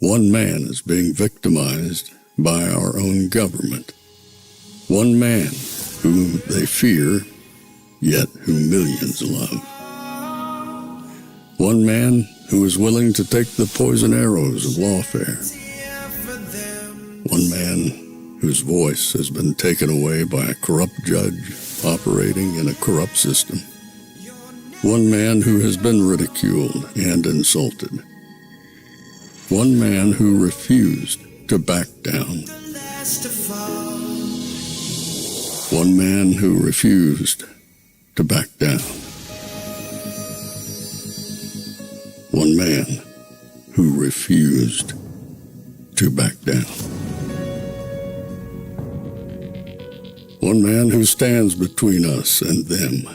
One man is being victimized by our own government. One man whom they fear, yet whom millions love. One man who is willing to take the poison arrows of lawfare. One man whose voice has been taken away by a corrupt judge operating in a corrupt system. One man who has been ridiculed and insulted. One man who refused to back down. One man who refused to back down. One man who refused to back down. One man who stands between us and them.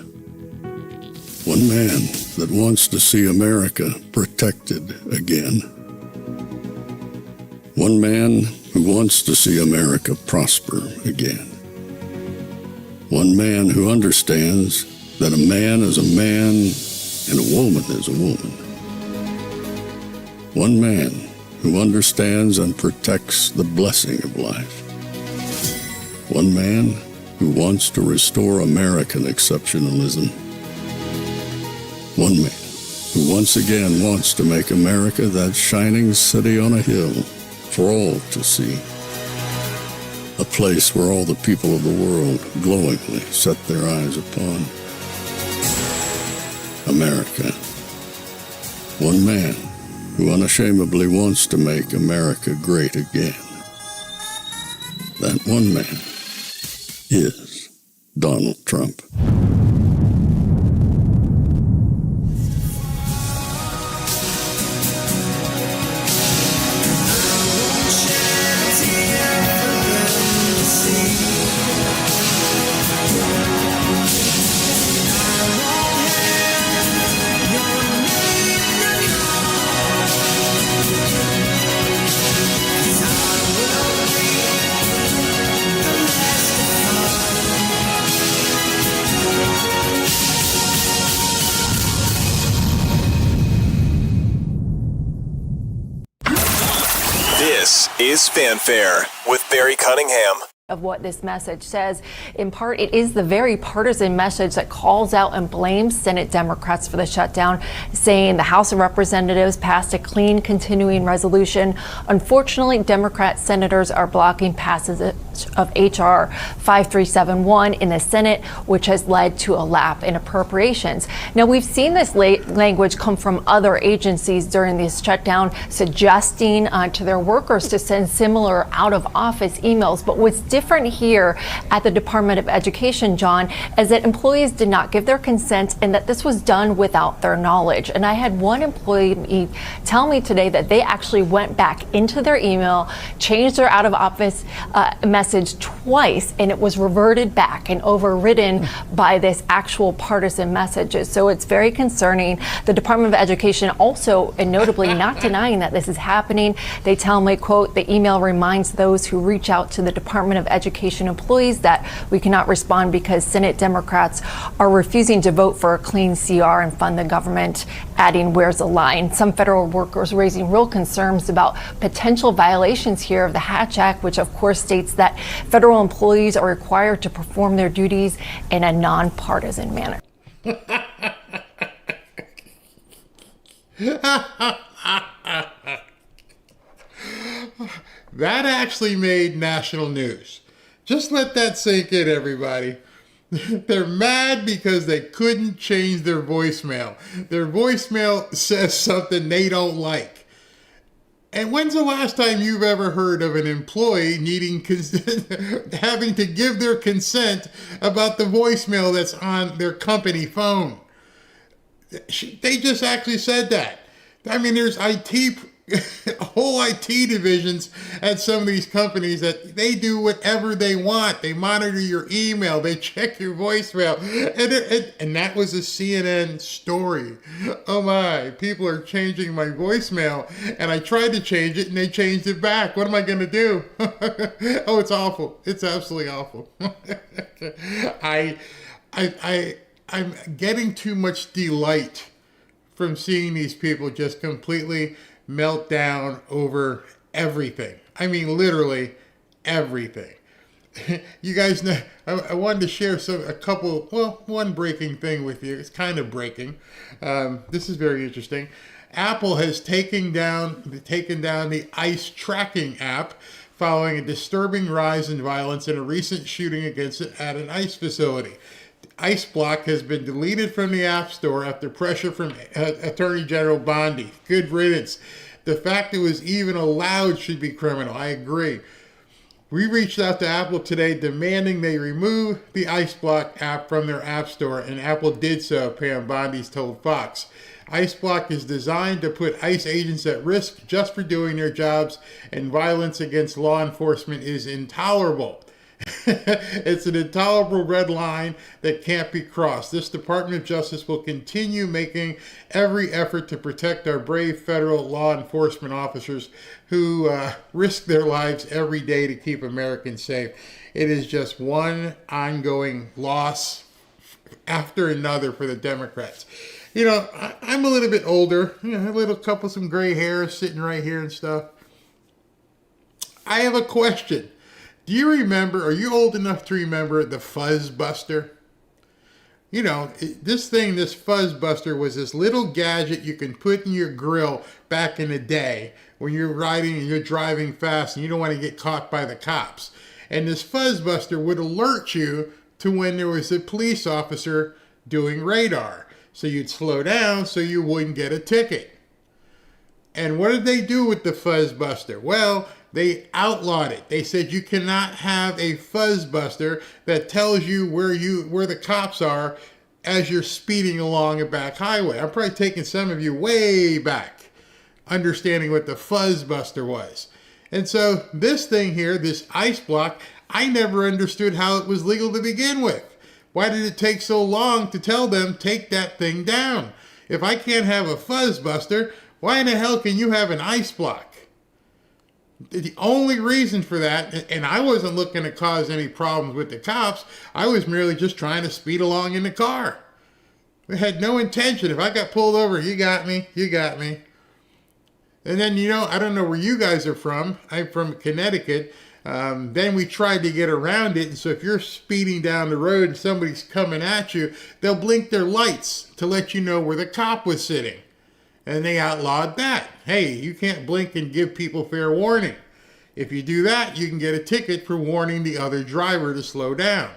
One man that wants to see America protected again. One man who wants to see America prosper again. One man who understands that a man is a man and a woman is a woman. One man who understands and protects the blessing of life. One man who wants to restore American exceptionalism. One man who once again wants to make America that shining city on a hill for all to see. A place where all the people of the world glowingly set their eyes upon. America. One man who unashamedly wants to make America great again. That one man is Donald Trump. This is Fanfare with Barry Cunningham. Of what this message says. In part, it is the very partisan message that calls out and blames Senate Democrats for the shutdown, saying the House of Representatives passed a clean continuing resolution. Unfortunately, Democrat senators are blocking passage of H.R. 5371 in the Senate, which has led to a lap in appropriations. Now, we've seen this language come from other agencies during this shutdown, suggesting to their workers to send similar out-of-office emails. But what's different here at the Department of Education, John, is that employees did not give their consent and that this was done without their knowledge. And I had one employee tell me today that they actually went back into their email, changed their out-of-office message twice, and it was reverted back and overridden by this actual partisan messages. So it's very concerning. The Department of Education also, and notably, not denying that this is happening. They tell me, quote, the email reminds those who reach out to the Department of Education employees that we cannot respond because Senate Democrats are refusing to vote for a clean CR and fund the government, adding, where's the line? Some federal workers raising real concerns about potential violations here of the Hatch Act, which of course states that federal employees are required to perform their duties in a nonpartisan manner. That actually made national news. Just let that sink in, everybody. They're mad because they couldn't change their voicemail. Their voicemail says something they don't like. And when's the last time you've ever heard of an employee needing having to give their consent about the voicemail that's on their company phone? They just actually said that. I mean, there's whole IT divisions at some of these companies that they do whatever they want. They monitor your email. They check your voicemail. And that was a CNN story. Oh my, people are changing my voicemail. And I tried to change it and they changed it back. What am I going to do? Oh, it's awful. It's absolutely awful. I'm getting too much delight from seeing these people just completely meltdown over everything. I mean, literally everything. You guys know, I wanted to share one breaking thing with you. It's kind of breaking. This is very interesting. Apple has taken down the ICE tracking app following a disturbing rise in violence in a recent shooting at an ICE facility. ICE Block has been deleted from the App Store after pressure from Attorney General Bondi. Good riddance. The fact it was even allowed should be criminal. I agree. We reached out to Apple today demanding they remove the ICE Block app from their App Store, and Apple did so, Pam Bondi's told Fox. ICE Block is designed to put ICE agents at risk just for doing their jobs, and violence against law enforcement is intolerable. It's an intolerable red line that can't be crossed. This Department of Justice will continue making every effort to protect our brave federal law enforcement officers who risk their lives every day to keep Americans safe. It is just one ongoing loss after another for the Democrats. You know, I'm a little bit older, some gray hair sitting right here and stuff. I have a question. Do you remember, are you old enough to remember the Fuzz Buster? You know, this Fuzz Buster was this little gadget you can put in your grill back in the day when you're riding and you're driving fast and you don't want to get caught by the cops. And this Fuzz Buster would alert you to when there was a police officer doing radar. So you'd slow down so you wouldn't get a ticket. And what did they do with the Fuzz Buster? Well, they outlawed it. They said you cannot have a Fuzz Buster that tells you where the cops are as you're speeding along a back highway. I'm probably taking some of you way back, understanding what the Fuzz Buster was. And so this thing here, this ICE Block, I never understood how it was legal to begin with. Why did it take so long to tell them, take that thing down? If I can't have a Fuzz Buster, why in the hell can you have an ICE Block? The only reason for that, and I wasn't looking to cause any problems with the cops, I was merely just trying to speed along in the car. I had no intention. If I got pulled over, you got me. And then, I don't know where you guys are from. I'm from Connecticut. Then we tried to get around it. And so if you're speeding down the road and somebody's coming at you, they'll blink their lights to let you know where the cop was sitting. And they outlawed that. Hey, you can't blink and give people fair warning. If you do that, you can get a ticket for warning the other driver to slow down.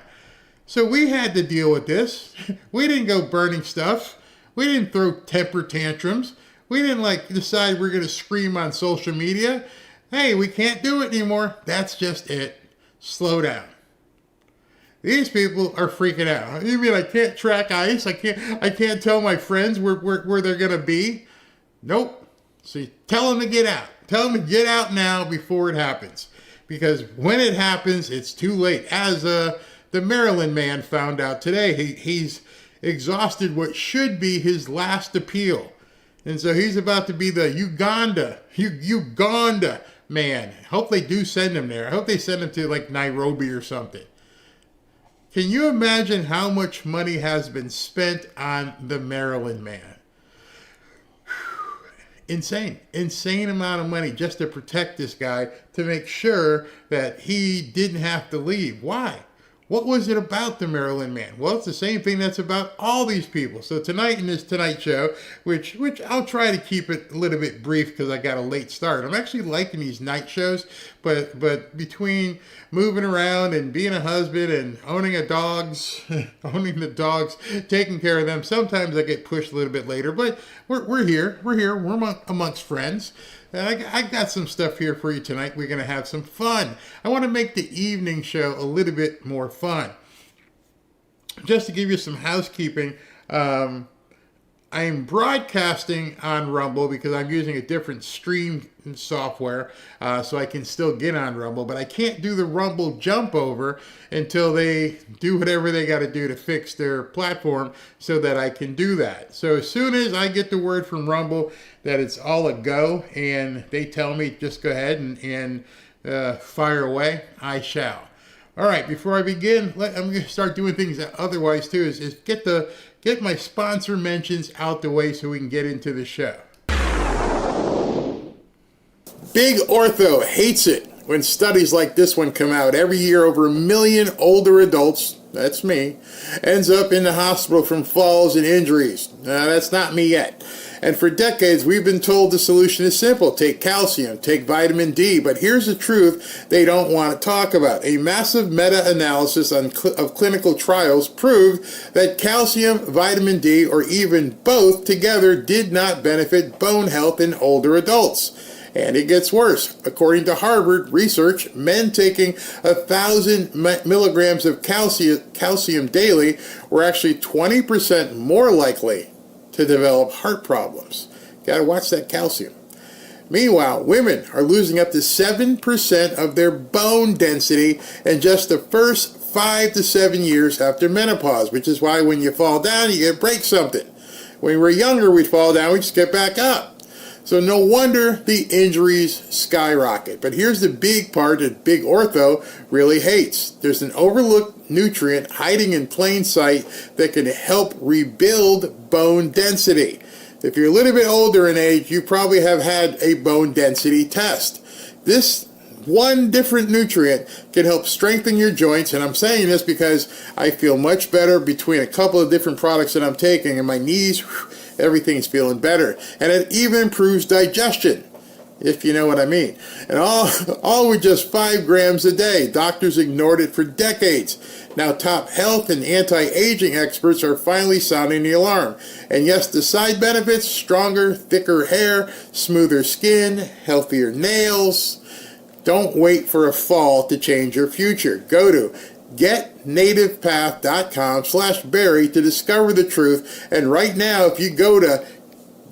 So we had to deal with this. We didn't go burning stuff. We didn't throw temper tantrums. We didn't decide we're going to scream on social media. Hey, we can't do it anymore. That's just it. Slow down. These people are freaking out. You mean I can't track ICE? I can't tell my friends where they're going to be? Nope. So you tell them to get out. Tell them to get out now before it happens. Because when it happens, it's too late. As the Maryland man found out today, he's exhausted what should be his last appeal. And so he's about to be the Uganda man. I hope they do send him there. I hope they send him to Nairobi or something. Can you imagine how much money has been spent on the Maryland man? Insane amount of money just to protect this guy, to make sure that he didn't have to leave. Why? What was it about the Maryland man? Well, it's the same thing that's about all these people. So tonight in this Tonight Show, which I'll try to keep it a little bit brief because I got a late start. I'm actually liking these night shows, but between moving around and being a husband and owning the dogs, taking care of them, sometimes I get pushed a little bit later. But we're here. We're amongst friends. And I got some stuff here for you tonight. We're going to have some fun. I want to make the evening show a little bit more fun. Just to give you some housekeeping, I'm broadcasting on Rumble because I'm using a different stream software, so I can still get on Rumble, but I can't do the Rumble jump over until they do whatever they got to do to fix their platform so that I can do that. So as soon as I get the word from Rumble that it's all a go and they tell me just go ahead and fire away, I shall. All right, before I begin, I'm going to start doing things that otherwise too, is get my sponsor mentions out the way so we can get into the show. Big Ortho hates it when studies like this one come out. Every year, over 1 million older adults, that's me, ends up in the hospital from falls and injuries. That's not me yet. And for decades, we've been told the solution is simple. Take calcium, take vitamin D. But here's the truth they don't want to talk about. A massive meta-analysis of clinical trials proved that calcium, vitamin D, or even both together did not benefit bone health in older adults. And it gets worse. According to Harvard research, men taking 1,000 milligrams of calcium daily were actually 20% more likely to develop heart problems. Gotta watch that calcium. Meanwhile, women are losing up to 7% of their bone density in just the first 5 to 7 years after menopause, which is why when you fall down, you gotta break something. When we were younger, we'd fall down, we'd just get back up. So no wonder the injuries skyrocket. But here's the big part that Big Ortho really hates. There's an overlooked nutrient hiding in plain sight that can help rebuild bone density. If you're a little bit older in age, you probably have had a bone density test. This one different nutrient can help strengthen your joints, and I'm saying this because I feel much better between a couple of different products that I'm taking, and my knees, everything's feeling better. And it even improves digestion, if you know what I mean. And all with just 5 grams a day. Doctors ignored it for decades. Now top health and anti-aging experts are finally sounding the alarm. And yes, the side benefits: stronger, thicker hair, smoother skin, healthier nails. Don't wait for a fall to change your future. Go to getnativepath.com/Barry to discover the truth. And right now, if you go to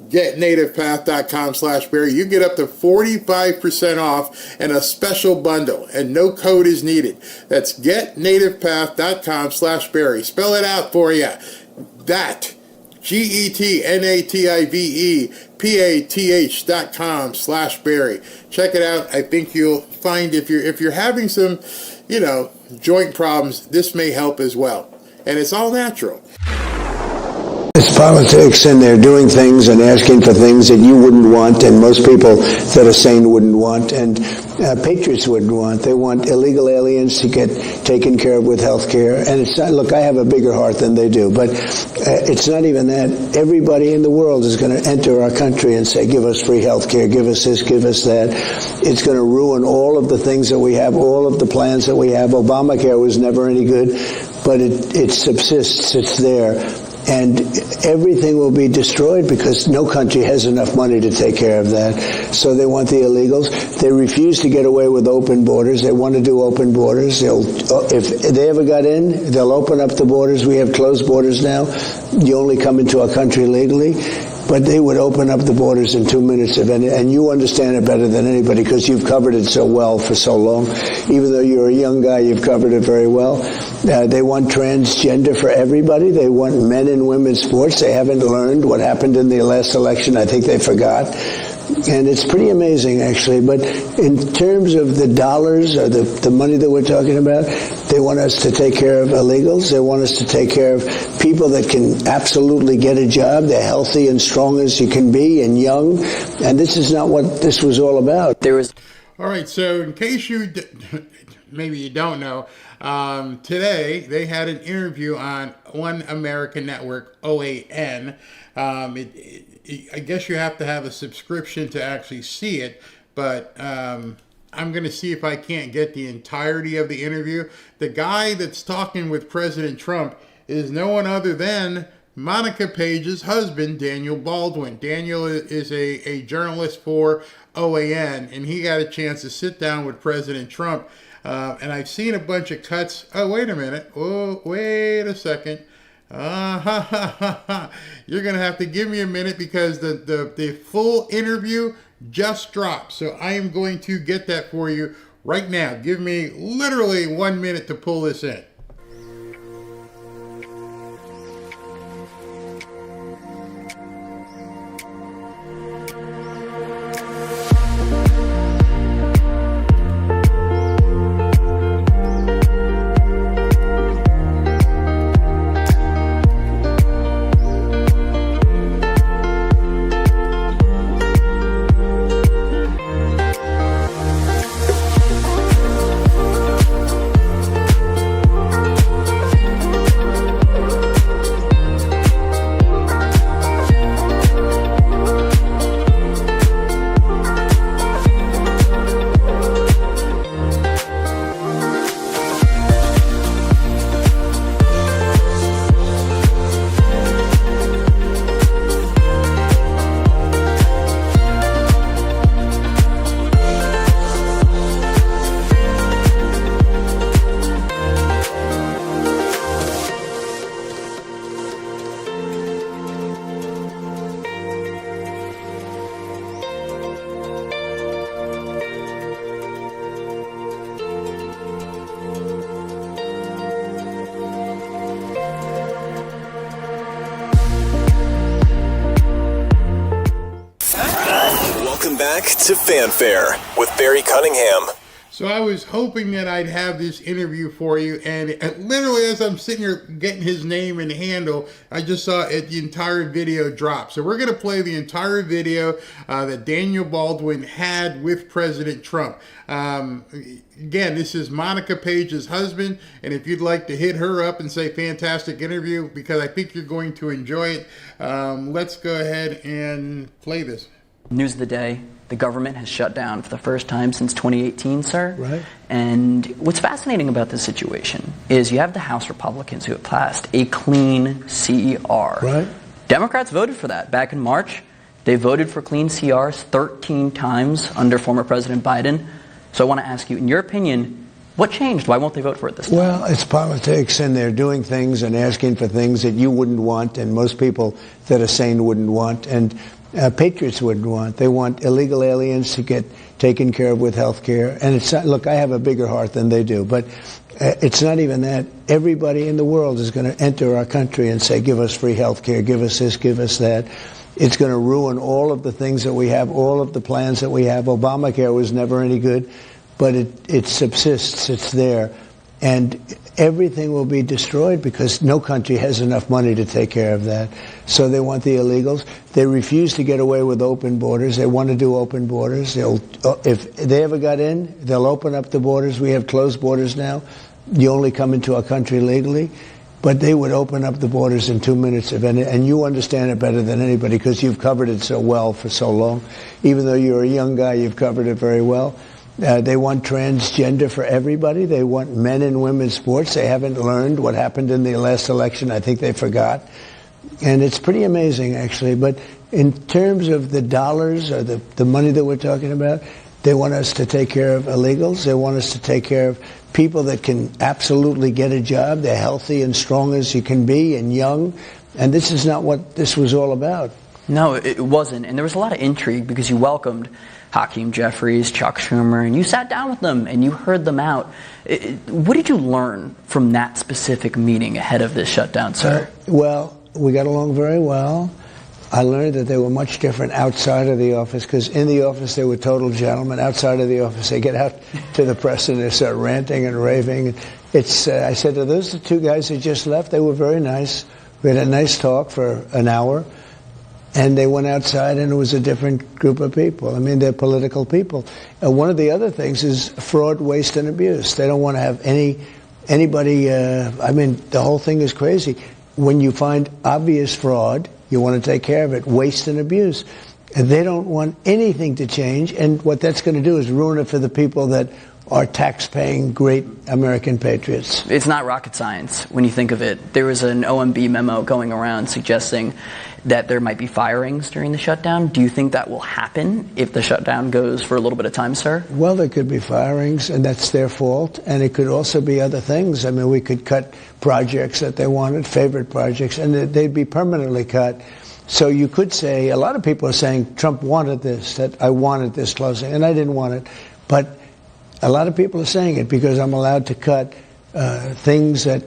getnativepath.com/Barry, you get up to 45% off and a special bundle, and no code is needed. That's getnativepath.com/Barry. Spell it out for you. That GetNativePath.com/Barry. Check it out. I think you'll find if you're having some, joint problems, this may help as well. And it's all natural. It's politics, and they're doing things and asking for things that you wouldn't want, and most people that are sane wouldn't want, and patriots wouldn't want. They want illegal aliens to get taken care of with health care. And it's not, look, I have a bigger heart than they do, but it's not even that. Everybody in the world is going to enter our country and say, give us free health care, give us this, give us that. It's going to ruin all of the things that we have, all of the plans that we have. Obamacare was never any good, but it subsists, it's there. And everything will be destroyed because no country has enough money to take care of that. So they want the illegals. They refuse to get away with open borders. They want to do open borders. If they ever got in, they'll open up the borders. We have closed borders now. You only come into our country legally. But they would open up the borders in 2 minutes, and you understand it better than anybody because you've covered it so well for so long. Even though you're a young guy, you've covered it very well. They want transgender for everybody. They want men and women's sports. They haven't learned what happened in the last election. I think they forgot. And it's pretty amazing, actually. But in terms of the dollars or the money that we're talking about, they want us to take care of illegals. They want us to take care of people that can absolutely get a job. They're healthy and strong as you can be and young. And this is not what this was all about. All right, so in case maybe you don't know, today they had an interview on One American Network, OAN. I guess you have to have a subscription to actually see it, but I'm going to see if I can't get the entirety of the interview. The guy that's talking with President Trump is no one other than Monica Page's husband, Daniel Baldwin. Daniel is a journalist for OAN, and he got a chance to sit down with President Trump. And I've seen a bunch of cuts. Oh, wait a minute. Oh, wait a second. You're going to have to give me a minute because the full interview just dropped. So I am going to get that for you right now. Give me literally 1 minute to pull this in. back to Fanfare with Barry Cunningham. So I was hoping that I'd have this interview for you, and literally as I'm sitting here getting his name and handle, I just saw the entire video drop. So we're going to play the entire video that Daniel Baldwin had with President Trump. Again, this is Monica Page's husband, and if you'd like to hit her up and say fantastic interview, because I think you're going to enjoy it, let's go ahead and play this. News of the day. The government has shut down for the first time since 2018, sir. Right. And what's fascinating about this situation is you have the House Republicans who have passed a clean CR. Right. Democrats voted for that back in March. They voted for clean CRs 13 times under former President Biden. So I want to ask you, in your opinion, what changed? Why won't they vote for it this time? Well, it's politics, and they're doing things and asking for things that you wouldn't want, and most people that are sane wouldn't want, and patriots wouldn't want. They want illegal aliens to get taken care of with health care. And it's not, look, I have a bigger heart than they do, but it's not even that. Everybody in the world is going to enter our country and say, give us free health care, give us this, give us that. It's going to ruin all of the things that we have, all of the plans that we have. Obamacare was never any good, but it subsists. It's there. And everything will be destroyed because no country has enough money to take care of that. So they want the illegals. They refuse to get away with open borders. They want to do open borders. If they ever got in, they'll open up the borders. We have closed borders now. You only come into our country legally. But they would open up the borders in 2 minutes, and you understand it better than anybody because you've covered it so well for so long. Even though you're a young guy, you've covered it very well. They want transgender for everybody. They want men and women's sports. They haven't learned what happened in the last election. I think they forgot. And it's pretty amazing, actually. But in terms of the dollars or the money that we're talking about, they want us to take care of illegals. They want us to take care of people that can absolutely get a job. They're healthy and strong as you can be and young. And this is not what this was all about. No, it wasn't. And there was a lot of intrigue because you welcomed Hakeem Jeffries, Chuck Schumer, and you sat down with them and you heard them out. What did you learn from that specific meeting ahead of this shutdown, sir? Well, we got along very well. I learned that they were much different outside of the office because in the office they were total gentlemen. Outside of the office they get out to the press and they start ranting and raving. I said, are those the two guys that just left? They were very nice. We had a nice talk for an hour. And they went outside, and it was a different group of people. I mean, they're political people. One of the other things is fraud, waste, and abuse. They don't want to have anybody. I mean, the whole thing is crazy. When you find obvious fraud, you want to take care of it. Waste and abuse. And they don't want anything to change. And what that's going to do is ruin it for the people that are tax-paying great American patriots. It's not rocket science when you think of it. There was an OMB memo going around suggesting that there might be firings during the shutdown. Do you think that will happen if the shutdown goes for a little bit of time, sir? Well, there could be firings, and that's their fault. And it could also be other things. I mean, we could cut projects that they wanted, favorite projects, and they'd be permanently cut. So you could say, a lot of people are saying, Trump wanted this, that I wanted this closing, and I didn't want it. But a lot of people are saying it because I'm allowed to cut things that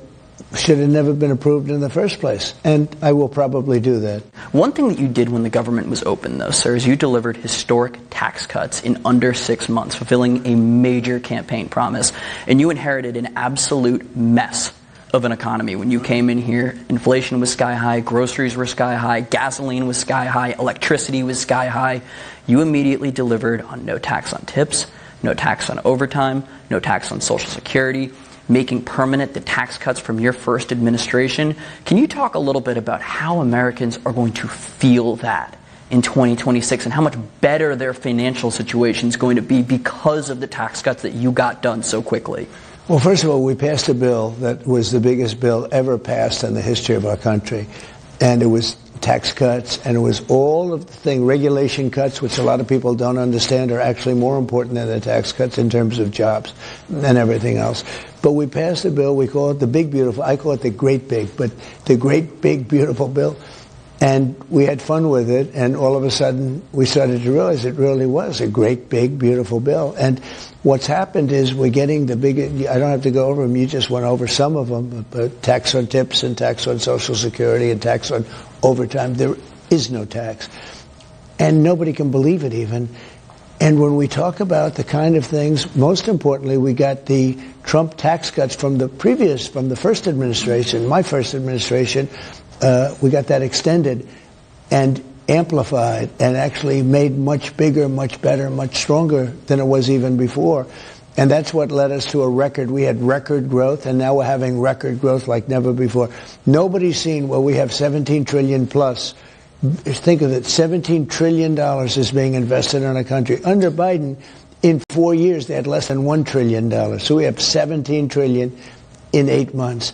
should have never been approved in the first place. And I will probably do that. One thing that you did when the government was open, though, sir, is you delivered historic tax cuts in under 6 months, fulfilling a major campaign promise. And you inherited an absolute mess of an economy. When you came in here, inflation was sky high, groceries were sky high, gasoline was sky high, electricity was sky high. You immediately delivered on no tax on tips, no tax on overtime, no tax on Social Security, making permanent the tax cuts from your first administration. Can you talk a little bit about how Americans are going to feel that in 2026 and how much better their financial situation is going to be because of the tax cuts that you got done so quickly? Well, first of all, we passed a bill that was the biggest bill ever passed in the history of our country. And it was tax cuts, and it was all of the thing, regulation cuts, which a lot of people don't understand are actually more important than the tax cuts in terms of jobs and everything else. But we passed a bill, we call it the big, beautiful, I call it the great big, but the great, big, beautiful bill. And we had fun with it, and all of a sudden we started to realize it really was a great, big, beautiful bill. And what's happened is we're getting the big, I don't have to go over them, you just went over some of them, but tax on tips and tax on Social Security and tax on overtime. There is no tax. And nobody can believe it even. And when we talk about the kind of things, most importantly, we got the Trump tax cuts from the first administration, my first administration. We got that extended and amplified and actually made much bigger, much better, much stronger than it was even before. And that's what led us to a record. We had record growth, and now we're having record growth like never before. Nobody's seen where we have $17 trillion plus. Think of it, $17 trillion is being invested in our country. Under Biden, in 4 years, they had less than $1 trillion. So we have $17 trillion in 8 months.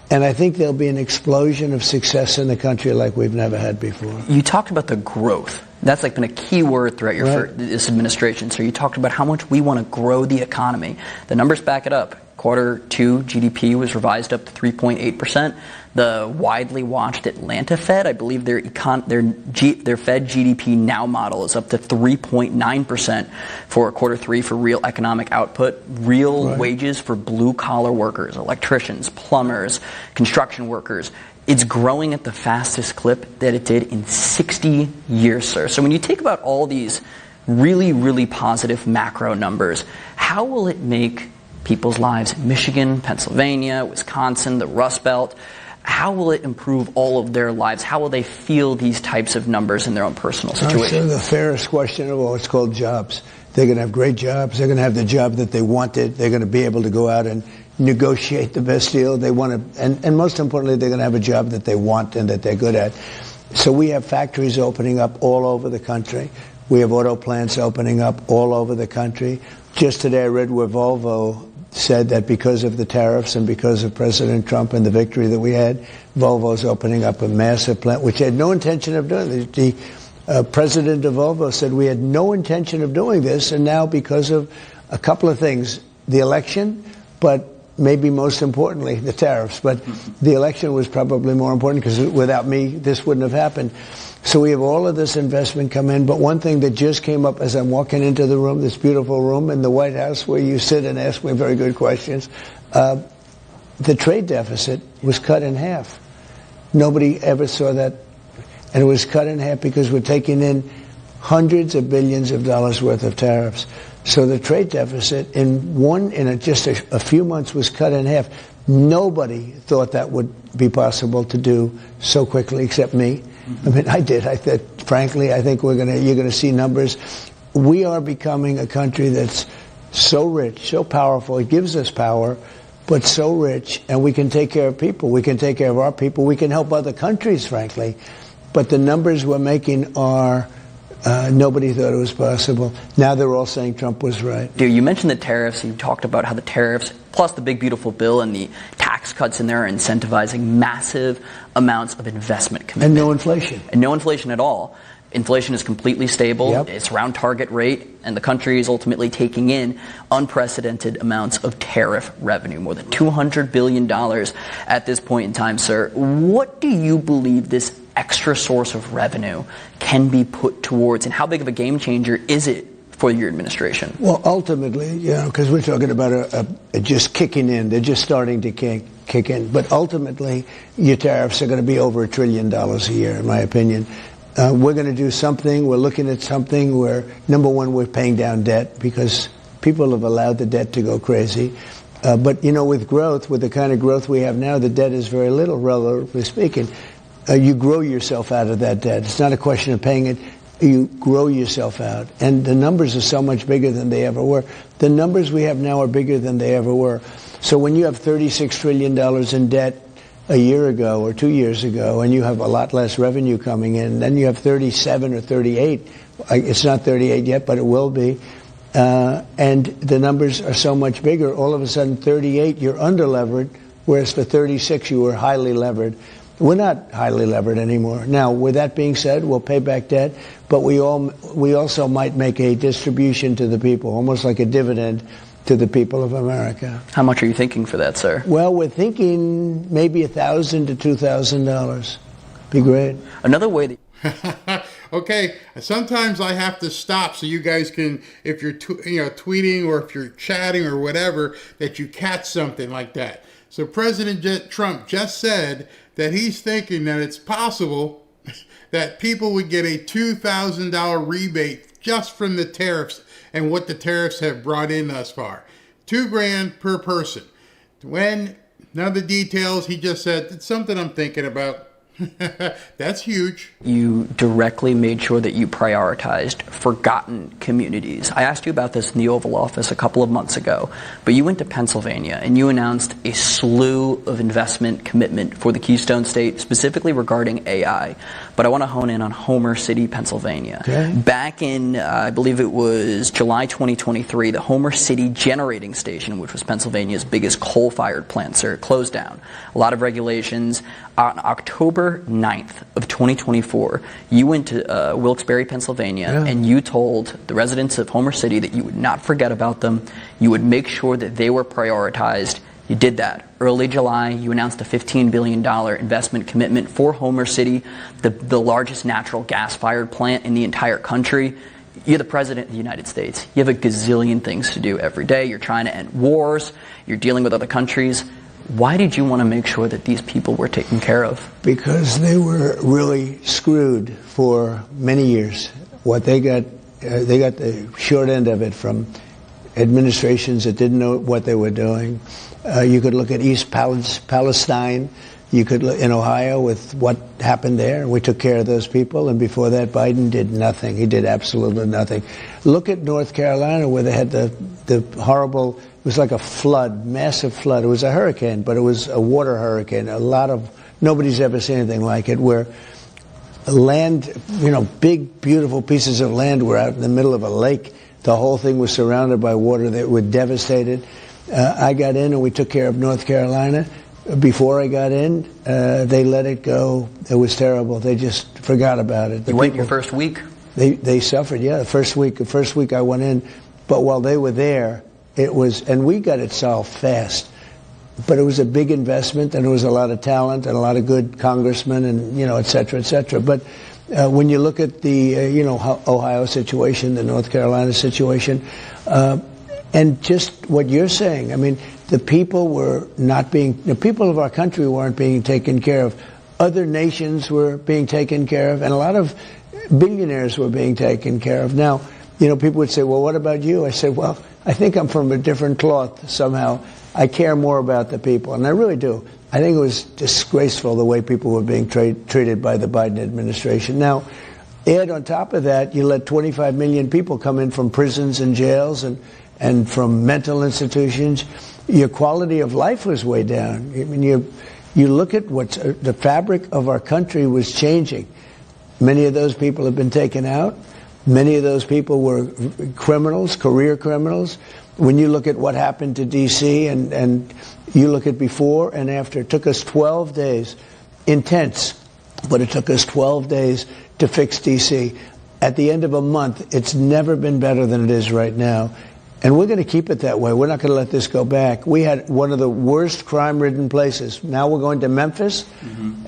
And I think there'll be an explosion of success in the country like we've never had before. You talked about the growth. That's been a key word throughout this administration. So you talked about how much we want to grow the economy. The numbers back it up. Q2 GDP was revised up to 3.8%. The widely watched Atlanta Fed, I believe their Fed GDP now model is up to 3.9% for Q3 for real economic output. Real wages for blue-collar workers, electricians, plumbers, construction workers. It's growing at the fastest clip that it did in 60 years, sir. So when you take about all these really, really positive macro numbers, how will it make people's lives in Michigan, Pennsylvania, Wisconsin, the Rust Belt? How will it improve all of their lives? How will they feel these types of numbers in their own personal situation? The fairest question of all, it's called jobs. They're going to have great jobs. They're going to have the job that they wanted. They're going to be able to go out and negotiate the best deal they want to, and most importantly, they're going to have a job that they want and that they're good at. So we have factories opening up all over the country. We have auto plants opening up all over the country. Just today I read where Volvo said that because of the tariffs and because of President Trump and the victory that we had, Volvo's opening up a massive plant, which had no intention of doing. The president of Volvo said we had no intention of doing this, and now because of a couple of things, the election, but maybe most importantly, the tariffs. But the election was probably more important because without me, this wouldn't have happened. So we have all of this investment come in. But one thing that just came up as I'm walking into the room, this beautiful room in the White House where you sit and ask me very good questions, the trade deficit was cut in half. Nobody ever saw that. And it was cut in half because we're taking in hundreds of billions of dollars worth of tariffs. So the trade deficit in just a few months was cut in half. Nobody thought that would be possible to do so quickly except me. I mean, I did. I thought, frankly, I think you're going to see numbers. We are becoming a country that's so rich, so powerful. It gives us power, but so rich, and we can take care of people. We can take care of our people. We can help other countries, frankly. But the numbers we're making are nobody thought it was possible. Now they're all saying Trump was right. You mentioned the tariffs. You talked about how the tariffs, plus the big, beautiful bill and the tax cuts in there are incentivizing massive amounts of investment commitment. And no inflation. And no inflation at all. Inflation is completely stable. Yep. It's around target rate, and the country is ultimately taking in unprecedented amounts of tariff revenue, more than $200 billion at this point in time, sir. What do you believe this extra source of revenue can be put towards, and how big of a game changer is it for your administration? Well, ultimately, because we're talking about just kicking in. They're just starting to kick in. But ultimately, your tariffs are going to be over $1 trillion a year, in my opinion. We're going to do something. We're looking at something where, number one, we're paying down debt because people have allowed the debt to go crazy. But, with growth, with the kind of growth we have now, the debt is very little, relatively speaking. You grow yourself out of that debt. It's not a question of paying it. You grow yourself out. And the numbers are so much bigger than they ever were. The numbers we have now are bigger than they ever were. So when you have $36 trillion in debt a year ago or 2 years ago, and you have a lot less revenue coming in, then you have 37 or 38. It's not 38 yet, but it will be. And the numbers are so much bigger. All of a sudden, 38, you're under-levered, whereas for 36, you were highly levered. We're not highly levered anymore. Now, with that being said, we'll pay back debt, but we also might make a distribution to the people, almost like a dividend to the people of America. How much are you thinking for that, sir? Well, we're thinking maybe $1,000 to $2,000. Be great. Another way that Okay, sometimes I have to stop so you guys can, if you're tweeting or if you're chatting or whatever, that you catch something like that. So President Trump just said that he's thinking that it's possible that people would get a $2,000 rebate just from the tariffs and what the tariffs have brought in thus far. $2,000 per person. When none of the details, he just said, it's something I'm thinking about. That's huge. You directly made sure that you prioritized forgotten communities. I asked you about this in the Oval Office a couple of months ago, but you went to Pennsylvania and you announced a slew of investment commitment for the Keystone State, specifically regarding AI. But I want to hone in on Homer City, Pennsylvania. Okay. Back in, I believe it was July 2023, the Homer City Generating Station, which was Pennsylvania's biggest coal-fired plant, sir, closed down. A lot of regulations. On October 9th of 2024, you went to Wilkes-Barre, Pennsylvania, and you told the residents of Homer City that you would not forget about them. You would make sure that they were prioritized. You did that. Early July, you announced a $15 billion investment commitment for Homer City, the largest natural gas-fired plant in the entire country. You're the president of the United States. You have a gazillion things to do every day. You're trying to end wars. You're dealing with other countries. Why did you want to make sure that these people were taken care of? Because they were really screwed for many years. What they got the short end of it from administrations that didn't know what they were doing. You could look at East Palestine. You could look in Ohio with what happened there. We took care of those people, and before that, Biden did nothing. He did absolutely nothing. Look at North Carolina, where they had the horrible. It was like a flood, massive flood. It was a hurricane, but it was a water hurricane. Nobody's ever seen anything like it, where land, big, beautiful pieces of land were out in the middle of a lake. The whole thing was surrounded by water that were devastated. I got in and we took care of North Carolina. Before I got in, they let it go. It was terrible. They just forgot about it. You went your first week? They suffered, yeah. The first week I went in. But while they were there, and we got it solved fast. But it was a big investment, and there was a lot of talent and a lot of good congressmen and, et cetera, et cetera. But when you look at the, Ohio situation, the North Carolina situation, and just what you're saying, I mean, the people of our country weren't being taken care of. Other nations were being taken care of, and a lot of billionaires were being taken care of. Now, people would say, well, what about you? I said, well, I think I'm from a different cloth somehow. I care more about the people, and I really do. I think it was disgraceful the way people were being treated by the Biden administration. Now, add on top of that, you let 25 million people come in from prisons and jails and from mental institutions. Your quality of life was way down. I mean, you look at the fabric of our country was changing. Many of those people have been taken out. Many of those people were criminals, career criminals. When you look at what happened to D.C. and you look at before and after, it took us 12 days, intense, but it took us 12 days to fix D.C. At the end of a month, it's never been better than it is right now. And we're going to keep it that way. We're not going to let this go back. We had one of the worst crime-ridden places. Now we're going to Memphis,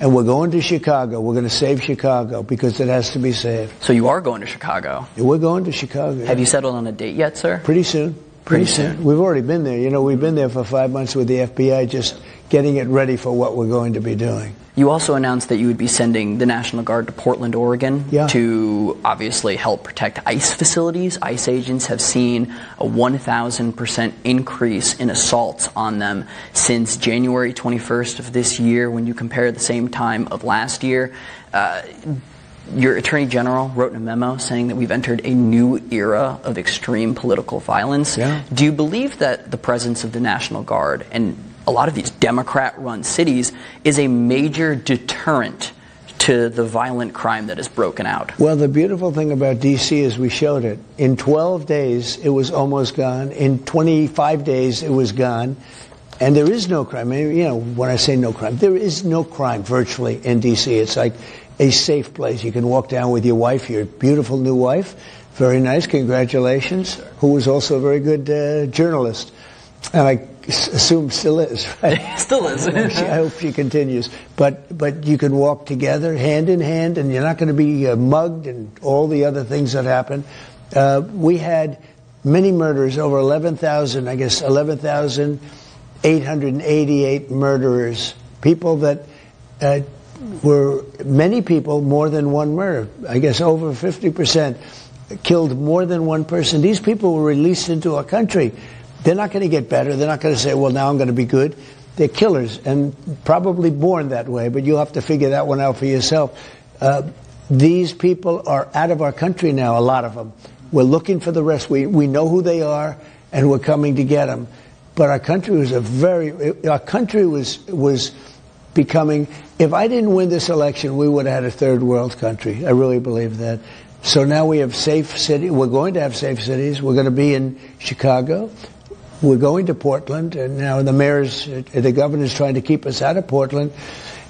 and we're going to Chicago. We're going to save Chicago because it has to be saved. So you are going to Chicago? We're going to Chicago. Have you settled on a date yet, sir? Pretty soon. Pretty soon. We've already been there. We've been there for 5 months with the FBI, just getting it ready for what we're going to be doing. You also announced that you would be sending the National Guard to Portland, Oregon, to obviously help protect ICE facilities. ICE agents have seen a 1,000% increase in assaults on them since January 21st of this year when you compare the same time of last year. Your Attorney General wrote in a memo saying that we've entered a new era of extreme political violence. Yeah. Do you believe that the presence of the National Guard and a lot of these Democrat-run cities is a major deterrent to the violent crime that has broken out? Well, the beautiful thing about D.C. is we showed it. In 12 days, it was almost gone. In 25 days, it was gone. And there is no crime. I mean, when I say no crime, there is no crime virtually in D.C. It's like a safe place. You can walk down with your wife, your beautiful new wife. Very nice. Congratulations. Who was also a very good journalist. And I assume still is, right? Still is. I hope she continues. But you can walk together, hand in hand, and you're not going to be mugged and all the other things that happen. We had many murders, over 11,000, I guess 11,888 murderers. People that were many people, more than one murder. I guess over 50% killed more than one person. These people were released into our country. They're not going to get better. They're not going to say, well, now I'm going to be good. They're killers and probably born that way, but you'll have to figure that one out for yourself. These people are out of our country now, a lot of them. We're looking for the rest. We know who they are, and we're coming to get them. But our country was was becoming, if I didn't win this election, we would have had a third world country. I really believe that. So now we have safe cities. We're going to have safe cities. We're going to be in Chicago. We're going to Portland, and now the governor's trying to keep us out of Portland.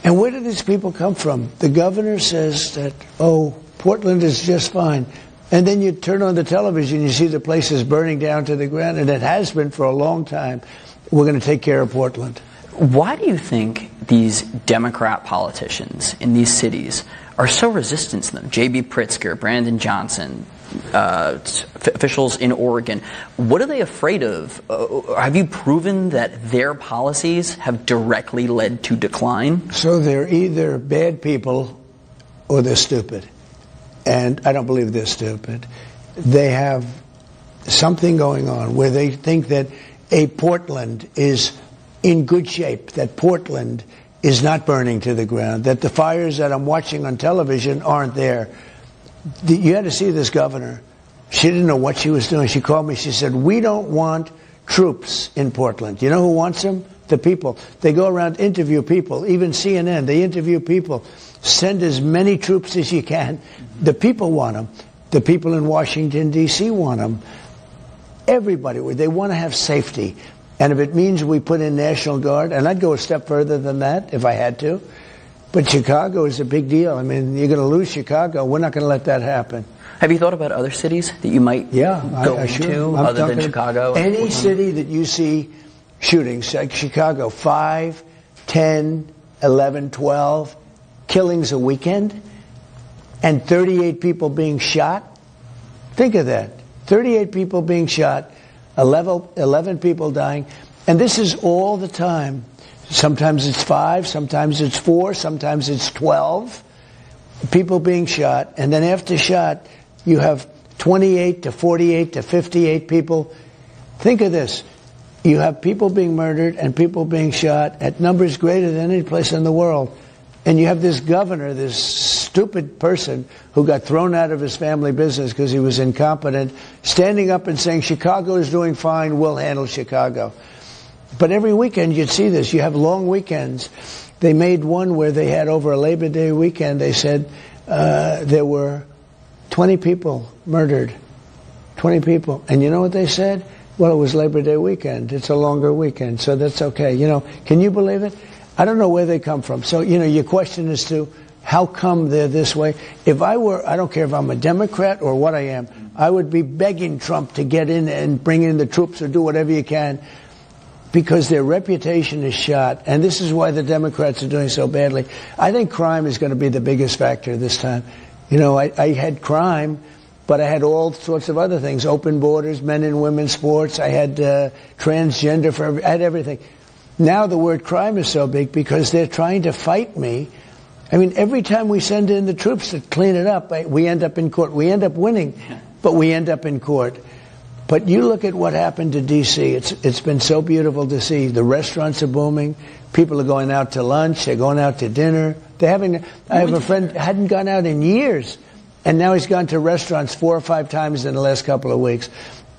And where do these people come from? The governor says that, oh, Portland is just fine. And then you turn on the television, you see the place is burning down to the ground, and it has been for a long time. We're going to take care of Portland. Why do you think these Democrat politicians in these cities are so resistant to them? J.B. Pritzker, Brandon Johnson, officials in Oregon. What are they afraid of? Have you proven that their policies have directly led to decline? So they're either bad people or they're stupid. And I don't believe they're stupid. They have something going on where they think that Portland is in good shape, that Portland is not burning to the ground, that the fires that I'm watching on television aren't there. You had to see this governor. She didn't know what she was doing. She called me. She said, we don't want troops in Portland. You know who wants them? The people. They go around, interview people, even CNN. They interview people. Send as many troops as you can. The people want them. The people in Washington, D.C. want them. Everybody, they want to have safety. And if it means we put in National Guard, and I'd go a step further than that if I had to, but Chicago is a big deal. I mean, you're going to lose Chicago. We're not going to let that happen. Have you thought about other cities that you might go into other than Chicago? Any city that you see shootings, like Chicago, 5, 10, 11, 12 killings a weekend, and 38 people being shot. Think of that. 38 people being shot, 11 people dying. And this is all the time. Sometimes it's 5, sometimes it's 4, sometimes it's 12 people being shot. And then after shot, you have 28 to 48 to 58 people. Think of this. You have people being murdered and people being shot at numbers greater than any place in the world. And you have this governor, this stupid person who got thrown out of his family business because he was incompetent, standing up and saying, Chicago is doing fine, we'll handle Chicago. But every weekend you'd see this. You have long weekends. They made one where they had over a Labor Day weekend, they said there were 20 people murdered. 20 people. And you know what they said? Well, it was Labor Day weekend. It's a longer weekend, so that's okay. You know, can you believe it? I don't know where they come from. So, you know, your question is to how come they're this way? If I were, I don't care if I'm a Democrat or what I am, I would be begging Trump to get in and bring in the troops or do whatever you can, because their reputation is shot. And this is why the Democrats are doing so badly. I think crime is going to be the biggest factor this time. You know, I had crime, but I had all sorts of other things. Open borders, men and women's sports. I had transgender, I had everything. Now the word crime is so big because they're trying to fight me. I mean, every time we send in the troops to clean it up, we end up in court. We end up winning, but we end up in court. But you look at what happened to D.C. It's been so beautiful to see. The restaurants are booming. People are going out to lunch. They're going out to dinner. I have a friend who hadn't gone out in years, and now he's gone to restaurants 4 or 5 times in the last couple of weeks.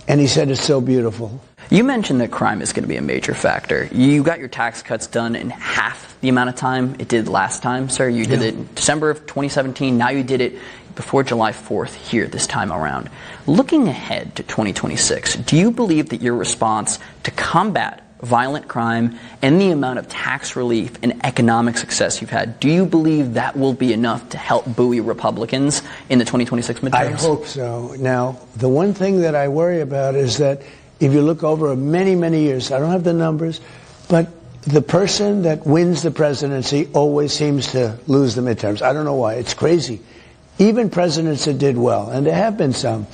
And he said it's so beautiful. You mentioned that crime is going to be a major factor. You got your tax cuts done in half the amount of time it did last time, sir. You did it in December of 2017. Now you did it before July 4th here this time around. Looking ahead to 2026, do you believe that your response to combat violent crime and the amount of tax relief and economic success you've had, do you believe that will be enough to help buoy Republicans in the 2026 midterms? I hope so. Now, the one thing that I worry about is that if you look over many, many years, I don't have the numbers, but the person that wins the presidency always seems to lose the midterms. I don't know why. It's crazy. Even presidents that did well, and there have been some,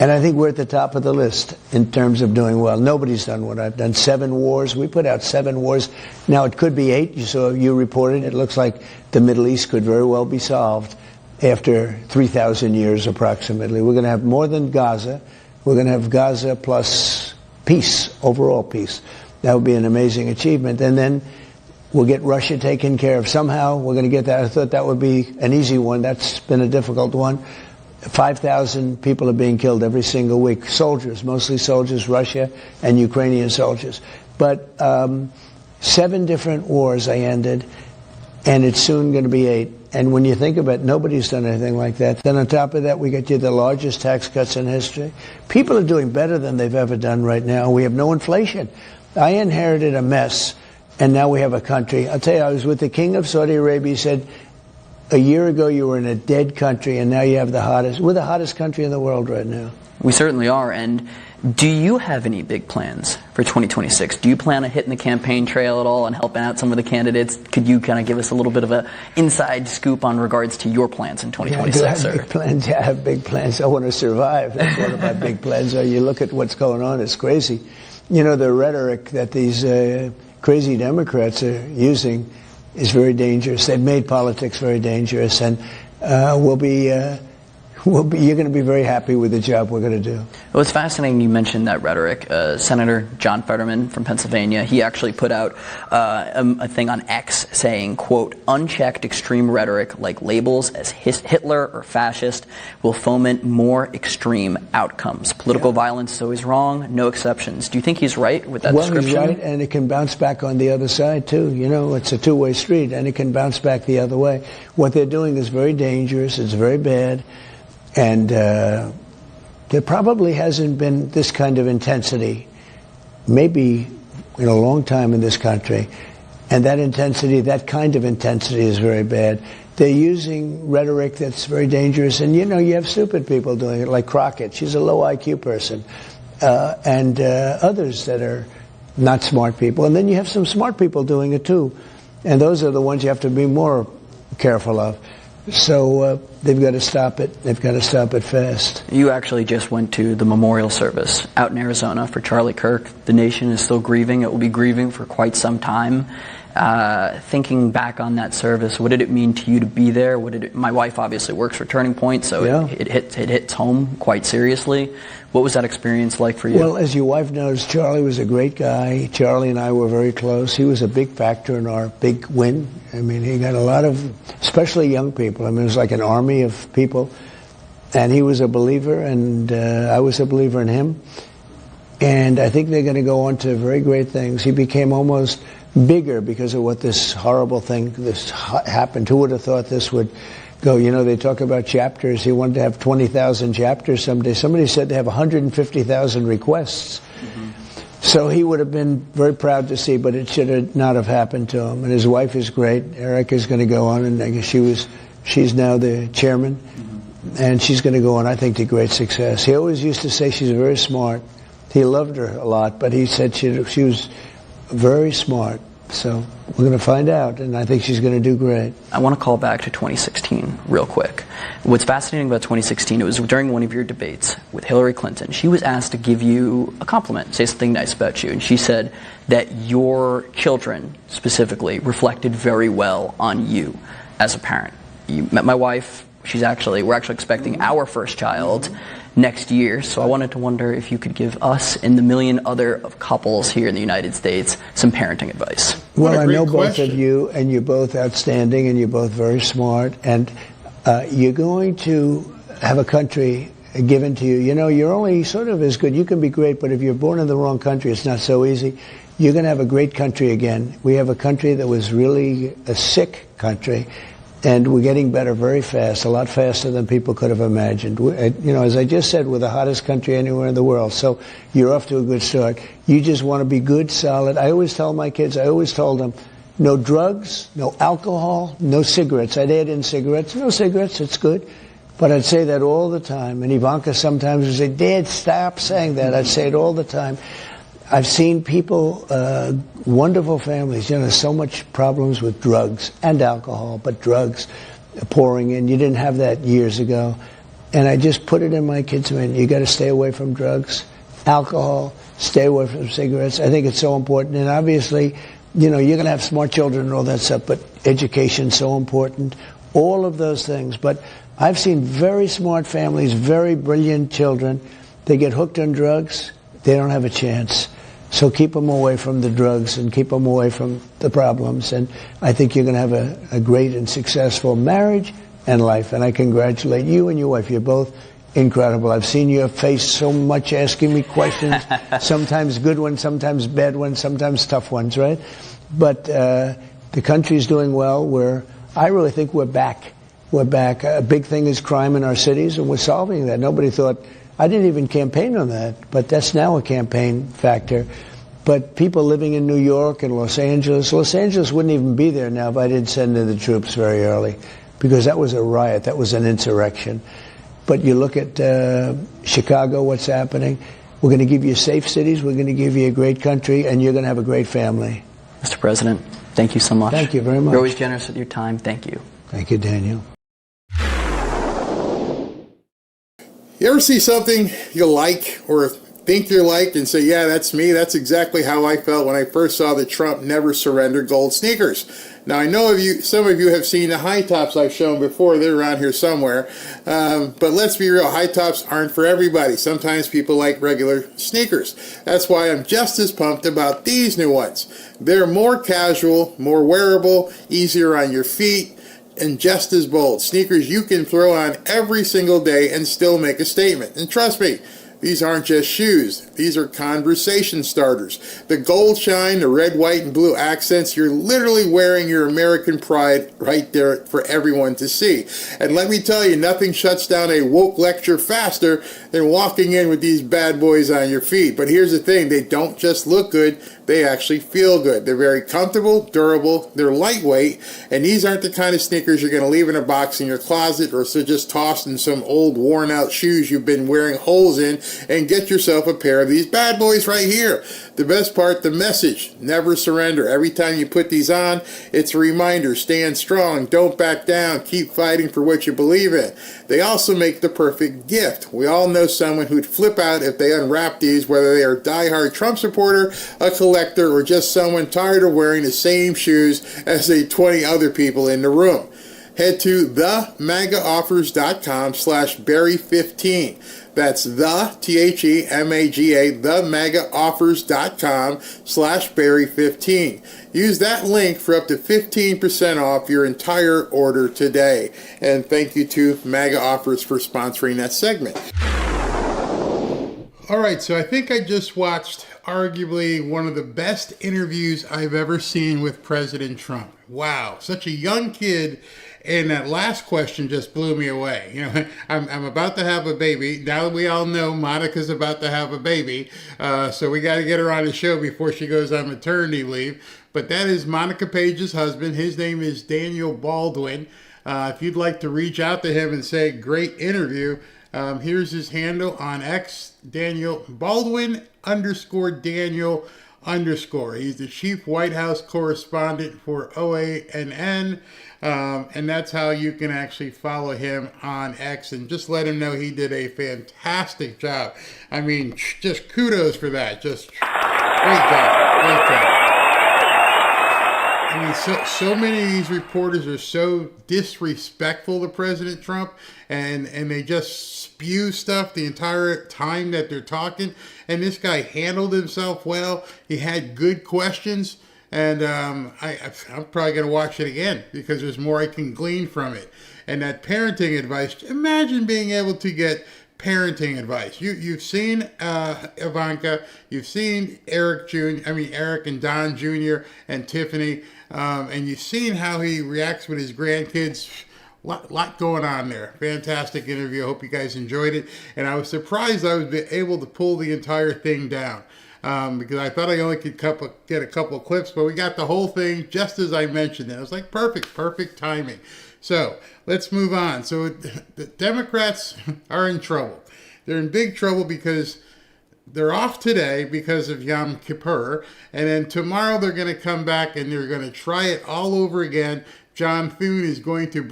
and I think we're at the top of the list in terms of doing well. Nobody's done what I've done. 7 wars. We put out 7 wars. Now it could be 8. So you reported it looks like the Middle East could very well be solved. after 3,000 years approximately. We're going to have more than Gaza. We're going to have Gaza plus peace, overall peace. That would be an amazing achievement. And then we'll get Russia taken care of somehow. We're going to get that. I thought that would be an easy one. That's been a difficult one. 5,000 people are being killed every single week. Soldiers, mostly soldiers, Russia and Ukrainian soldiers. But 7 different wars I ended, and it's soon going to be 8. And when you think about it, nobody's done anything like that. Then on top of that, we get you the largest tax cuts in history. People are doing better than they've ever done right now. We have no inflation. I inherited a mess, and now we have a country. I'll tell you, I was with the King of Saudi Arabia. He said, a year ago you were in a dead country, and now you have we're the hottest country in the world right now. We certainly are. And do you have any big plans for 2026? Do you plan on hitting the campaign trail at all and helping out some of the candidates? Could you kind of give us a little bit of an inside scoop on regards to your plans in 2026, I have big plans. I have big plans. I want to survive. That's one of my big plans. You look at what's going on, it's crazy. You know, the rhetoric that these crazy Democrats are using is very dangerous. They've made politics very dangerous, and you're going to be very happy with the job we're going to do. Well, it's fascinating you mentioned that rhetoric. Senator John Fetterman from Pennsylvania, he actually put out a thing on X saying, quote, unchecked extreme rhetoric like labels as Hitler or fascist will foment more extreme outcomes. Political violence is always wrong, no exceptions. Do you think he's right with that description? Well, he's right, and it can bounce back on the other side, too. You know, it's a two-way street, and it can bounce back the other way. What they're doing is very dangerous. It's very bad. And there probably hasn't been this kind of intensity, maybe in a long time in this country. And that intensity, that kind of intensity is very bad. They're using rhetoric that's very dangerous. And, you know, you have stupid people doing it, like Crockett. She's a low IQ person. And others that are not smart people. And then you have some smart people doing it, too. And those are the ones you have to be more careful of. So they've got to stop it. They've got to stop it fast. You actually just went to the memorial service out in Arizona for Charlie Kirk. The nation is still grieving. It will be grieving for quite some time. Thinking back on that service, what did it mean to you to be there? My wife obviously works for Turning Point, so yeah. it hits home quite seriously. What was that experience like for you? Well, as your wife knows, Charlie was a great guy. Charlie and I were very close. He was a big factor in our big win. I mean, he got a lot of, especially young people. I mean, it was like an army of people. And he was a believer, and I was a believer in him. And I think they're going to go on to very great things. He became almost bigger because of what this horrible thing happened. Who would have thought this would go? You know, they talk about chapters. He wanted to have 20,000 chapters someday. Somebody said they have 150,000 requests. Mm-hmm. So he would have been very proud to see, but it should not have happened to him. And his wife is great. Erica is going to go on, and I guess she's now the chairman, mm-hmm. and she's going to go on, I think, to great success. He always used to say she's very smart. He loved her a lot, but he said she was very smart. So we're going to find out, and I think she's going to do great. I want to call back to 2016 real quick. What's fascinating about 2016, it was during one of your debates with Hillary Clinton. She was asked to give you a compliment, say something nice about you, and she said that your children specifically reflected very well on you as a parent. You met my wife. We're actually expecting our first child next year, so I wanted to wonder if you could give us and the million other couples here in the United States some parenting advice. Well, I know both of you, and you're both outstanding, and you're both very smart, and you're going to have a country given to you. You know, you're only sort of as good. You can be great, but if you're born in the wrong country, it's not so easy. You're going to have a great country again. We have a country that was really a sick country, and we're getting better very fast, a lot faster than people could have imagined. You know, as I just said, we're the hottest country anywhere in the world. So you're off to a good start. You just want to be good, solid. I always tell my kids, I always told them, no drugs, no alcohol, no cigarettes. I'd add in cigarettes. No cigarettes, it's good. But I'd say that all the time. And Ivanka sometimes would say, Dad, stop saying that. I'd say it all the time. I've seen people, wonderful families, you know, so much problems with drugs and alcohol, but drugs pouring in. You didn't have that years ago. And I just put it in my kids' mind. You got to stay away from drugs, alcohol, stay away from cigarettes. I think it's so important. And obviously, you know, you're going to have smart children and all that stuff, but education's so important. all of those things. But I've seen very smart families, very brilliant children. They get hooked on drugs, they don't have a chance. So keep them away from the drugs and keep them away from the problems. And I think you're going to have a great and successful marriage and life. And I congratulate you and your wife. You're both incredible. I've seen your face so much asking me questions, sometimes good ones, sometimes bad ones, sometimes tough ones, right? But the country's doing well. I really think we're back. We're back. A big thing is crime in our cities, and we're solving that. Nobody thought, I didn't even campaign on that, but that's now a campaign factor. But people living in New York and Los Angeles wouldn't even be there now if I didn't send in the troops very early, because that was a riot, that was an insurrection. But you look at Chicago, what's happening. We're going to give you safe cities, we're going to give you a great country, and you're going to have a great family. Mr. President, thank you so much. Thank you very much. You're always generous with your time. Thank you. Thank you, Daniel. You ever see something you like or think you like and say, yeah, that's me? That's exactly how I felt when I first saw the Trump Never Surrender gold sneakers. Now, I know some of you have seen the high tops I've shown before. They're around here somewhere. But let's be real, high tops aren't for everybody. Sometimes people like regular sneakers. That's why I'm just as pumped about these new ones. They're more casual, more wearable, easier on your feet, and just as bold. Sneakers you can throw on every single day and still make a statement. And trust me, these aren't just shoes. These are conversation starters. The gold shine, the red, white, and blue accents, you're literally wearing your American pride right there for everyone to see. And let me tell you, nothing shuts down a woke lecture faster than walking in with these bad boys on your feet. But here's the thing, they don't just look good, they actually feel good. They're very comfortable, durable, they're lightweight, and these aren't the kind of sneakers you're going to leave in a box in your closet or so just tossed in some old worn out shoes you've been wearing holes in, and get yourself a pair of these bad boys right here. The best part, the message, never surrender. Every time you put these on, it's a reminder, stand strong, don't back down, keep fighting for what you believe in. They also make the perfect gift. We all know someone who'd flip out if they unwrap these, whether they are a diehard Trump supporter, a collector, or just someone tired of wearing the same shoes as the 20 other people in the room. Head to themagaoffers.com/Barry15. That's THEMAGA, themagaoffers.com/Barry15. Use that link for up to 15% off your entire order today. And thank you to MAGA Offers for sponsoring that segment. All right, so I think I just watched arguably one of the best interviews I've ever seen with President Trump. Wow, such a young kid. And that last question just blew me away. You know, I'm about to have a baby. Now that we all know Monica's about to have a baby, so we got to get her on the show before she goes on maternity leave. But that is Monica Page's husband. His name is Daniel Baldwin. If you'd like to reach out to him and say, great interview, here's his handle on X, Daniel Baldwin _Daniel _ He's the chief White House correspondent for OANN. And that's how you can actually follow him on X and just let him know he did a fantastic job. I mean, just kudos for that. Just great job. Great job. I mean, so many of these reporters are so disrespectful to President Trump, and they just spew stuff the entire time that they're talking. And this guy handled himself well. He had good questions. And I'm probably going to watch it again because there's more I can glean from it. And that parenting advice, imagine being able to get parenting advice. You've seen Ivanka, you've seen Eric and Don Jr. and Tiffany, and you've seen how he reacts with his grandkids. Lot going on there. Fantastic interview. I hope you guys enjoyed it. And I was surprised I was able to pull the entire thing down. Because I thought I only could get a couple of clips, but we got the whole thing just as I mentioned it. It was like perfect timing. So let's move on. So the Democrats are in trouble. They're in big trouble because they're off today because of Yom Kippur, and then tomorrow they're going to come back and they're going to try it all over again. John Thune is going to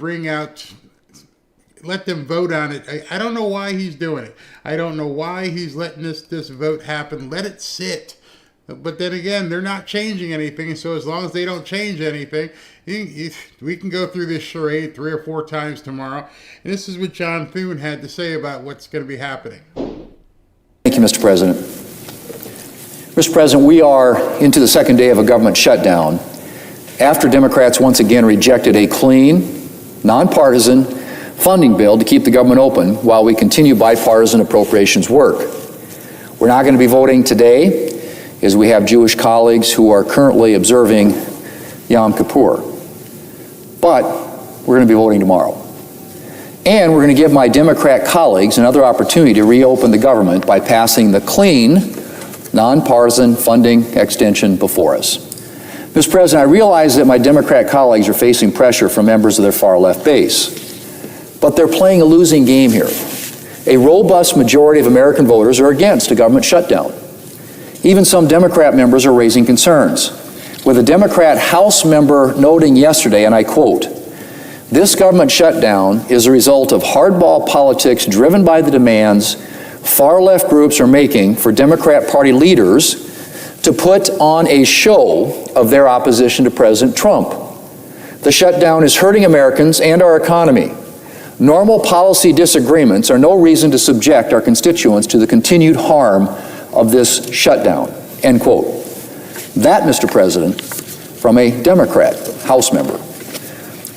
let them vote on it. I don't know why he's doing it. I don't know why he's letting this vote happen. Let it sit. But then again, they're not changing anything. So as long as they don't change anything, we can go through this charade 3 or 4 times tomorrow. And this is what John Thune had to say about what's going to be happening. Thank you, Mr. President. Mr. President, we are into the second day of a government shutdown after Democrats once again rejected a clean, nonpartisan funding bill to keep the government open while we continue bipartisan appropriations work. We're not going to be voting today as we have Jewish colleagues who are currently observing Yom Kippur. But we're going to be voting tomorrow. And we're going to give my Democrat colleagues another opportunity to reopen the government by passing the clean, nonpartisan funding extension before us. Mr. President, I realize that my Democrat colleagues are facing pressure from members of their far-left base. But they're playing a losing game here. A robust majority of American voters are against a government shutdown. Even some Democrat members are raising concerns, with a Democrat House member noting yesterday, and I quote, "This government shutdown is a result of hardball politics driven by the demands far-left groups are making for Democrat Party leaders to put on a show of their opposition to President Trump. The shutdown is hurting Americans and our economy. Normal policy disagreements are no reason to subject our constituents to the continued harm of this shutdown," end quote. That, Mr. President, from a Democrat House member.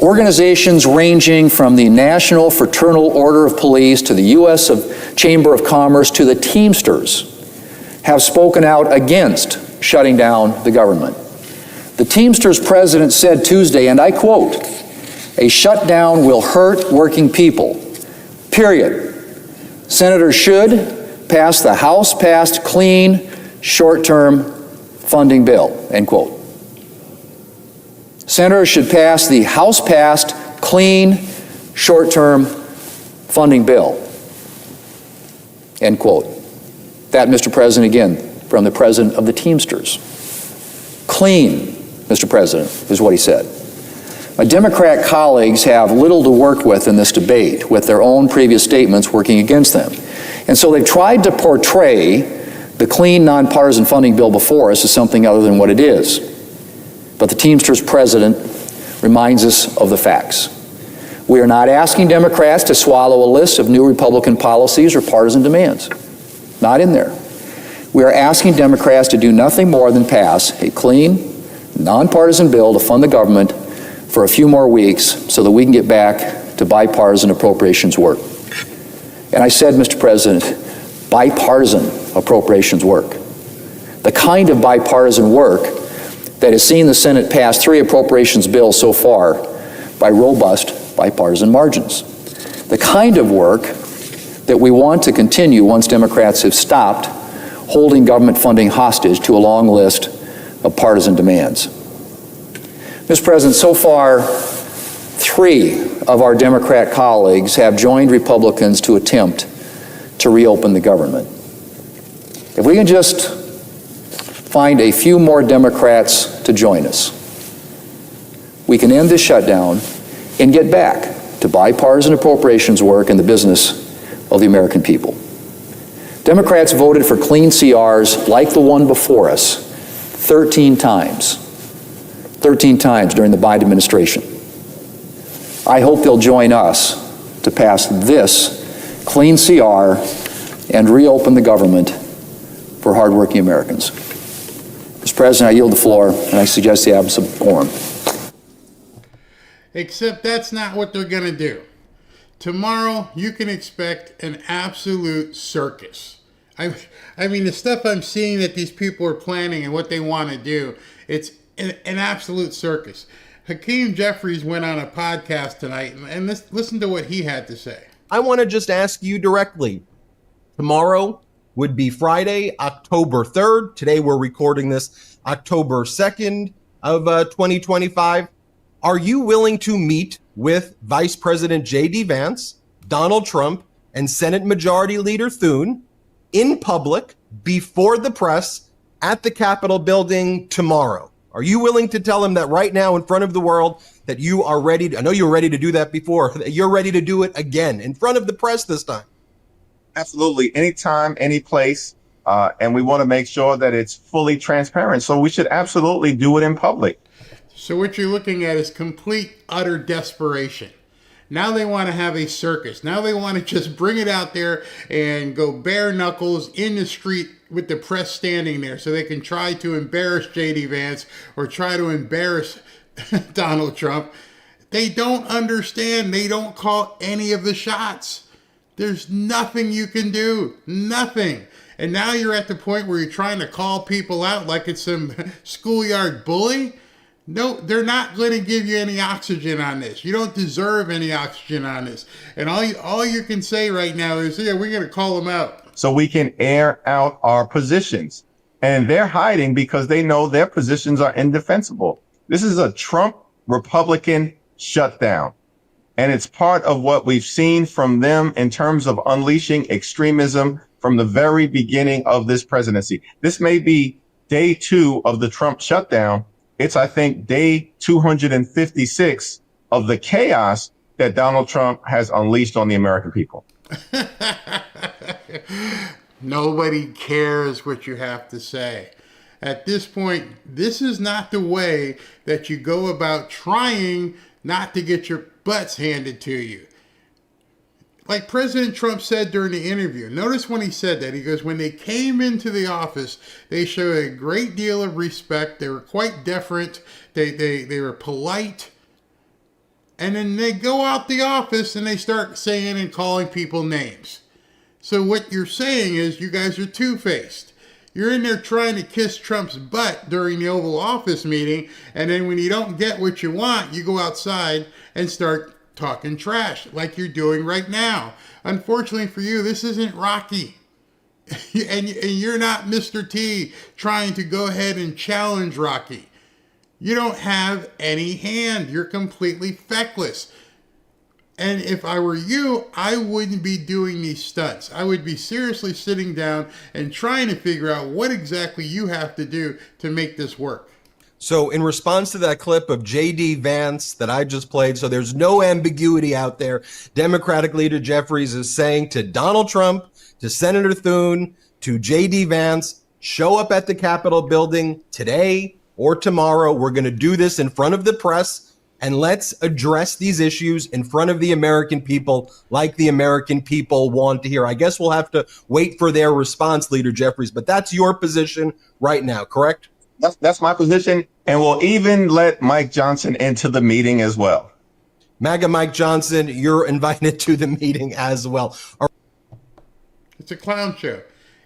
Organizations ranging from the National Fraternal Order of Police to the U.S. Chamber of Commerce to the Teamsters have spoken out against shutting down the government. The Teamsters president said Tuesday, and I quote, "A shutdown will hurt working people, period. Senators should pass the House-passed clean, short-term funding bill," end quote. Senators should pass the House-passed clean, short-term funding bill, end quote. That, Mr. President, again, from the president of the Teamsters. Clean, Mr. President, is what he said. My Democrat colleagues have little to work with in this debate, with their own previous statements working against them. And so they've tried to portray the clean, nonpartisan funding bill before us as something other than what it is. But the Teamsters president reminds us of the facts. We are not asking Democrats to swallow a list of new Republican policies or partisan demands. Not in there. We are asking Democrats to do nothing more than pass a clean, nonpartisan bill to fund the government for a few more weeks so that we can get back to bipartisan appropriations work. And I said, Mr. President, bipartisan appropriations work. The kind of bipartisan work that has seen the Senate pass 3 appropriations bills so far by robust bipartisan margins. The kind of work that we want to continue once Democrats have stopped holding government funding hostage to a long list of partisan demands. Mr. President, so far, 3 of our Democrat colleagues have joined Republicans to attempt to reopen the government. If we can just find a few more Democrats to join us, we can end this shutdown and get back to bipartisan appropriations work and the business of the American people. Democrats voted for clean CRs like the one before us 13 times. 13 times during the Biden administration. I hope they'll join us to pass this clean CR and reopen the government for hardworking Americans. Mr. President, I yield the floor, and I suggest the absence of quorum. Except that's not what they're going to do. Tomorrow, you can expect an absolute circus. I mean, the stuff I'm seeing that these people are planning and what they want to do, it's an absolute circus. Hakeem Jeffries went on a podcast tonight, and listen to what he had to say. I want to just ask you directly. Tomorrow would be Friday, October 3rd. Today we're recording this October 2nd of 2025. Are you willing to meet with Vice President J.D. Vance, Donald Trump, and Senate Majority Leader Thune in public before the press at the Capitol building tomorrow? Are you willing to tell him that right now in front of the world that you are ready to, I know you were ready to do that before, that you're ready to do it again in front of the press this time? Absolutely. Anytime, any place. And we want to make sure that it's fully transparent. So we should absolutely do it in public. So what you're looking at is complete, utter desperation. Now they want to have a circus. Now they want to just bring it out there and go bare knuckles in the street with the press standing there so they can try to embarrass J.D. Vance or try to embarrass Donald Trump. They don't understand. They don't call any of the shots. There's nothing you can do. Nothing. And now you're at the point where you're trying to call people out like it's some schoolyard bully. No, they're not going to give you any oxygen on this. You don't deserve any oxygen on this. And all you can say right now is, yeah, we're going to call them out. So we can air out our positions. And they're hiding because they know their positions are indefensible. This is a Trump Republican shutdown. And it's part of what we've seen from them in terms of unleashing extremism from the very beginning of this presidency. This may be day 2 of the Trump shutdown. It's, I think, day 256 of the chaos that Donald Trump has unleashed on the American people. Nobody cares what you have to say. At this point, this is not the way that you go about trying not to get your butts handed to you. Like President Trump said during the interview, notice when he said that, he goes, when they came into the office, they showed a great deal of respect. They were quite deferent. They were polite. And then they go out the office and they start saying and calling people names. So what you're saying is you guys are two-faced. You're in there trying to kiss Trump's butt during the Oval Office meeting, and then when you don't get what you want, you go outside and start talking trash like you're doing right now. Unfortunately for you, this isn't Rocky. and you're not Mr. T trying to go ahead and challenge Rocky. You don't have any hand. You're completely feckless. And if I were you, I wouldn't be doing these stunts. I would be seriously sitting down and trying to figure out what exactly you have to do to make this work. So in response to that clip of J.D. Vance that I just played, so there's no ambiguity out there, Democratic leader Jeffries is saying to Donald Trump, to Senator Thune, to J.D. Vance, show up at the Capitol building today or tomorrow. We're going to do this in front of the press, and let's address these issues in front of the American people like the American people want to hear. I guess we'll have to wait for their response, Leader Jeffries, but that's your position right now, correct? That's my position. And we'll even let Mike Johnson into the meeting as well. MAGA Mike Johnson, you're invited to the meeting as well. It's a clown show.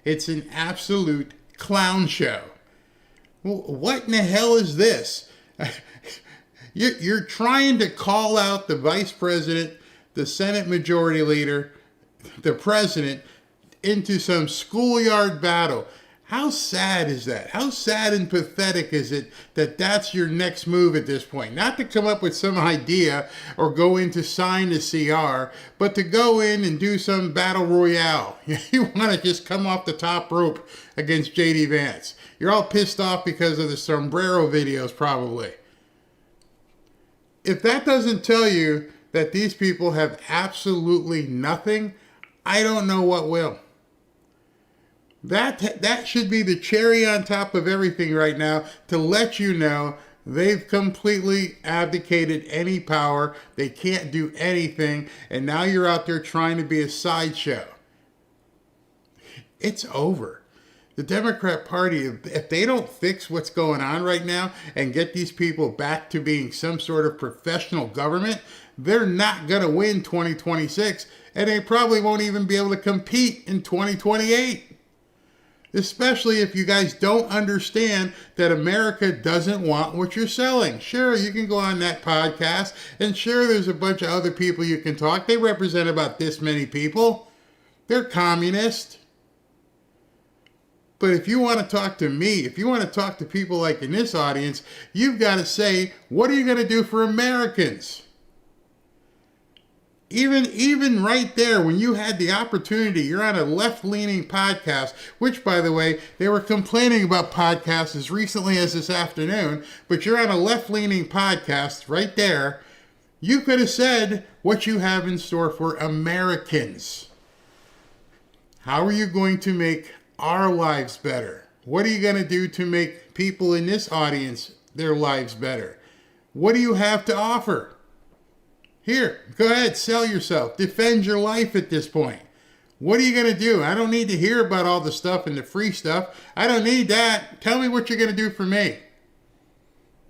It's an absolute clown show. Well, what in the hell is this? You're trying to call out the vice president, the Senate majority leader, the president into some schoolyard battle. How sad is that? How sad and pathetic is it that that's your next move at this point? Not to come up with some idea or go in to sign the CR, but to go in and do some battle royale. You want to just come off the top rope against J.D. Vance. You're all pissed off because of the sombrero videos, probably. If that doesn't tell you that these people have absolutely nothing, I don't know what will. That should be the cherry on top of everything right now to let you know they've completely abdicated any power. They can't do anything. And now you're out there trying to be a sideshow. It's over. The Democrat Party, if they don't fix what's going on right now and get these people back to being some sort of professional government, they're not going to win 2026. And they probably won't even be able to compete in 2028. Especially if you guys don't understand that America doesn't want what you're selling. Sure, you can go on that podcast, and sure, there's a bunch of other people you can talk. They represent about this many people. They're communist. But if you want to talk to me, if you want to talk to people like in this audience, you've got to say, what are you going to do for Americans? Even right there, when you had the opportunity, you're on a left-leaning podcast, which, by the way, they were complaining about podcasts as recently as this afternoon, but you're on a left-leaning podcast right there. You could have said what you have in store for Americans. How are you going to make our lives better? What are you going to do to make people in this audience, their lives better? What do you have to offer? Here, go ahead, sell yourself. Defend your life at this point. What are you going to do? I don't need to hear about all the stuff and the free stuff. I don't need that. Tell me what you're going to do for me.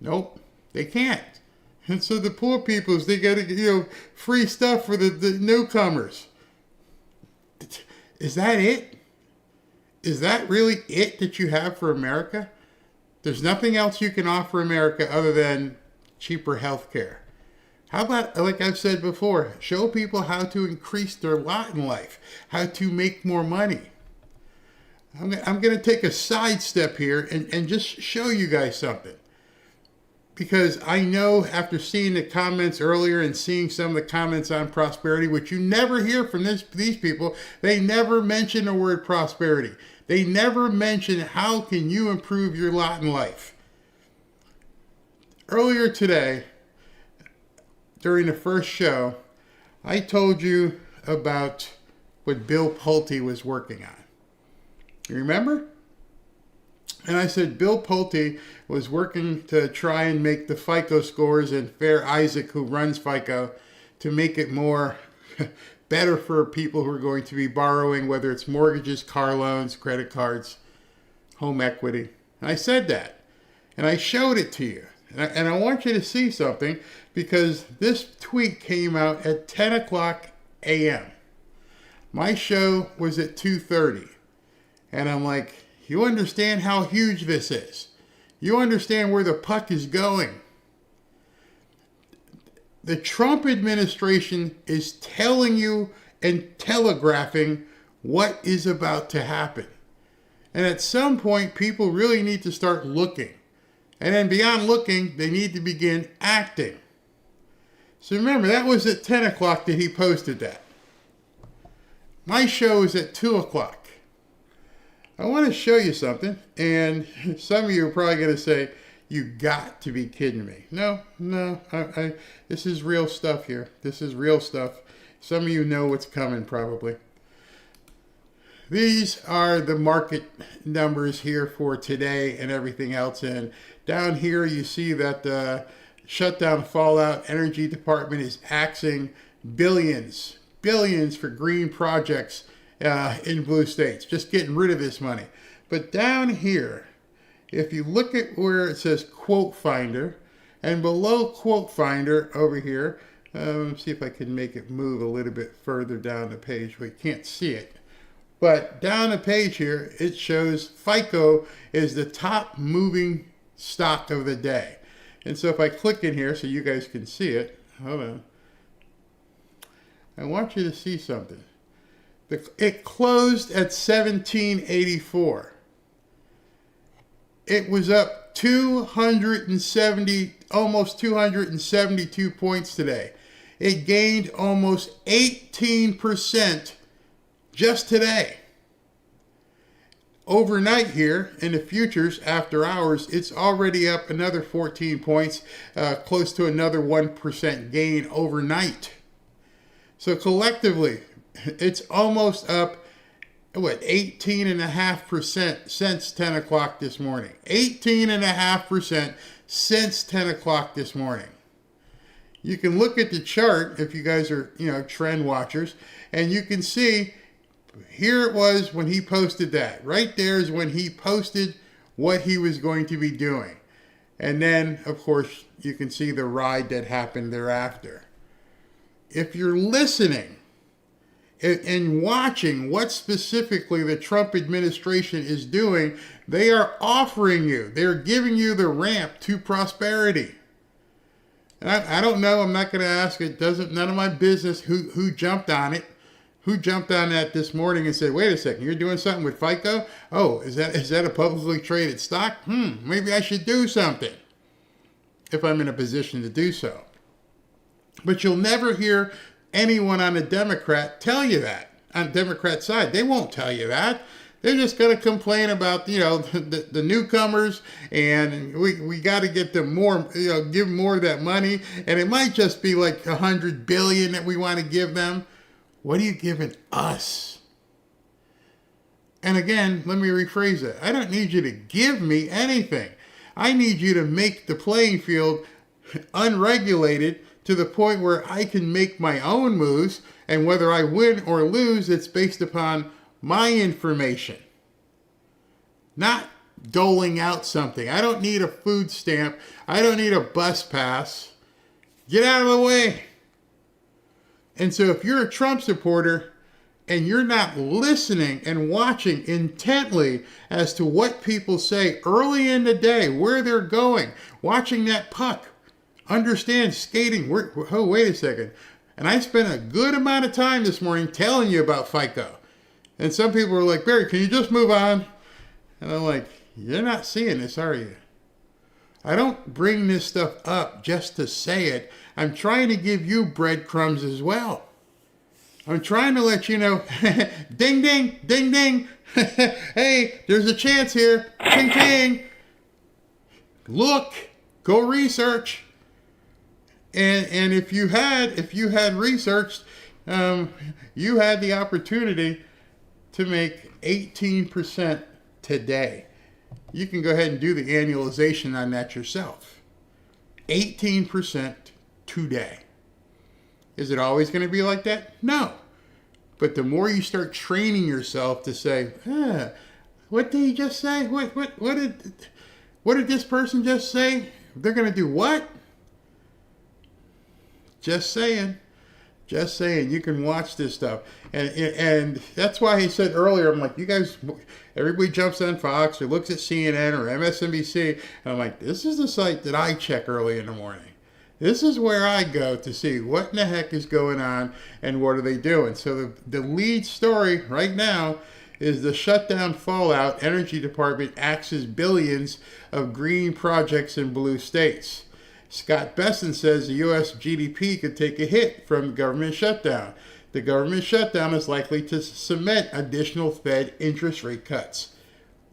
Nope, they can't. And so the poor peoples, they get, free stuff for the newcomers. Is that it? Is that really it that you have for America? There's nothing else you can offer America other than cheaper health care. How about, like I've said before, show people how to increase their lot in life, how to make more money. I'm going to take a sidestep here and just show you guys something. Because I know after seeing the comments earlier and seeing some of the comments on prosperity, which you never hear from these people, they never mention the word prosperity. They never mention how can you improve your lot in life. Earlier today, during the first show, I told you about what Bill Pulte was working on. You remember? And I said Bill Pulte was working to try and make the FICO scores, and Fair Isaac, who runs FICO, to make it more better for people who are going to be borrowing, whether it's mortgages, car loans, credit cards, home equity. And I said that. And I showed it to you. And I want you to see something, because this tweet came out at 10 o'clock a.m. My show was at 2:30. And I'm like, you understand how huge this is? You understand where the puck is going? The Trump administration is telling you and telegraphing what is about to happen. And at some point, people really need to start looking. And then beyond looking, they need to begin acting. So remember, that was at 10 o'clock that he posted that. My show is at 2 o'clock. I want to show you something, and some of you are probably going to say, you got to be kidding me. No, this is real stuff here. This is real stuff. Some of you know what's coming probably. These are the market numbers here for today and everything else. And down here you see that the Shutdown Fallout Energy Department is axing billions for green projects in blue states, just getting rid of this money. But down here, if you look at where it says Quote Finder, and below Quote Finder over here, see if I can make it move a little bit further down the page. We can't see it. But down the page here, it shows FICO is the top moving stock of the day. And so if I click in here so you guys can see it, hold on. I want you to see something. It closed at 1784. It was up 270, almost 272 points today. It gained almost 18% just today. Overnight here in the futures after hours, it's already up another 14 points, close to another 1% gain overnight. So collectively, it's almost up, 18.5% since 10 o'clock this morning. 18.5% since 10 o'clock this morning. You can look at the chart if you guys are, trend watchers, and you can see here it was when he posted that. Right there is when he posted what he was going to be doing. And then, of course, you can see the ride that happened thereafter. If you're listening and watching what specifically the Trump administration is doing, they are offering you, they're giving you the ramp to prosperity. And I don't know, I'm not going to ask, none of my business who jumped on it. Who jumped on that this morning and said, wait a second, you're doing something with FICO? Oh, is that a publicly traded stock? Maybe I should do something if I'm in a position to do so. But you'll never hear anyone on the Democrat tell you that. On the Democrat side, they won't tell you that. They're just going to complain about, the newcomers, and we got to get them more, give more of that money. And it might just be like $100 billion that we want to give them. What are you giving us? And again, let me rephrase it. I don't need you to give me anything. I need you to make the playing field unregulated to the point where I can make my own moves, and whether I win or lose, it's based upon my information. Not doling out something. I don't need a food stamp. I don't need a bus pass. Get out of the way. And so if you're a Trump supporter and you're not listening and watching intently as to what people say early in the day, where they're going, watching that puck, understand skating. Oh, wait a second. And I spent a good amount of time this morning telling you about FICO. And some people were like, Barry, can you just move on? And I'm like, you're not seeing this, are you? I don't bring this stuff up just to say it. I'm trying to give you breadcrumbs as well. I'm trying to let you know, ding, ding, ding, ding. Hey, there's a chance here. Ting, ting. Look, go research. And if you had researched, you had the opportunity to make 18% today. You can go ahead and do the annualization on that yourself. 18% today. Is it always going to be like that? No. But the more you start training yourself to say, what did he just say? What did this person just say? They're going to do what? Just saying. Just saying. You can watch this stuff. And that's why he said earlier, I'm like, you guys, everybody jumps on Fox or looks at CNN or MSNBC. And I'm like, this is the site that I check early in the morning. This is where I go to see what in the heck is going on and what are they doing. So the lead story right now is the shutdown fallout. Energy Department axes billions of green projects in blue states. Scott Besson says the U.S. GDP could take a hit from government shutdown. The government shutdown is likely to cement additional Fed interest rate cuts.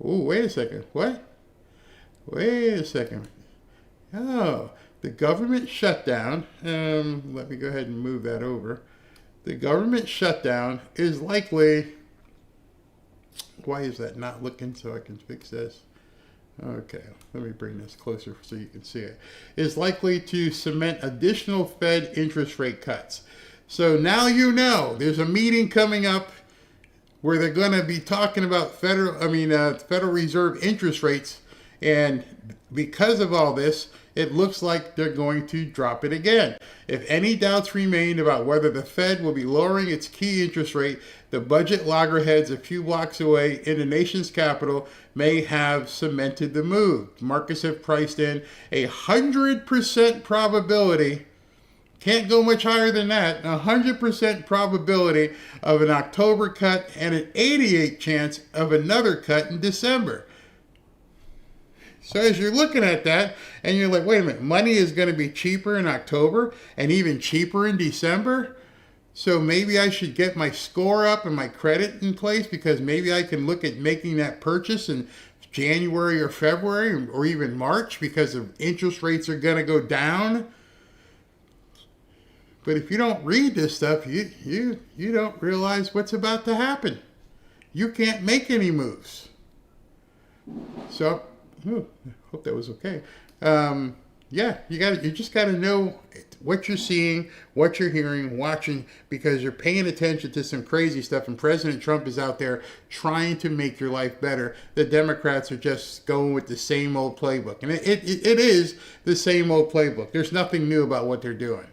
Oh, wait a second. What? Wait a second. Oh, the government shutdown, let me go ahead and move that over. The government shutdown is likely, why is that not looking so I can fix this? Okay, let me bring this closer so you can see it. Is likely to cement additional Fed interest rate cuts. So now you know there's a meeting coming up where they're going to be talking about Federal Reserve interest rates, and because of all this, it looks like they're going to drop it again. If any doubts remain about whether the Fed will be lowering its key interest rate, the budget loggerheads a few blocks away in the nation's capital may have cemented the move. Markets have priced in 100% probability, can't go much higher than that, 100% probability of an October cut and an 88% chance of another cut in December. So as you're looking at that, and you're like, wait a minute, money is going to be cheaper in October and even cheaper in December? So maybe I should get my score up and my credit in place, because maybe I can look at making that purchase in January or February or even March, because the interest rates are going to go down. But if you don't read this stuff, you don't realize what's about to happen. You can't make any moves. So, hope that was okay. You just got to know what you're seeing, what you're hearing, watching, because you're paying attention to some crazy stuff. And President Trump is out there trying to make your life better. The Democrats are just going with the same old playbook, and it is the same old playbook. There's nothing new about what they're doing.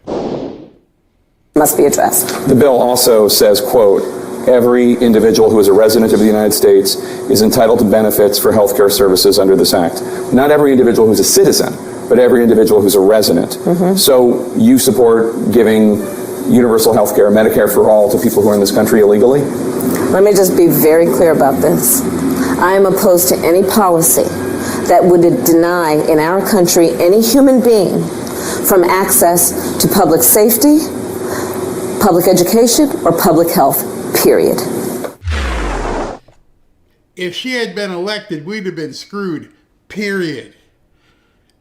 Must be addressed. The bill also says, quote, every individual who is a resident of the United States is entitled to benefits for health care services under this act. Not every individual who's a citizen, but every individual who's a resident. Mm-hmm. So you support giving universal health care, Medicare for all, to people who are in this country illegally? Let me just be very clear about this. I am opposed to any policy that would deny in our country any human being from access to public safety, public education, or public health, period. If she had been elected, we'd have been screwed, period.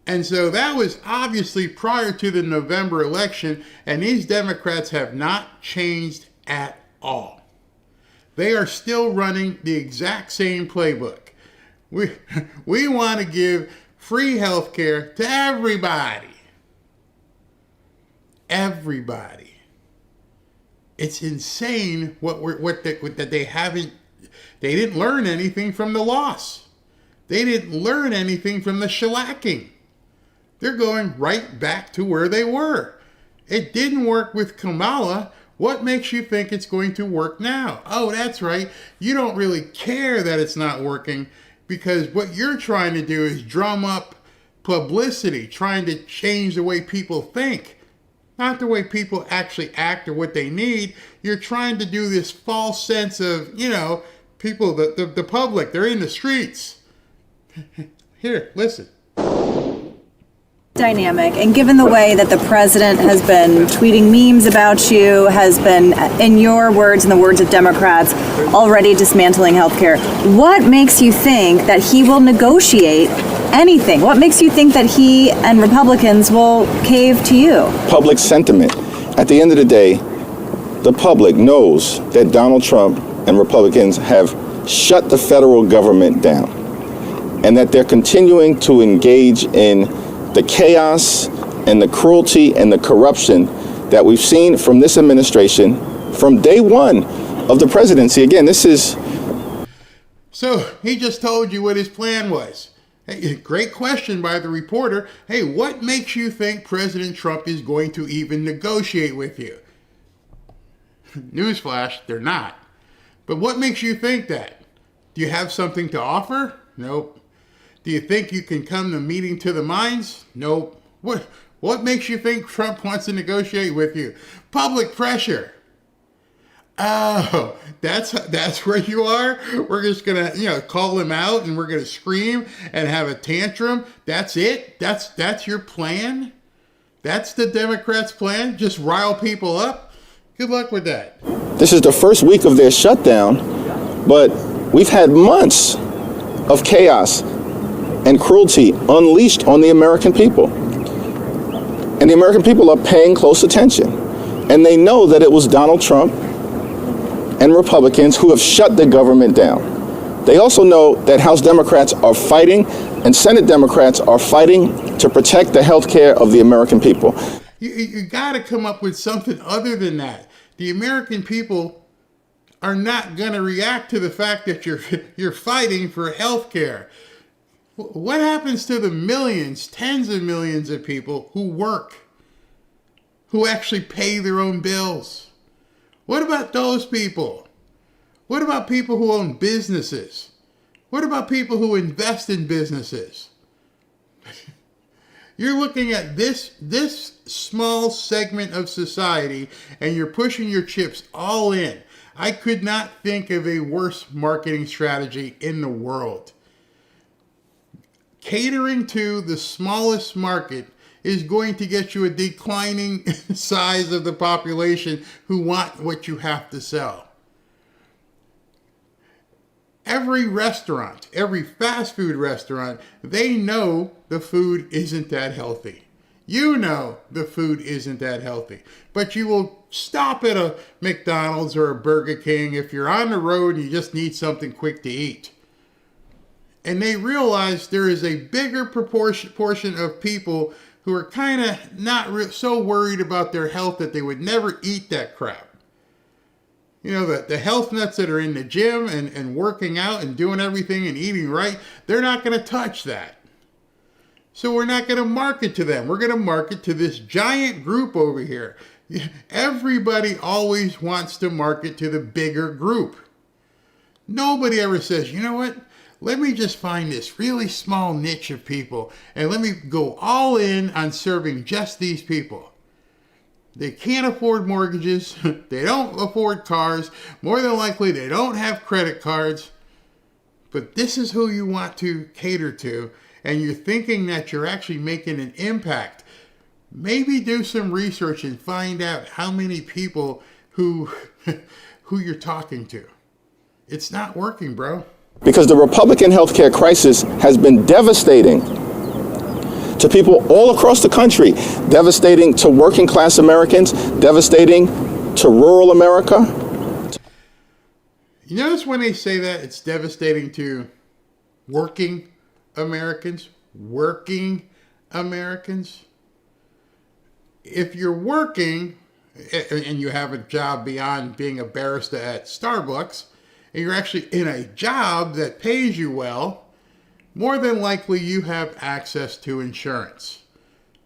And so that was obviously prior to the November election, and these Democrats have not changed at all. They are still running the exact same playbook. We want to give free health care to everybody. Everybody. It's insane that they didn't learn anything from the loss. They didn't learn anything from the shellacking. They're going right back to where they were. It didn't work with Kamala. What makes you think it's going to work now? Oh, that's right. You don't really care that it's not working because what you're trying to do is drum up publicity, trying to change the way people think, not the way people actually act or what they need. You're trying to do this false sense of, people, the public, they're in the streets. Here, listen. Dynamic, and given the way that the president has been tweeting memes about you, has been, in your words and the words of Democrats, already dismantling healthcare, what makes you think that he will negotiate anything? What makes you think that he and Republicans will cave to you? Public sentiment. At the end of the day, the public knows that Donald Trump and Republicans have shut the federal government down, and that they're continuing to engage in the chaos and the cruelty and the corruption that we've seen from this administration from day one of the presidency. Again, this is... So he just told you what his plan was. Hey, great question by the reporter. Hey, what makes you think President Trump is going to even negotiate with you? Newsflash, they're not. But what makes you think that? Do you have something to offer? Nope. Do you think you can come to meeting to the minds? Nope. What makes you think Trump wants to negotiate with you? Public pressure. Oh, that's where you are? We're just going to, call him out and we're going to scream and have a tantrum. That's it? That's your plan? That's the Democrats' plan? Just rile people up? Good luck with that. This is the first week of their shutdown, but we've had months of chaos and cruelty unleashed on the American people. And the American people are paying close attention. And they know that it was Donald Trump and Republicans who have shut the government down. They also know that House Democrats are fighting and Senate Democrats are fighting to protect the health care of the American people. You got to come up with something other than that. The American people are not going to react to the fact that you're fighting for health care. What happens to the millions, tens of millions of people who work, who actually pay their own bills? What about those people? What about people who own businesses? What about people who invest in businesses? You're looking at this small segment of society and you're pushing your chips all in. I could not think of a worse marketing strategy in the world. Catering to the smallest market is going to get you a declining size of the population who want what you have to sell. Every restaurant, every fast food restaurant, they know the food isn't that healthy. You know the food isn't that healthy. But you will stop at a McDonald's or a Burger King if you're on the road and you just need something quick to eat. And they realize there is a bigger portion of people who are kind of not so worried about their health that they would never eat that crap. The health nuts that are in the gym and working out and doing everything and eating right, they're not going to touch that. So we're not going to market to them. We're going to market to this giant group over here. Everybody always wants to market to the bigger group. Nobody ever says, you know what? Let me just find this really small niche of people and let me go all in on serving just these people. They can't afford mortgages. They don't afford cars. More than likely, they don't have credit cards. But this is who you want to cater to, and you're thinking that you're actually making an impact. Maybe do some research and find out how many people who you're talking to. It's not working, bro. Because the Republican healthcare crisis has been devastating to people all across the country, devastating to working class Americans, devastating to rural America. You notice when they say that, it's devastating to working Americans. Working Americans. If you're working and you have a job beyond being a barista at Starbucks, and you're actually in a job that pays you well, more than likely you have access to insurance.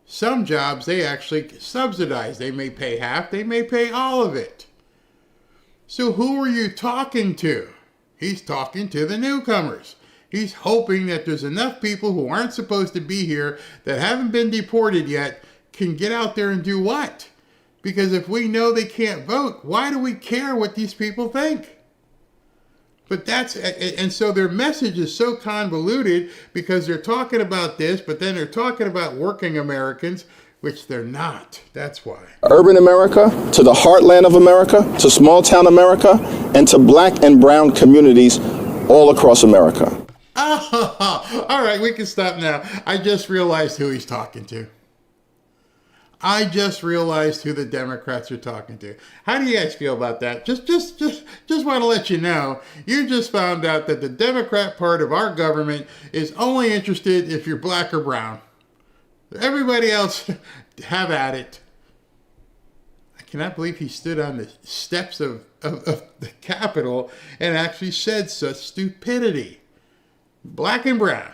Some jobs they actually subsidize. They may pay half, they may pay all of it. So who are you talking to? He's talking to the newcomers. He's hoping that there's enough people who aren't supposed to be here that haven't been deported yet can get out there and do what? Because if we know they can't vote, why do we care what these people think? But and so their message is so convoluted because they're talking about this, but then they're talking about working Americans, which they're not. That's why. Urban America, to the heartland of America, to small town America, and to black and brown communities all across America. Oh, all right, we can stop now. I just realized who he's talking to. I just realized who the Democrats are talking to. How do you guys feel about that? Just want to let you know, you just found out that the Democrat part of our government is only interested if you're black or brown. Everybody else, have at it. I cannot believe he stood on the steps of the Capitol and actually said such stupidity. Black and brown.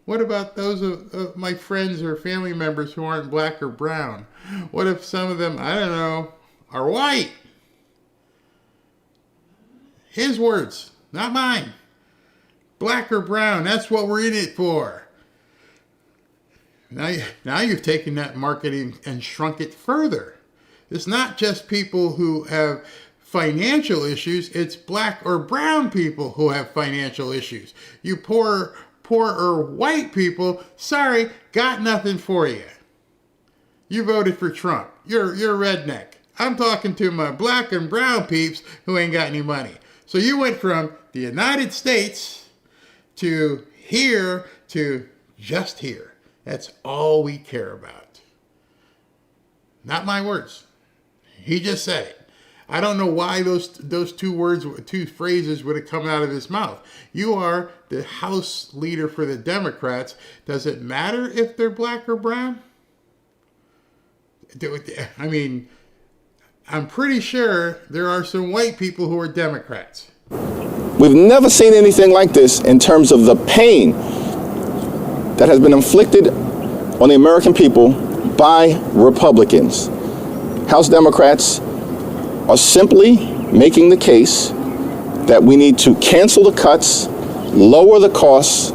What about those of my friends or family members who aren't black or brown? What if some of them, I don't know, are white? His words, not mine. Black or brown, that's what we're in it for. Now you've taken that marketing and shrunk it further. It's not just people who have financial issues, it's black or brown people who have financial issues. You poor or white people, sorry, got nothing for you. You voted for Trump. You're redneck. I'm talking to my black and brown peeps who ain't got any money. So you went from the United States to here to just here. That's all we care about. Not my words. He just said it. I don't know why those two phrases would have come out of his mouth. You are the House leader for the Democrats. Does it matter if they're black or brown? I mean, I'm pretty sure there are some white people who are Democrats. We've never seen anything like this in terms of the pain that has been inflicted on the American people by Republicans. House Democrats are simply making the case that we need to cancel the cuts, lower the costs,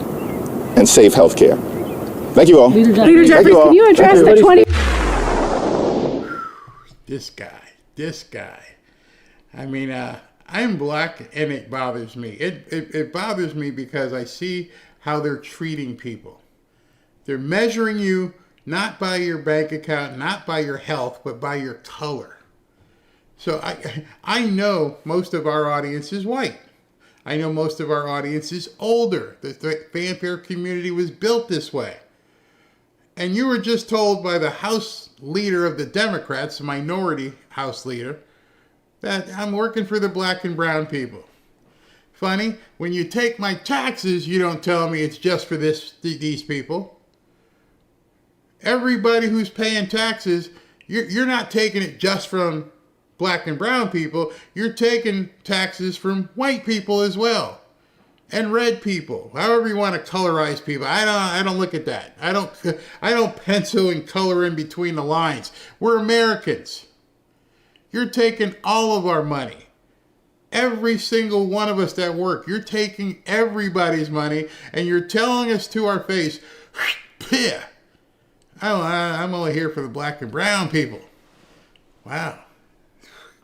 and save health care. Thank you all. Leader Jeffries, can you address the 20... This guy. I mean, I'm black and it bothers me. It bothers me because I see how they're treating people. They're measuring you not by your bank account, not by your health, but by your color. So I know most of our audience is white. I know most of our audience is older. The fanfare community was built this way. And you were just told by the House leader of the Democrats, minority House leader, that I'm working for the black and brown people. Funny, when you take my taxes, you don't tell me it's just for these people. Everybody who's paying taxes, you're not taking it just from black and brown people, you're taking taxes from white people as well. And red people, however you want to colorize people. I don't look at that. I don't pencil and color in between the lines. We're Americans. You're taking all of our money. Every single one of us that work, you're taking everybody's money and you're telling us to our face, I'm only here for the black and brown people. Wow.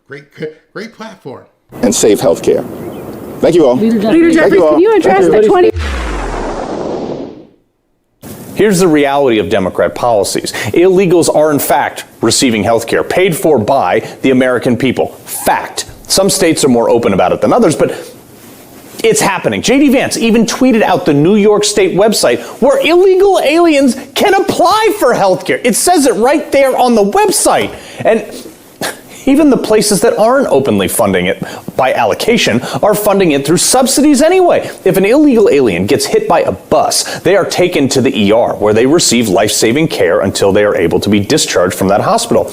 Great platform. And save health care. Thank you all. Leader Jeffries, can you address the 20... Here's the reality of Democrat policies. Illegals are in fact receiving health care paid for by the American people. Fact. Some states are more open about it than others, but it's happening. J.D. Vance even tweeted out the New York State website where illegal aliens can apply for health care. It says it right there on the website. And Even the places that aren't openly funding it by allocation are funding it through subsidies anyway. If an illegal alien gets hit by a bus, they are taken to the ER where they receive life-saving care until they are able to be discharged from that hospital.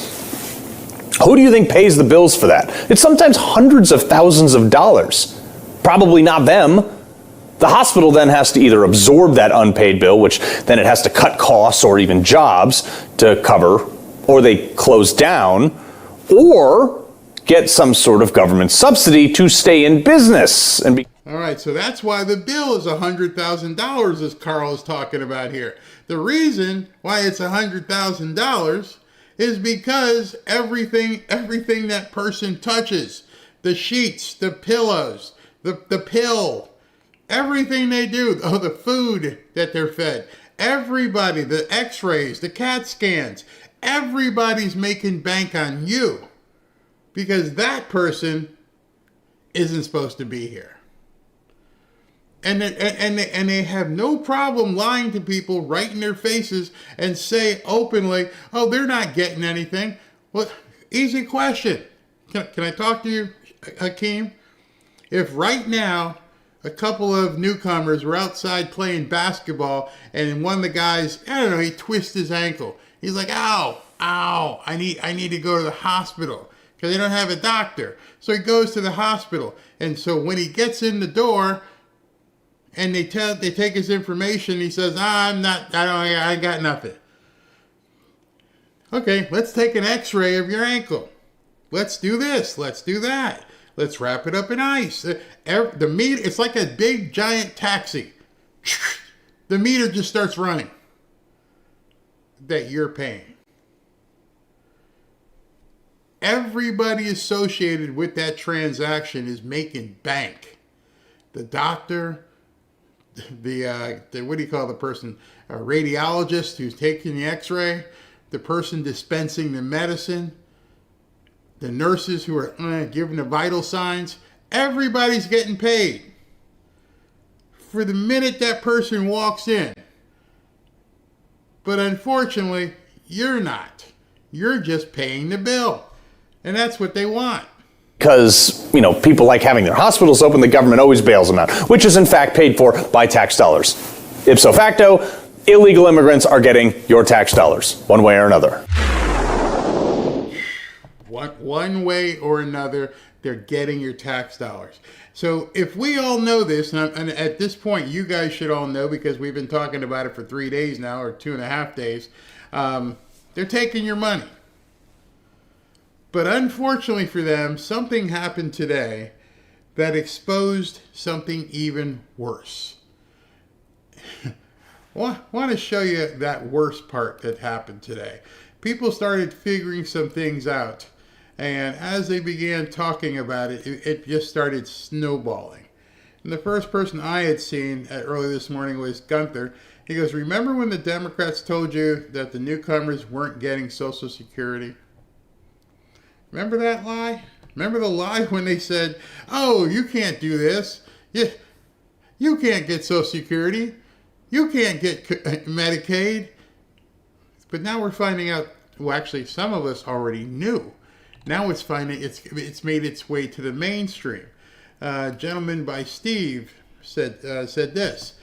Who do you think pays the bills for that? It's sometimes hundreds of thousands of dollars. Probably not them. The hospital then has to either absorb that unpaid bill, which then it has to cut costs or even jobs to cover, or they close down, or get some sort of government subsidy to stay in business. All right, so that's why the bill is $100,000, as Carl is talking about here. The reason why it's $100,000 is because everything that person touches, the sheets, the pillows, the pill, everything they do, the food that they're fed, everybody, the x-rays, the CAT scans, everybody's making bank on you because that person isn't supposed to be here. And they have no problem lying to people right in their faces and say openly, oh, they're not getting anything. Well, easy question. Can I talk to you, Hakeem? If right now a couple of newcomers were outside playing basketball and one of the guys, I don't know, he twists his ankle. He's like, ow, I need to go to the hospital because they don't have a doctor. So he goes to the hospital. And so when he gets in the door, and they take his information. He says, I ain't got nothing. Okay, let's take an x-ray of your ankle. Let's do this. Let's do that. Let's wrap it up in ice. The meter, it's like a big giant taxi. The meter just starts running that you're paying. Everybody associated with that transaction is making bank. The doctor, the what do you call the person? A radiologist who's taking the x-ray, the person dispensing the medicine, the nurses who are giving the vital signs. Everybody's getting paid for the minute that person walks in. But unfortunately, you're not. You're just paying the bill. And that's what they want. Because, people like having their hospitals open, the government always bails them out, which is in fact paid for by tax dollars. Ipso facto, illegal immigrants are getting your tax dollars, one way or another. One way or another, they're getting your tax dollars. So if we all know this, and at this point you guys should all know because we've been talking about it for 3 days now, or 2.5 days, they're taking your money. But unfortunately for them, something happened today that exposed something even worse. I want to show you that worst part that happened today. People started figuring some things out. And as they began talking about it, it just started snowballing. And the first person I had seen early this morning was Gunther. He goes, remember when the Democrats told you that the newcomers weren't getting Social Security? Remember that lie? Remember the lie when they said, oh, you can't do this. You can't get Social Security. You can't get Medicaid. But now we're finding out, well, actually, some of us already knew. Now it's made its way to the mainstream. A gentleman by Steve said this.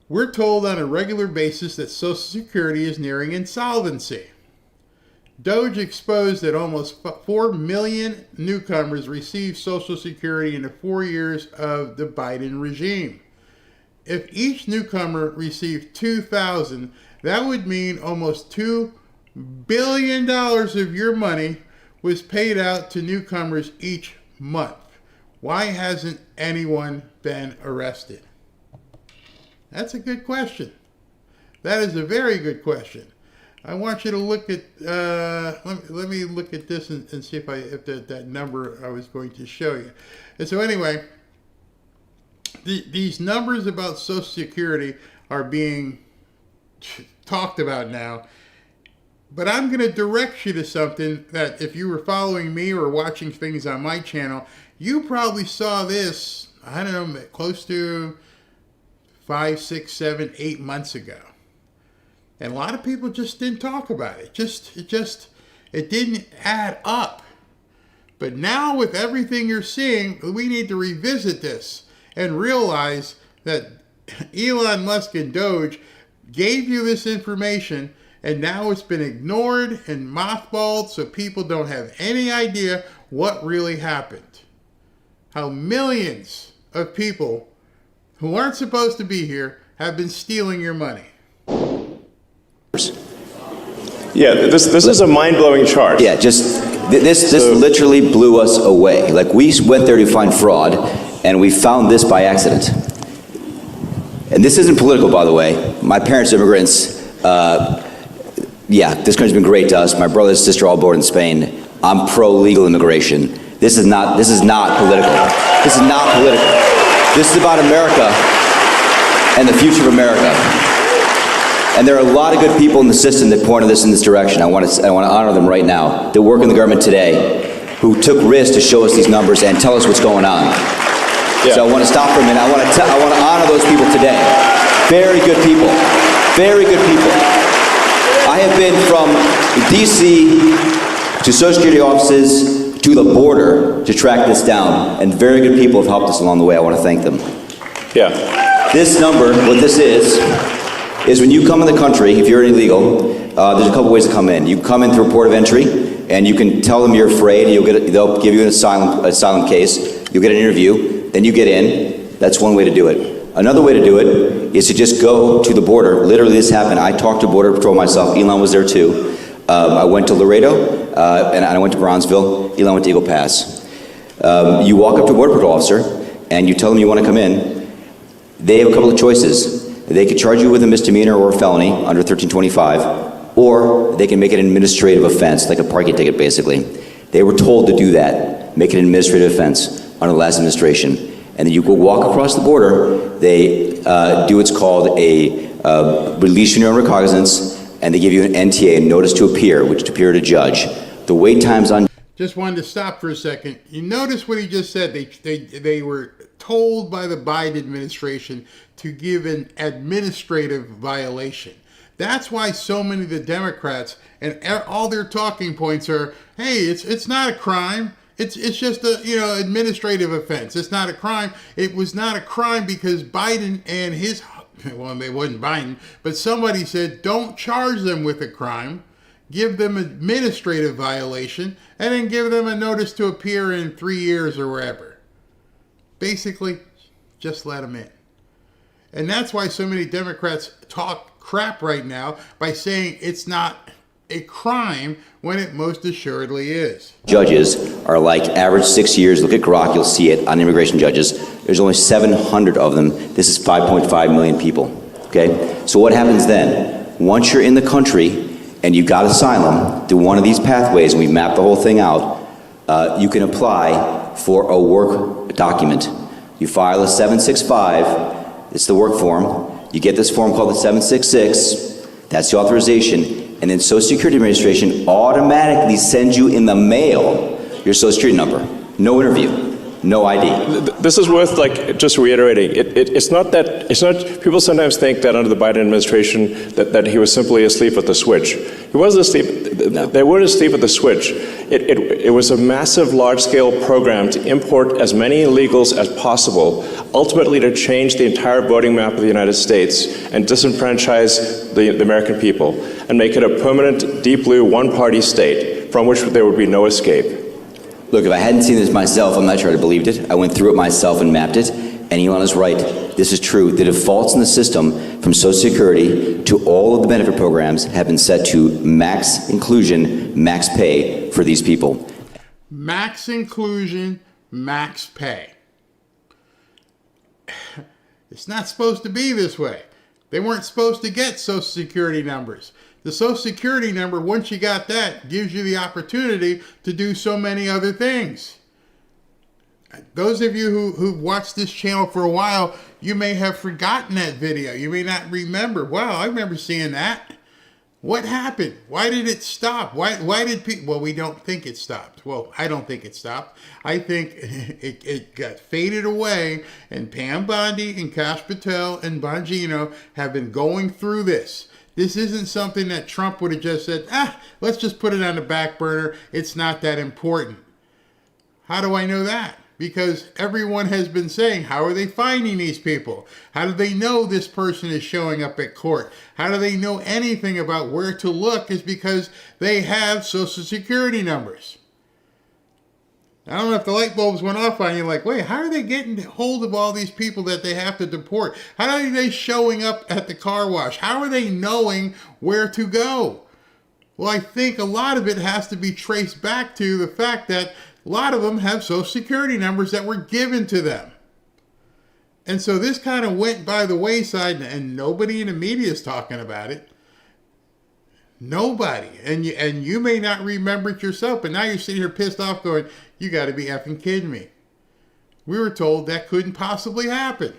We're told on a regular basis that Social Security is nearing insolvency. Doge exposed that almost 4 million newcomers received Social Security in the 4 years of the Biden regime. If each newcomer received $2,000, that would mean almost $2 billion of your money was paid out to newcomers each month. Why hasn't anyone been arrested? That's a good question. That is a very good question. I want you to look at, let me look at this and see if that number I was going to show you. And so anyway, these numbers about Social Security are being talked about now. But I'm going to direct you to something that if you were following me or watching things on my channel, you probably saw this, I don't know, close to 5, 6, 7, 8 months ago. And a lot of people just didn't talk about it. It didn't add up. But now with everything you're seeing, we need to revisit this and realize that Elon Musk and Doge gave you this information, and now it's been ignored and mothballed so people don't have any idea what really happened. How millions of people who aren't supposed to be here have been stealing your money. Yeah, this is a mind-blowing chart. Yeah, this literally blew us away. Like, we went there to find fraud, and we found this by accident. And this isn't political, by the way. My parents are immigrants. Yeah, this country's been great to us. My brother and sister all born in Spain. I'm pro-legal immigration. This is not political. This is not political. This is about America and the future of America. And there are a lot of good people in the system that pointed this in this direction. I want to honor them right now, that work in the government today, who took risks to show us these numbers and tell us what's going on. Yeah. So I want to stop for a minute. I want to honor those people today. Very good people. Very good people. I have been from D.C. to Social Security offices to the border to track this down, and very good people have helped us along the way. I want to thank them. Yeah. This number, what this is when you come in the country, if you're illegal, there's a couple ways to come in. You come in through a port of entry, and you can tell them you're afraid, and they'll give you an asylum case. You'll get an interview, then you get in. That's one way to do it. Another way to do it is to just go to the border. Literally, this happened. I talked to Border Patrol myself. Elon was there too. I went to Laredo, and I went to Bronzeville. Elon went to Eagle Pass. You walk up to a Border Patrol officer, and you tell them you want to come in. They have a couple of choices. They could charge you with a misdemeanor or a felony under 1325, or they can make it an administrative offense, like a parking ticket, basically. They were told to do that, make it an administrative offense under the last administration. And then you go walk across the border. They do what's called a release from your own recognizance, and they give you an NTA, a notice to appear, which to appear to judge. The wait times on... Just wanted to stop for a second. You notice what he just said. They were told by the Biden administration to give an administrative violation. That's why so many of the Democrats and all their talking points are, hey, it's not a crime. It's just a administrative offense. It's not a crime. It was not a crime because Biden and his, well, it wasn't Biden, but somebody said don't charge them with a crime. Give them an administrative violation, and then give them a notice to appear in 3 years or wherever. Basically, just let them in. And that's why so many Democrats talk crap right now by saying it's not a crime when it most assuredly is. Judges are like average 6 years. Look at Grok, you'll see it on immigration judges. There's only 700 of them. This is 5.5 million people, okay? So what happens then? Once you're in the country, and you got asylum through one of these pathways, and we map the whole thing out, you can apply for a work document. You file a 765, it's the work form. You get this form called the 766, that's the authorization, and then Social Security Administration automatically sends you in the mail your Social Security number. No interview. No ID. This is worth just reiterating. It's not people sometimes think that under the Biden administration that he was simply asleep at the switch. He wasn't asleep. No. They weren't asleep at the switch. It was a massive, large-scale program to import as many illegals as possible, ultimately to change the entire voting map of the United States and disenfranchise the American people and make it a permanent, deep blue, one-party state from which there would be no escape. Look, if I hadn't seen this myself, I'm not sure I'd have believed it. I went through it myself and mapped it, and Elon is right. This is true. The defaults in the system, from Social Security to all of the benefit programs, have been set to max inclusion, max pay for these people. Max inclusion, max pay. It's not supposed to be this way. They weren't supposed to get Social Security numbers. The Social Security number, once you got that, gives you the opportunity to do so many other things. Those of you who've watched this channel for a while, you may have forgotten that video. You may not remember. Wow, I remember seeing that. What happened? Why did it stop? Why did people... Well, we don't think it stopped. Well, I don't think it stopped. I think it got faded away, and Pam Bondi and Kash Patel and Bongino have been going through this. This isn't something that Trump would have just said, let's just put it on the back burner. It's not that important. How do I know that? Because everyone has been saying, how are they finding these people? How do they know this person is showing up at court? How do they know anything about where to look? Is because they have Social Security numbers. I don't know if the light bulbs went off on you, like, wait, how are they getting hold of all these people that they have to deport? How are they showing up at the car wash? How are they knowing where to go? Well, I think a lot of it has to be traced back to the fact that a lot of them have Social Security numbers that were given to them. And so this kind of went by the wayside, and nobody in the media is talking about it. Nobody. And you may not remember it yourself, but now you're sitting here pissed off going, you got to be effing kidding me. We were told that couldn't possibly happen.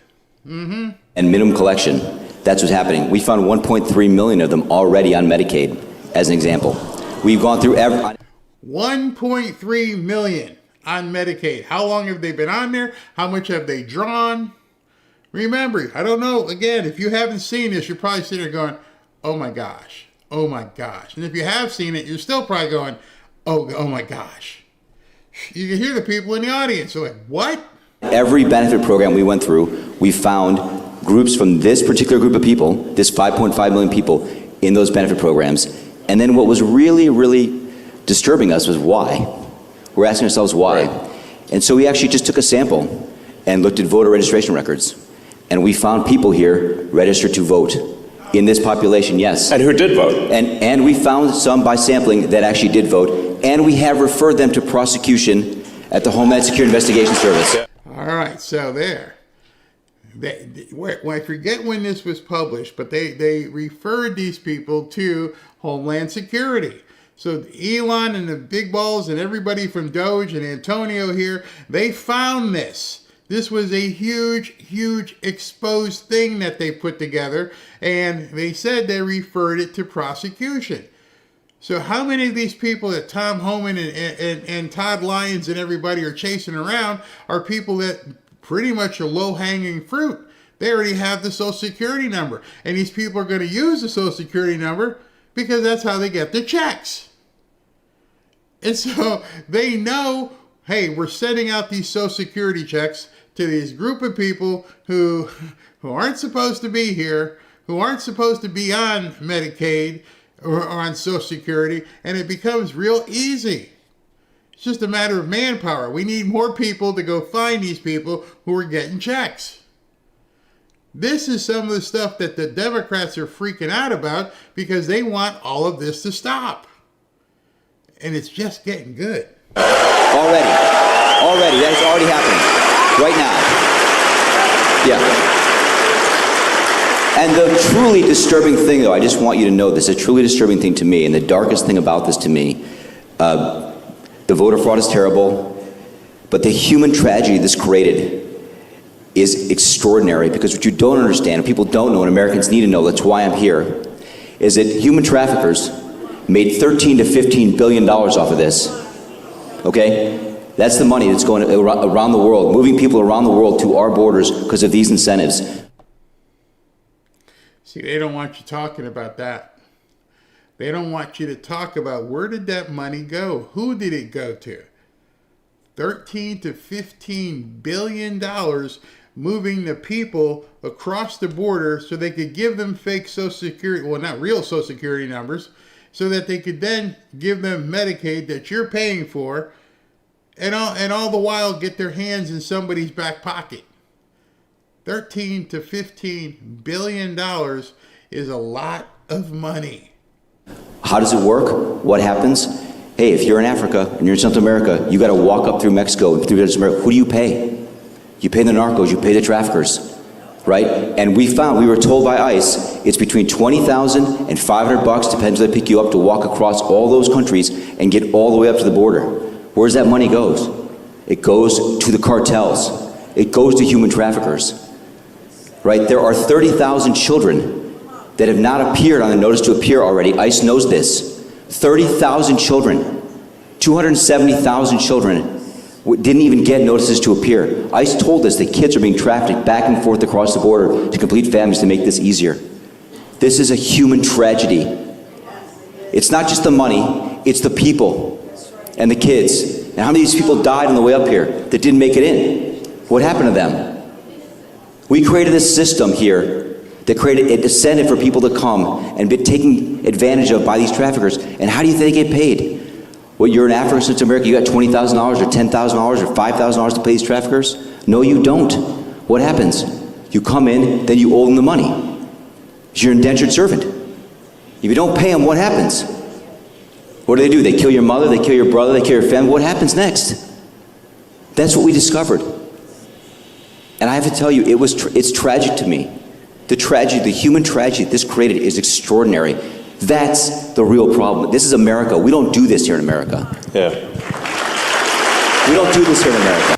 Mm-hmm. And minimum collection, that's what's happening. We found 1.3 million of them already on Medicaid, as an example. We've gone through 1.3 million on Medicaid. How long have they been on there? How much have they drawn? Remember, I don't know, again, if you haven't seen this, you're probably sitting there going, oh my gosh, oh my gosh. And if you have seen it, you're still probably going, oh my gosh. You can hear the people in the audience. They're like, what? Every benefit program we went through, we found groups from this particular group of people, this 5.5 million people in those benefit programs. And then what was really, really disturbing us was why. We're asking ourselves why. Right. And so we actually just took a sample and looked at voter registration records. And we found people here registered to vote in this population, yes. And who did vote? And we found some by sampling that actually did vote. And we have referred them to prosecution at the Homeland Security Investigation Service. All right, so there. I forget when this was published, but they referred these people to Homeland Security. So Elon and the big balls and everybody from Doge and Antonio here, they found this. This was a huge, huge exposed thing that they put together, and they said they referred it to prosecution. So how many of these people that Tom Homan and Todd Lyons and everybody are chasing around are people that pretty much are low-hanging fruit? They already have the Social Security number, and these people are going to use the Social Security number because that's how they get their checks. And so they know, hey, we're sending out these Social Security checks to these group of people who aren't supposed to be here, who aren't supposed to be on Medicaid or on Social Security, and it becomes real easy. It's just a matter of manpower. We need more people to go find these people who are getting checks. This is some of the stuff that the Democrats are freaking out about because they want all of this to stop. And it's just getting good. Already, that's already happening. Right now. Yeah. And the truly disturbing thing, though, I just want you to know this, a truly disturbing thing to me, and the darkest thing about this to me, the voter fraud is terrible, but the human tragedy this created is extraordinary, because what you don't understand, and people don't know, and Americans need to know, that's why I'm here, is that human traffickers made $13 to $15 billion off of this, okay? That's the money that's going around the world, moving people around the world to our borders because of these incentives. See, they don't want you talking about that. They don't want you to talk about where did that money go? Who did it go to? $13 to $15 billion moving the people across the border so they could give them fake Social Security, well, not real Social Security numbers, so that they could then give them Medicaid that you're paying for, and all the while get their hands in somebody's back pocket. $13 to $15 billion is a lot of money. How does it work? What happens? Hey, if you're in Africa and you're in Central America, you got to walk up through Mexico, through Central America. Who do you pay? You pay the narcos, you pay the traffickers, right? And we were told by ICE, it's between $20,000 and $500, depends where they pick you up, to walk across all those countries and get all the way up to the border. Where's that money goes? It goes to the cartels. It goes to human traffickers, right? There are 30,000 children that have not appeared on the notice to appear already. ICE knows this. 30,000 children, 270,000 children didn't even get notices to appear. ICE told us that kids are being trafficked back and forth across the border to complete families to make this easier. This is a human tragedy. It's not just the money, it's the people and the kids And how many of these people died on the way up here that didn't make it in? What happened to them? We created this system here that created an incentive for people to come and be taken advantage of by these traffickers. And how do you think they get paid? Well, you're in Africa, Central America, you got $20,000 or $10,000 or $5,000 to pay these traffickers? No, you don't. What happens? You come in, then you owe them the money. You're an indentured servant. If you don't pay them, what happens? What do? They kill your mother, they kill your brother, they kill your family. What happens next? That's what we discovered. And I have to tell you, it's tragic to me. The tragedy, the human tragedy this created is extraordinary. That's the real problem. This is America. We don't do this here in America. Yeah. We don't do this here in America.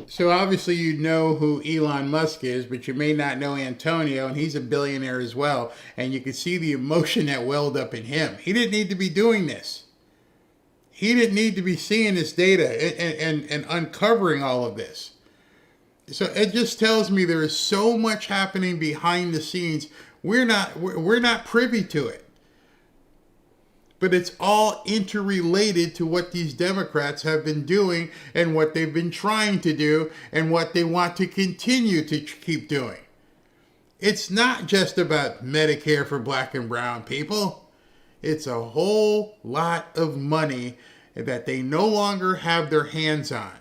So obviously you know who Elon Musk is, but you may not know Antonio, and he's a billionaire as well. And you can see the emotion that welled up in him. He didn't need to be doing this. He didn't need to be seeing this data and uncovering all of this. So it just tells me there is so much happening behind the scenes. We're not privy to it. But it's all interrelated to what these Democrats have been doing and what they've been trying to do and what they want to continue to keep doing. It's not just about Medicare for black and brown people. It's a whole lot of money that they no longer have their hands on.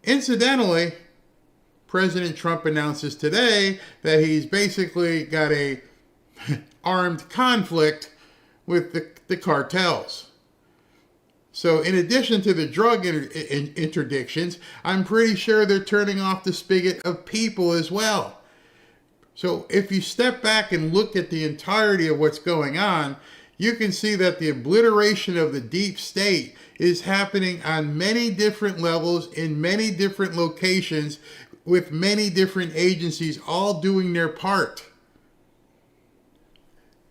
Incidentally, President Trump announces today that he's basically got a armed conflict with the cartels. So in addition to the drug interdictions, I'm pretty sure they're turning off the spigot of people as well. So if you step back and look at the entirety of what's going on, you can see that the obliteration of the deep state is happening on many different levels, in many different locations, with many different agencies all doing their part.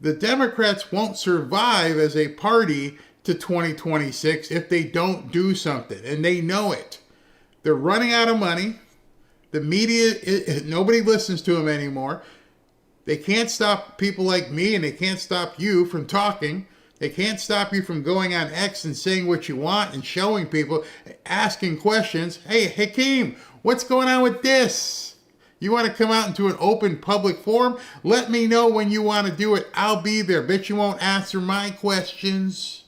The Democrats won't survive as a party to 2026 if they don't do something, and they know it. They're running out of money. The media, nobody listens to them anymore. They can't stop people like me, and they can't stop you from talking. They can't stop you from going on X and saying what you want and showing people, asking questions. Hey, Hakeem, what's going on with this? You want to come out into an open public forum? Let me know when you want to do it. I'll be there. Bet you won't answer my questions.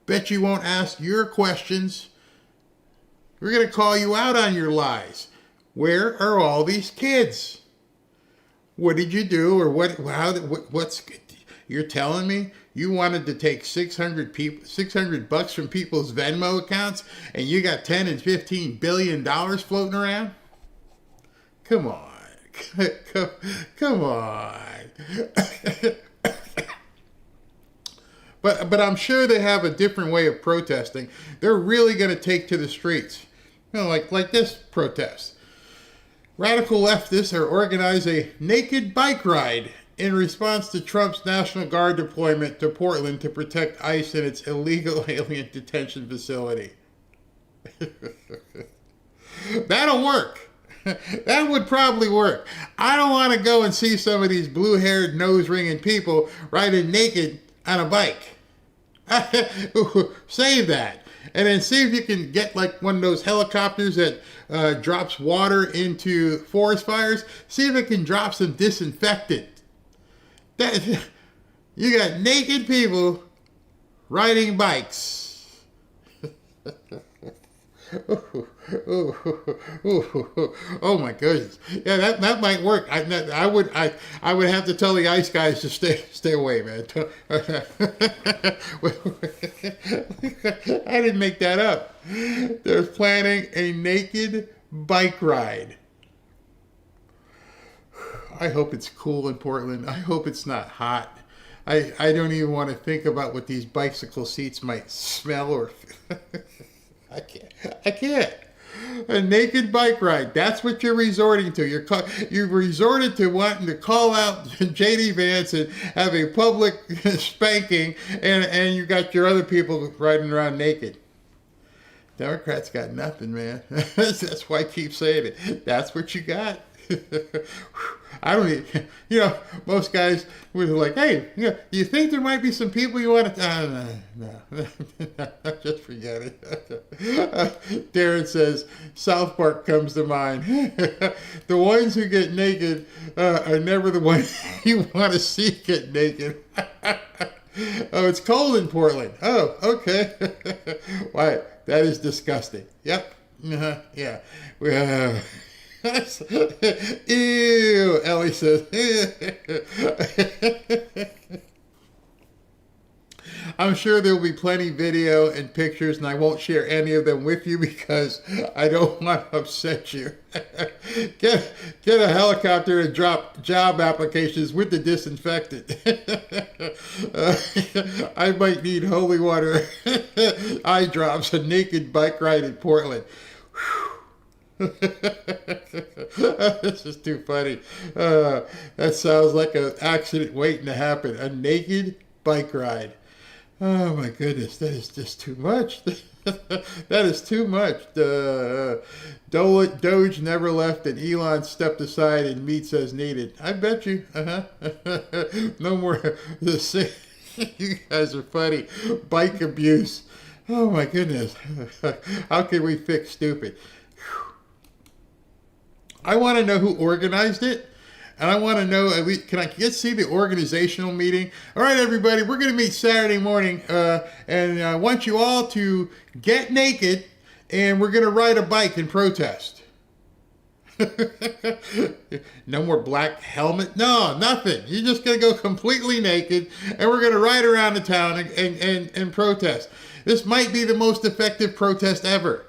Bet you won't ask your questions. We're going to call you out on your lies. Where are all these kids? What did you do? Or what's you're telling me you wanted to take $600 from people's Venmo accounts and you got 10 and $15 billion floating around? Come on. Come on. But I'm sure they have a different way of protesting. They're really going to take to the streets. You know, like this protest. Radical leftists are organize a naked bike ride in response to Trump's National Guard deployment to Portland to protect ICE and its illegal alien detention facility. That'll work. That would probably work. I don't want to go and see some of these blue-haired, nose-ringing people riding naked on a bike. Save that. And then see if you can get like one of those helicopters that drops water into forest fires. See if it can drop some disinfectant. You got naked people riding bikes. Oh my goodness! Yeah, that might work. I would have to tell the ICE guys to stay away, man. I didn't make that up. They're planning a naked bike ride. I hope it's cool in Portland. I hope it's not hot. I don't even want to think about what these bicycle seats might smell or. I can't. A naked bike ride. That's what you're resorting to. You've resorted to wanting to call out J.D. Vance and have a public spanking, and you got your other people riding around naked. Democrats got nothing, man. That's why I keep saying it. That's what you got. I don't need, most guys were like, hey, do you think there might be some people you want to, no, just forget it. Darren says, South Park comes to mind. The ones who get naked are never the ones you want to see get naked. Oh, it's cold in Portland. Oh, okay. Why, that is disgusting. Yep. Yeah. Ew, Ellie says. I'm sure there will be plenty of video and pictures, and I won't share any of them with you because I don't want to upset you. Get a helicopter and drop job applications with the disinfectant. I might need holy water eye drops, a naked bike ride in Portland. This is too funny. That sounds like an accident waiting to happen. A naked bike ride. Oh my goodness, that is just too much. That is too much. Doge never left and Elon stepped aside and meets as needed. I bet you. No more. You guys are funny. Bike abuse. Oh my goodness. How can we fix stupid? I want to know who organized it. And I want to know, can I see the organizational meeting? All right, everybody, we're going to meet Saturday morning. And I want you all to get naked. And we're going to ride a bike and protest. No more black helmet. No, nothing. You're just going to go completely naked. And we're going to ride around the town and protest. This might be the most effective protest ever.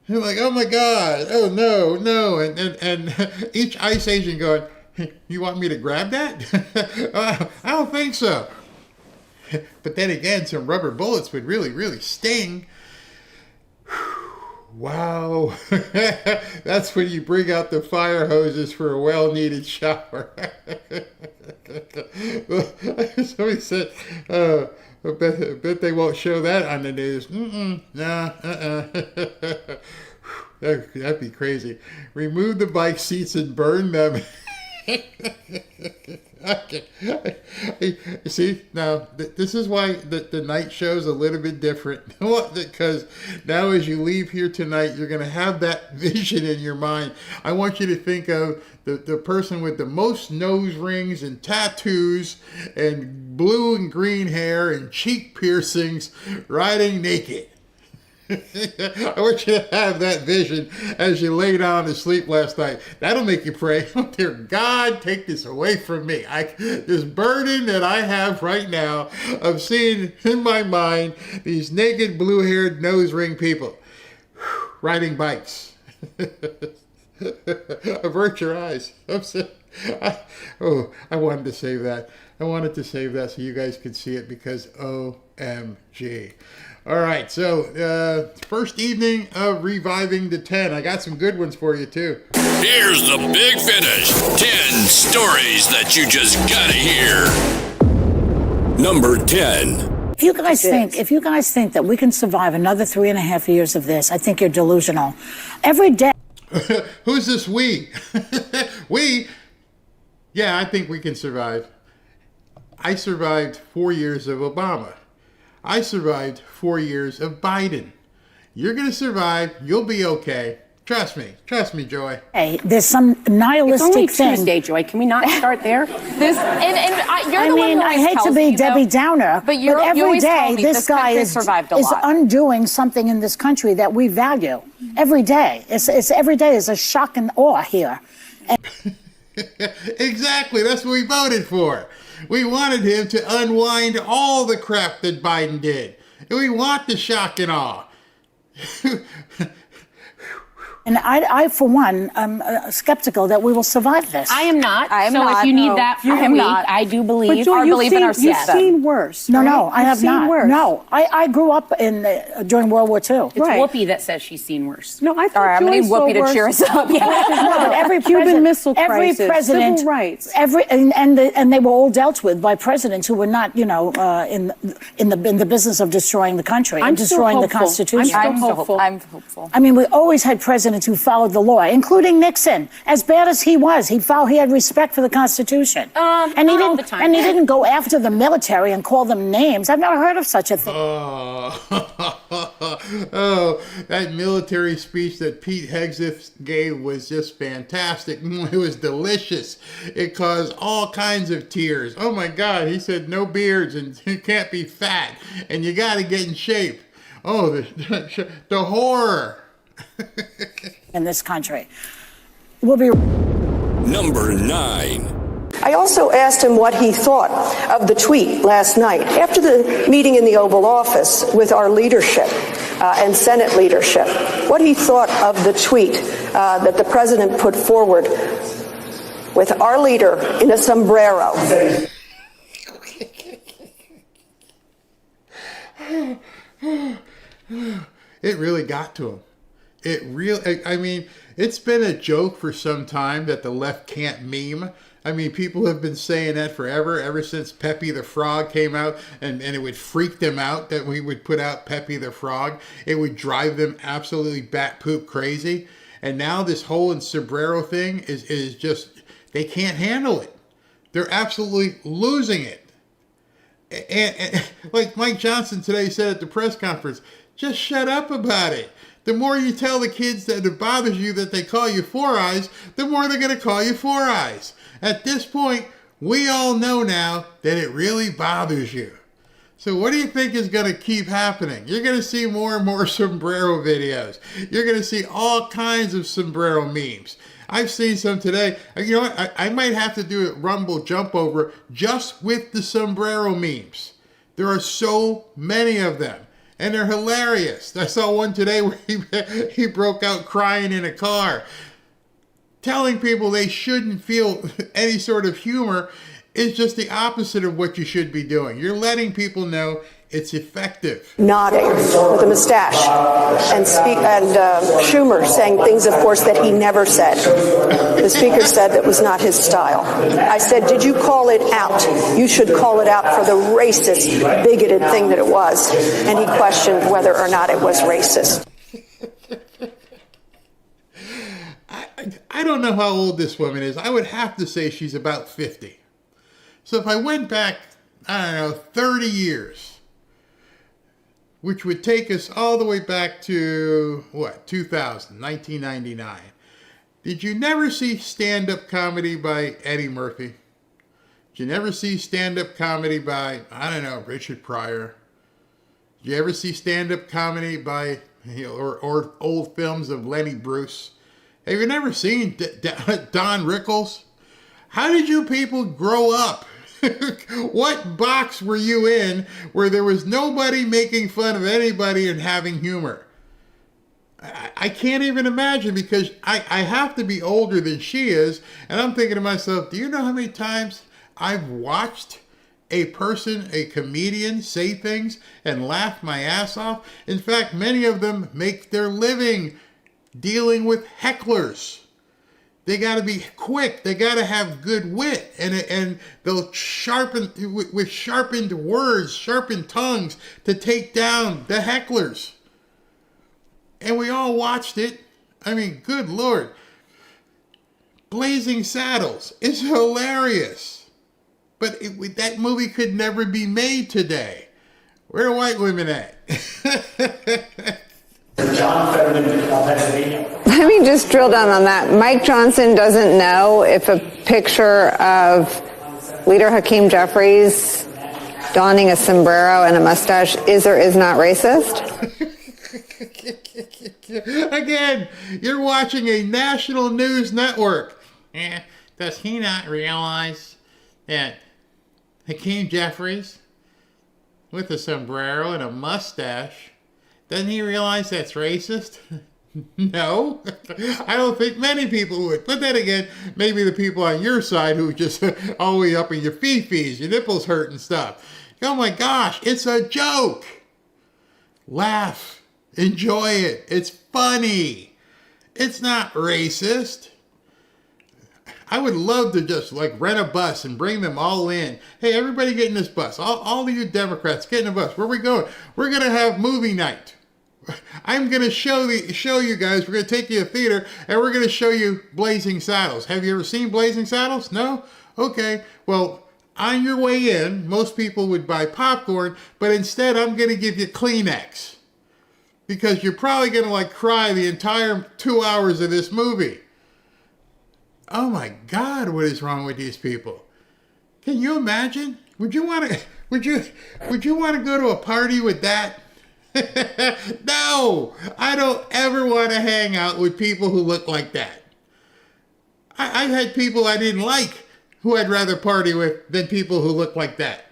You're like, oh my God, oh no. And each ICE agent going, you want me to grab that? I don't think so. But then again, some rubber bullets would really, really sting. Wow. That's when you bring out the fire hoses for a well-needed shower. Somebody said, I bet they won't show that on the news. That'd be crazy. Remove the bike seats and burn them. See, now this is why the night show's a little bit different. Because now as you leave here tonight, you're going to have that vision in your mind. I want you to think of the person with the most nose rings and tattoos and blue and green hair and cheek piercings riding naked. I want you to have that vision as you lay down to sleep last night. That'll make you pray, oh dear God, take this away from me. This burden that I have right now of seeing in my mind these naked blue-haired nose ring people riding bikes. Avert your eyes. I wanted to save that. I wanted to save that so you guys could see it because OMG. All right, so first evening of Reviving the 10. I got some good ones for you, too. Here's the big finish. 10 stories that you just gotta hear. Number 10. If you guys think that we can survive another 3.5 years of this, I think you're delusional. Every day. Who's this we? We? Yeah, I think we can survive. I survived 4 years of Obama. I survived 4 years of Biden. You're going to survive. You'll be okay. Trust me, Joy. Hey, there's some nihilistic it's only thing. Tuesday, Joy. Can we not start there? You're I the mean, one I hate to be Debbie Downer, but every day this guy is undoing something in this country that we value. Every day, it's every day is a shock and awe here. Exactly, that's what we voted for. We wanted him to unwind all the crap that Biden did. And we want the shock and awe. And I, for one, am skeptical that we will survive this. I am not. If you need that for a week, I do believe. But Joy, believe in our system. You've seen worse. No, I have not. Worse. No, I grew up during World War II. It's Whoopi that says she's seen worse. No, I thought All right, I'm going to need Whoopi to cheer us up. No, but every Cuban Missile Crisis, every president, civil rights, and they were all dealt with by presidents who were not, in the business of destroying the country and destroying the Constitution. I'm hopeful. I'm hopeful. I mean, we always had presidents presidents who followed the law, including Nixon. As bad as he was, he had respect for the Constitution. And he didn't. all the time. And he didn't go after the military and call them names. I've never heard of such a thing. Oh, that military speech that Pete Hegseth gave was just fantastic. It was delicious. It caused all kinds of tears. Oh my God, he said no beards and you can't be fat and you got to get in shape. Oh, the horror. In this country. We'll be Number 9. I also asked him what he thought of the tweet last night after the meeting in the Oval Office with our leadership and Senate leadership, what he thought of the tweet that the president put forward with our leader in a sombrero. It really got to him. I mean, it's been a joke for some time that the left can't meme. I mean, people have been saying that forever, ever since Pepe the Frog came out, and it would freak them out that we would put out Pepe the Frog. It would drive them absolutely bat poop crazy. And now this whole sombrero thing is just, they can't handle it. They're absolutely losing it. And like Mike Johnson today said at the press conference, just shut up about it. The more you tell the kids that it bothers you that they call you Four Eyes, the more they're going to call you Four Eyes. At this point, we all know now that it really bothers you. So what do you think is going to keep happening? You're going to see more and more sombrero videos. You're going to see all kinds of sombrero memes. I've seen some today. You know what? I might have to do a Rumble jump over just with the sombrero memes. There are so many of them. And they're hilarious. I saw one today where he broke out crying in a car. Telling people they shouldn't feel any sort of humor is just the opposite of what you should be doing. You're letting people know it's effective. Nodding with a mustache and Schumer saying things, of course, that he never said. The speaker said that was not his style. I said, did you call it out? You should call it out for the racist, bigoted thing that it was. And he questioned whether or not it was racist. I don't know how old this woman is. I would have to say she's about 50. So if I went back, I don't know, 30 years, which would take us all the way back to, 1999. Did you never see stand-up comedy by Eddie Murphy? Did you never see stand-up comedy by, Richard Pryor? Did you ever see stand-up comedy by, or old films of Lenny Bruce? Have you never seen Don Rickles? How did you people grow up? What box were you in where there was nobody making fun of anybody and having humor? I can't even imagine, because I have to be older than she is, and I'm thinking to myself, do you know how many times I've watched a comedian, say things and laugh my ass off? In fact, many of them make their living dealing with hecklers. They got to be quick. They got to have good wit, and they'll sharpen with sharpened words, sharpened tongues to take down the hecklers. And we all watched it. I mean, good Lord. Blazing Saddles is hilarious, but that movie could never be made today. Where are white women at? Let me just drill down on that. Mike Johnson doesn't know if a picture of Leader Hakeem Jeffries donning a sombrero and a mustache is or is not racist. Again, you're watching a national news network. Does he not realize that Hakeem Jeffries with a sombrero and a mustache, doesn't he realize that's racist? No, I don't think many people would. But then again, maybe the people on your side who just always up in your fee-fees, your nipples hurt and stuff. Oh my gosh, it's a joke. Laugh. Enjoy it. It's funny. It's not racist. I would love to just rent a bus and bring them all in. Hey, everybody get in this bus. All of you Democrats, get in the bus. Where are we going? We're going to have movie night. I'm going to show you guys. We're going to take you to theater, and we're going to show you Blazing Saddles. Have you ever seen Blazing Saddles? No? Okay. Well, on your way in, most people would buy popcorn, but instead I'm going to give you Kleenex. Because you're probably going to like cry the entire 2 hours of this movie. Oh my God, what is wrong with these people? Can you imagine? Would you want to go to a party with that? No, I don't ever want to hang out with people who look like that. I've had people I didn't like who I'd rather party with than people who look like that.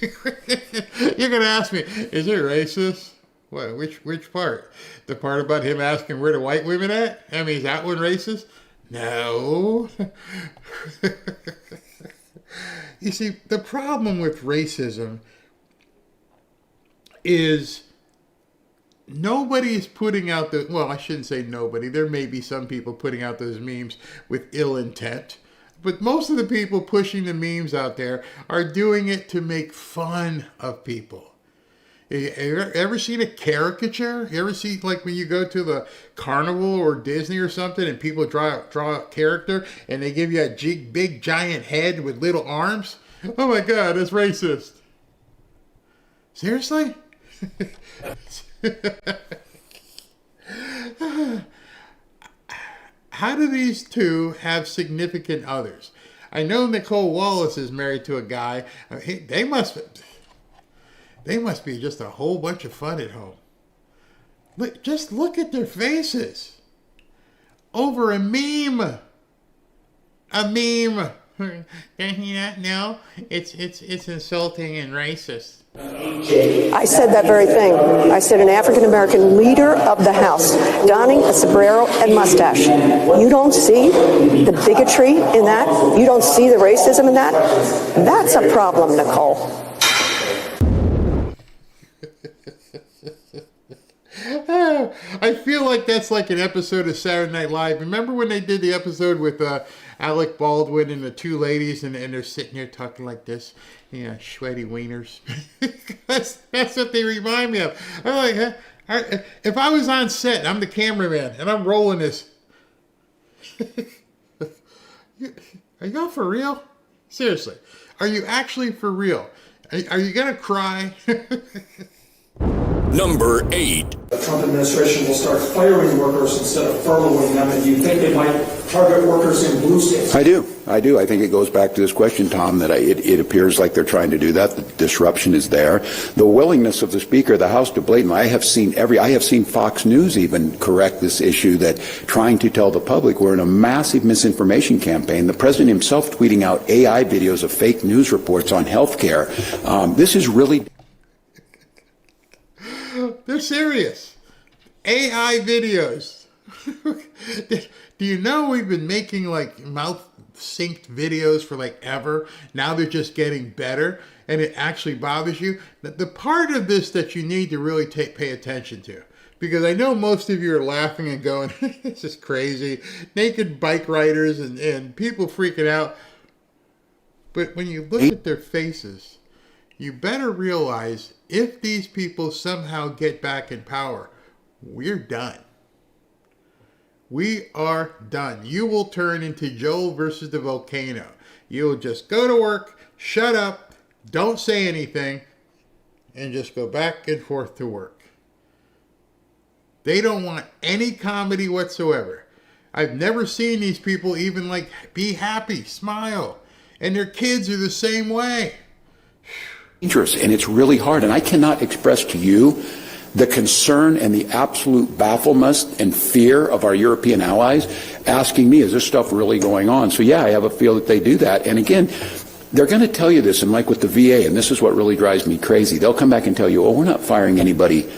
You're going to ask me, is it racist? What, which part? The part about him asking where the white women at? I mean, is that one racist? No. You see, the problem with racism is nobody is putting out the, well, I shouldn't say nobody. There may be some people putting out those memes with ill intent. But most of the people pushing the memes out there are doing it to make fun of people. Ever seen a caricature? You ever see, like, when you go to the carnival or Disney or something and people draw a character and they give you a big giant head with little arms? Oh my God, that's racist. Seriously? How do these two have significant others? I know Nicole Wallace is married to a guy. They must be just a whole bunch of fun at home. Just look at their faces. Over a meme. A meme. Can he not know? It's insulting and racist. I said that very thing. I said an African-American leader of the House, donning a sombrero and mustache. You don't see the bigotry in that? You don't see the racism in that? That's a problem, Nicole. I feel like that's like an episode of Saturday Night Live. Remember when they did the episode with Alec Baldwin and the two ladies, and they're sitting there talking like this, sweaty wieners. that's what they remind me of. I'm like, if I was on set, I'm the cameraman, and I'm rolling this. Are y'all for real? Seriously, are you actually for real? Are you gonna cry? Number 8. The Trump administration will start firing workers instead of furloughing them, and do you think they might target workers in blue states? I do. I think it goes back to this question, Tom, that it appears like they're trying to do that. The disruption is there. The willingness of the Speaker of the House to blame. I have seen Fox News even correct this issue, that trying to tell the public we're in a massive misinformation campaign. The president himself tweeting out AI videos of fake news reports on healthcare. This is really... They're serious. AI videos. Do you know we've been making like mouth-synced videos for like ever? Now they're just getting better, and it actually bothers you. The part of this that you need to really pay attention to, because I know most of you are laughing and going, this is crazy. Naked bike riders and people freaking out. But when you look at their faces, you better realize if these people somehow get back in power, we're done. We are done. You will turn into Joel versus the volcano. You'll just go to work, shut up, don't say anything, and just go back and forth to work. They don't want any comedy whatsoever. I've never seen these people even like be happy, smile. And their kids are the same way. Dangerous, and it's really hard, and I cannot express to you the concern and the absolute bafflement and fear of our European allies asking me, is this stuff really going on? So yeah, I have a feel that they do that. And again, they're going to tell you this, and like with the VA, and this is what really drives me crazy, they'll come back and tell you, oh, we're not firing anybody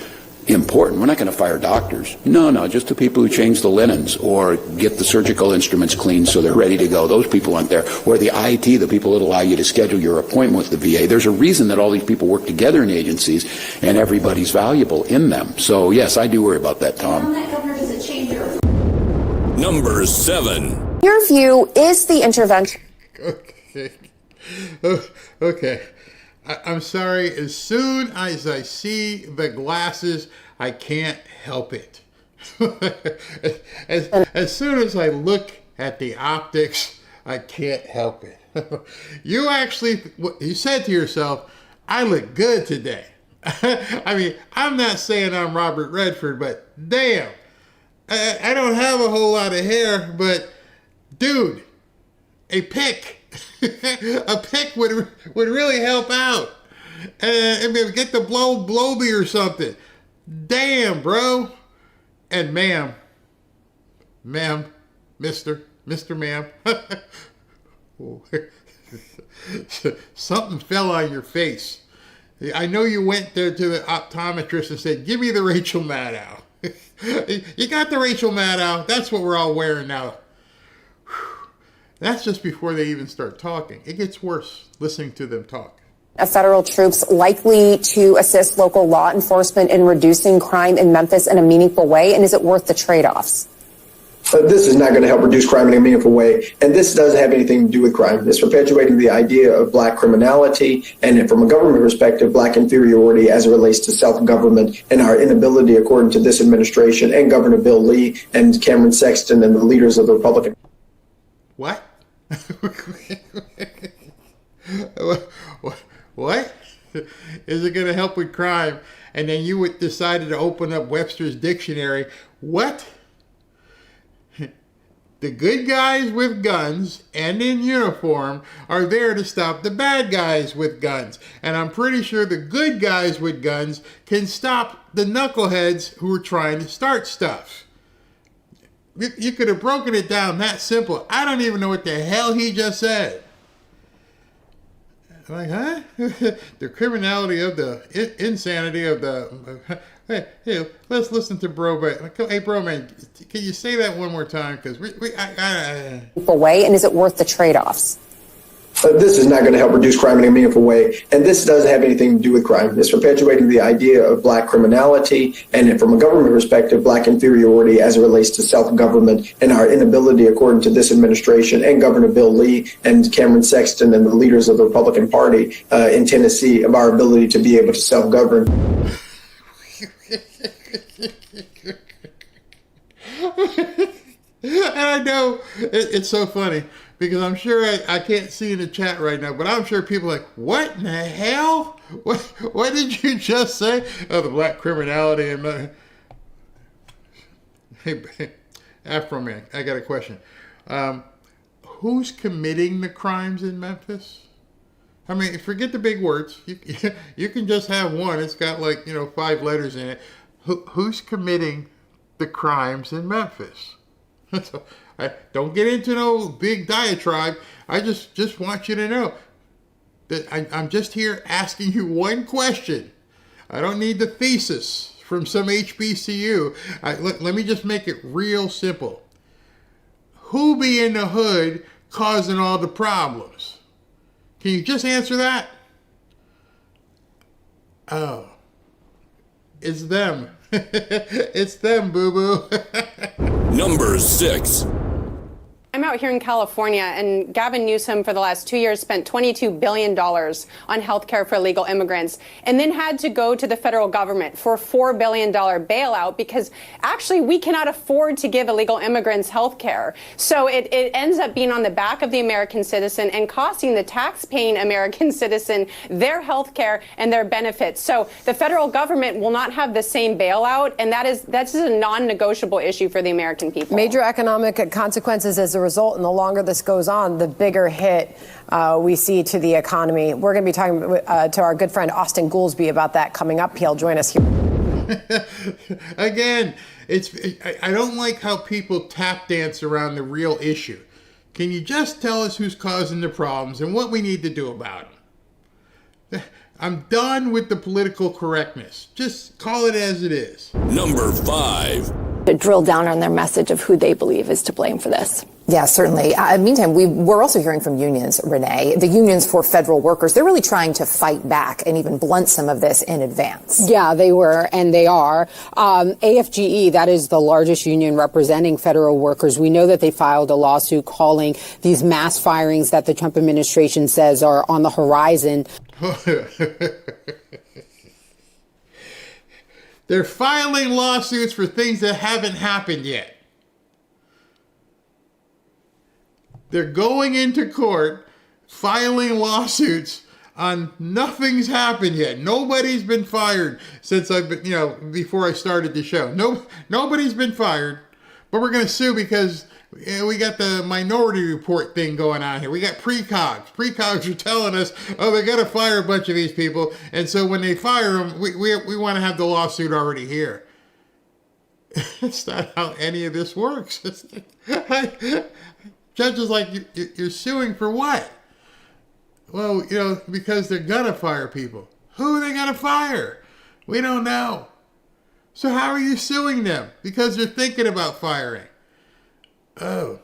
important. We're not going to fire doctors. No, just the people who change the linens or get the surgical instruments cleaned so they're ready to go. Those people aren't there. Or the IT, the people that allow you to schedule your appointment with the VA. There's a reason that all these people work together in agencies, and everybody's valuable in them. So yes, I do worry about that, Tom. Number 7. Your view is the intervention. Okay. I'm sorry. As soon as I see the glasses, I can't help it. as soon as I look at the optics, I can't help it. You said to yourself, I look good today. I mean, I'm not saying I'm Robert Redford, but damn, I don't have a whole lot of hair, but dude, a pick. A pick would really help out. And maybe get the blowby or something. Damn, bro. And ma'am, Mr. Ma'am. Something fell on your face. I know you went there to the optometrist and said, give me the Rachel Maddow. You got the Rachel Maddow. That's what we're all wearing now. That's just before they even start talking. It gets worse listening to them talk. Of federal troops likely to assist local law enforcement in reducing crime in Memphis in a meaningful way? And is it worth the trade-offs? This is not going to help reduce crime in a meaningful way. And this doesn't have anything to do with crime. It's perpetuating the idea of black criminality and, from a government perspective, black inferiority as it relates to self-government and our inability, according to this administration and Governor Bill Lee and Cameron Sexton and the leaders of the Republican. What? What? Is it going to help with crime? And then you decided to open up Webster's dictionary. What? The good guys with guns and in uniform are there to stop the bad guys with guns. And I'm pretty sure the good guys with guns can stop the knuckleheads who are trying to start stuff. You could have broken it down that simple. I don't even know what the hell he just said. Like, huh? The criminality of the insanity of the. Hey, let's listen to Bro Man. Hey, Bro Man, can you say that one more time? Because way, and is it worth the trade-offs? This is not going to help reduce crime in a meaningful way. And this doesn't have anything to do with crime. It's perpetuating the idea of black criminality and, from a government perspective, black inferiority as it relates to self-government and our inability, according to this administration and Governor Bill Lee and Cameron Sexton and the leaders of the Republican Party in Tennessee, of our ability to be able to self-govern. And I know it's so funny because I'm sure I can't see in the chat right now, but I'm sure people are like, what in the hell? What did you just say? Oh, the black criminality and hey, Afro Man, I got a question. Who's committing the crimes in Memphis? I mean, forget the big words. You can just have one. It's got 5 letters in it. Who's committing the crimes in Memphis? So, I don't get into no big diatribe. I just want you to know that I'm just here asking you one question. I don't need the thesis from some HBCU. Let me just make it real simple. Who be in the hood causing all the problems? Can you just answer that? Oh. It's them. It's them, boo-boo. Number 6. I'm out here in California, and Gavin Newsom for the last 2 years spent $22 billion on health care for illegal immigrants, and then had to go to the federal government for a $4 billion bailout because actually we cannot afford to give illegal immigrants health care. So it ends up being on the back of the American citizen and costing the tax-paying American citizen their health care and their benefits. So the federal government will not have the same bailout, and that's a non-negotiable issue for the American people. Major economic consequences as a result, and the longer this goes on, the bigger hit we see to the economy. We're going to be talking to our good friend Austin Goolsbee about that coming up. He'll join us here. Again, I don't like how people tap dance around the real issue. Can you just tell us who's causing the problems and what we need to do about them? I'm done with the political correctness. Just call it as it is. Number 5. To drill down on their message of who they believe is to blame for this. Yeah, certainly. Meantime, we're also hearing from unions, Renee. The unions for federal workers, they're really trying to fight back and even blunt some of this in advance. Yeah, they were, and they are. AFGE, that is the largest union representing federal workers. We know that they filed a lawsuit calling these mass firings that the Trump administration says are on the horizon. They're filing lawsuits for things that haven't happened yet. They're going into court, filing lawsuits on nothing's happened yet. Nobody's been fired since I've been, before I started the show. Nobody's been fired, but we're going to sue because we got the Minority Report thing going on here. We got precogs. Precogs are telling us, oh, they got to fire a bunch of these people. And so when they fire them, we want to have the lawsuit already here. That's not how any of this works. Judges like, you're suing for what? Well, because they're going to fire people. Who are they going to fire? We don't know. So how are you suing them? Because they're thinking about firing. Oh.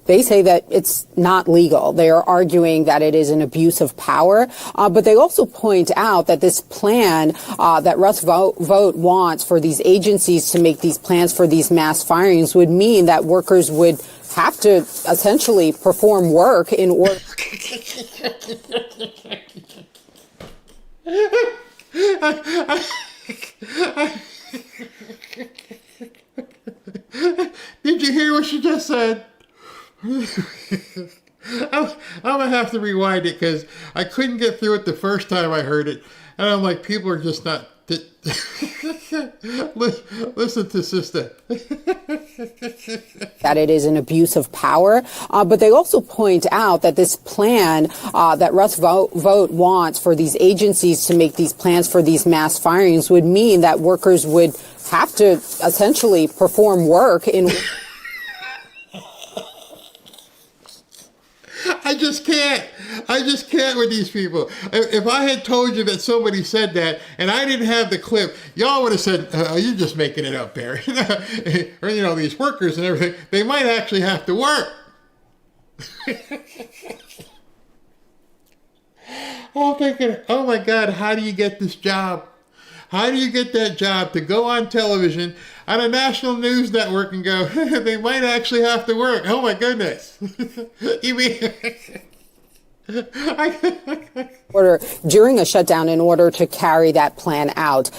They say that it's not legal. They are arguing that it is an abuse of power. But they also point out that this plan that Russ Vogt wants for these agencies to make these plans for these mass firings would mean that workers would have to essentially perform work in order. Did you hear what she just said? I'm going to have to rewind it because I couldn't get through it the first time I heard it. And I'm like, people are just not... Listen to sister. That it is an abuse of power. But they also point out that this plan that Russ Vogt wants for these agencies to make these plans for these mass firings would mean that workers would have to essentially perform work in... I just can't with these people. If I had told you that somebody said that and I didn't have the clip, y'all would have said, you're just making it up, Barry. Or, these workers and everything, they might actually have to work. I'm thinking, oh my God, how do you get this job? How do you get that job to go on television on a national news network and go, they might actually have to work? Oh my goodness. You mean... during a shutdown in order to carry that plan out.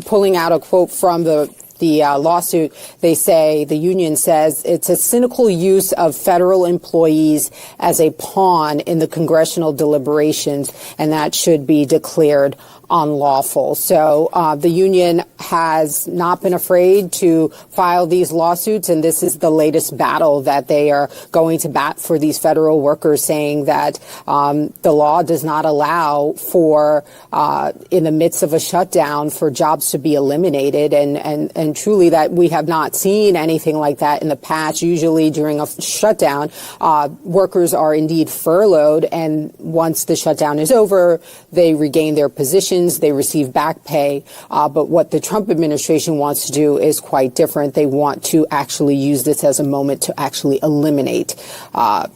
Pulling out a quote from the lawsuit, they say, the union says, it's a cynical use of federal employees as a pawn in the congressional deliberations, and that should be declared unlawful. So the union has not been afraid to file these lawsuits, and this is the latest battle that they are going to bat for these federal workers, saying that the law does not allow for, in the midst of a shutdown, for jobs to be eliminated, and truly that we have not seen anything like that in the past. Usually during a shutdown, workers are indeed furloughed, and once the shutdown is over, they regain their positions. They receive back pay. But what the Trump administration wants to do is quite different. They want to actually use this as a moment to actually eliminate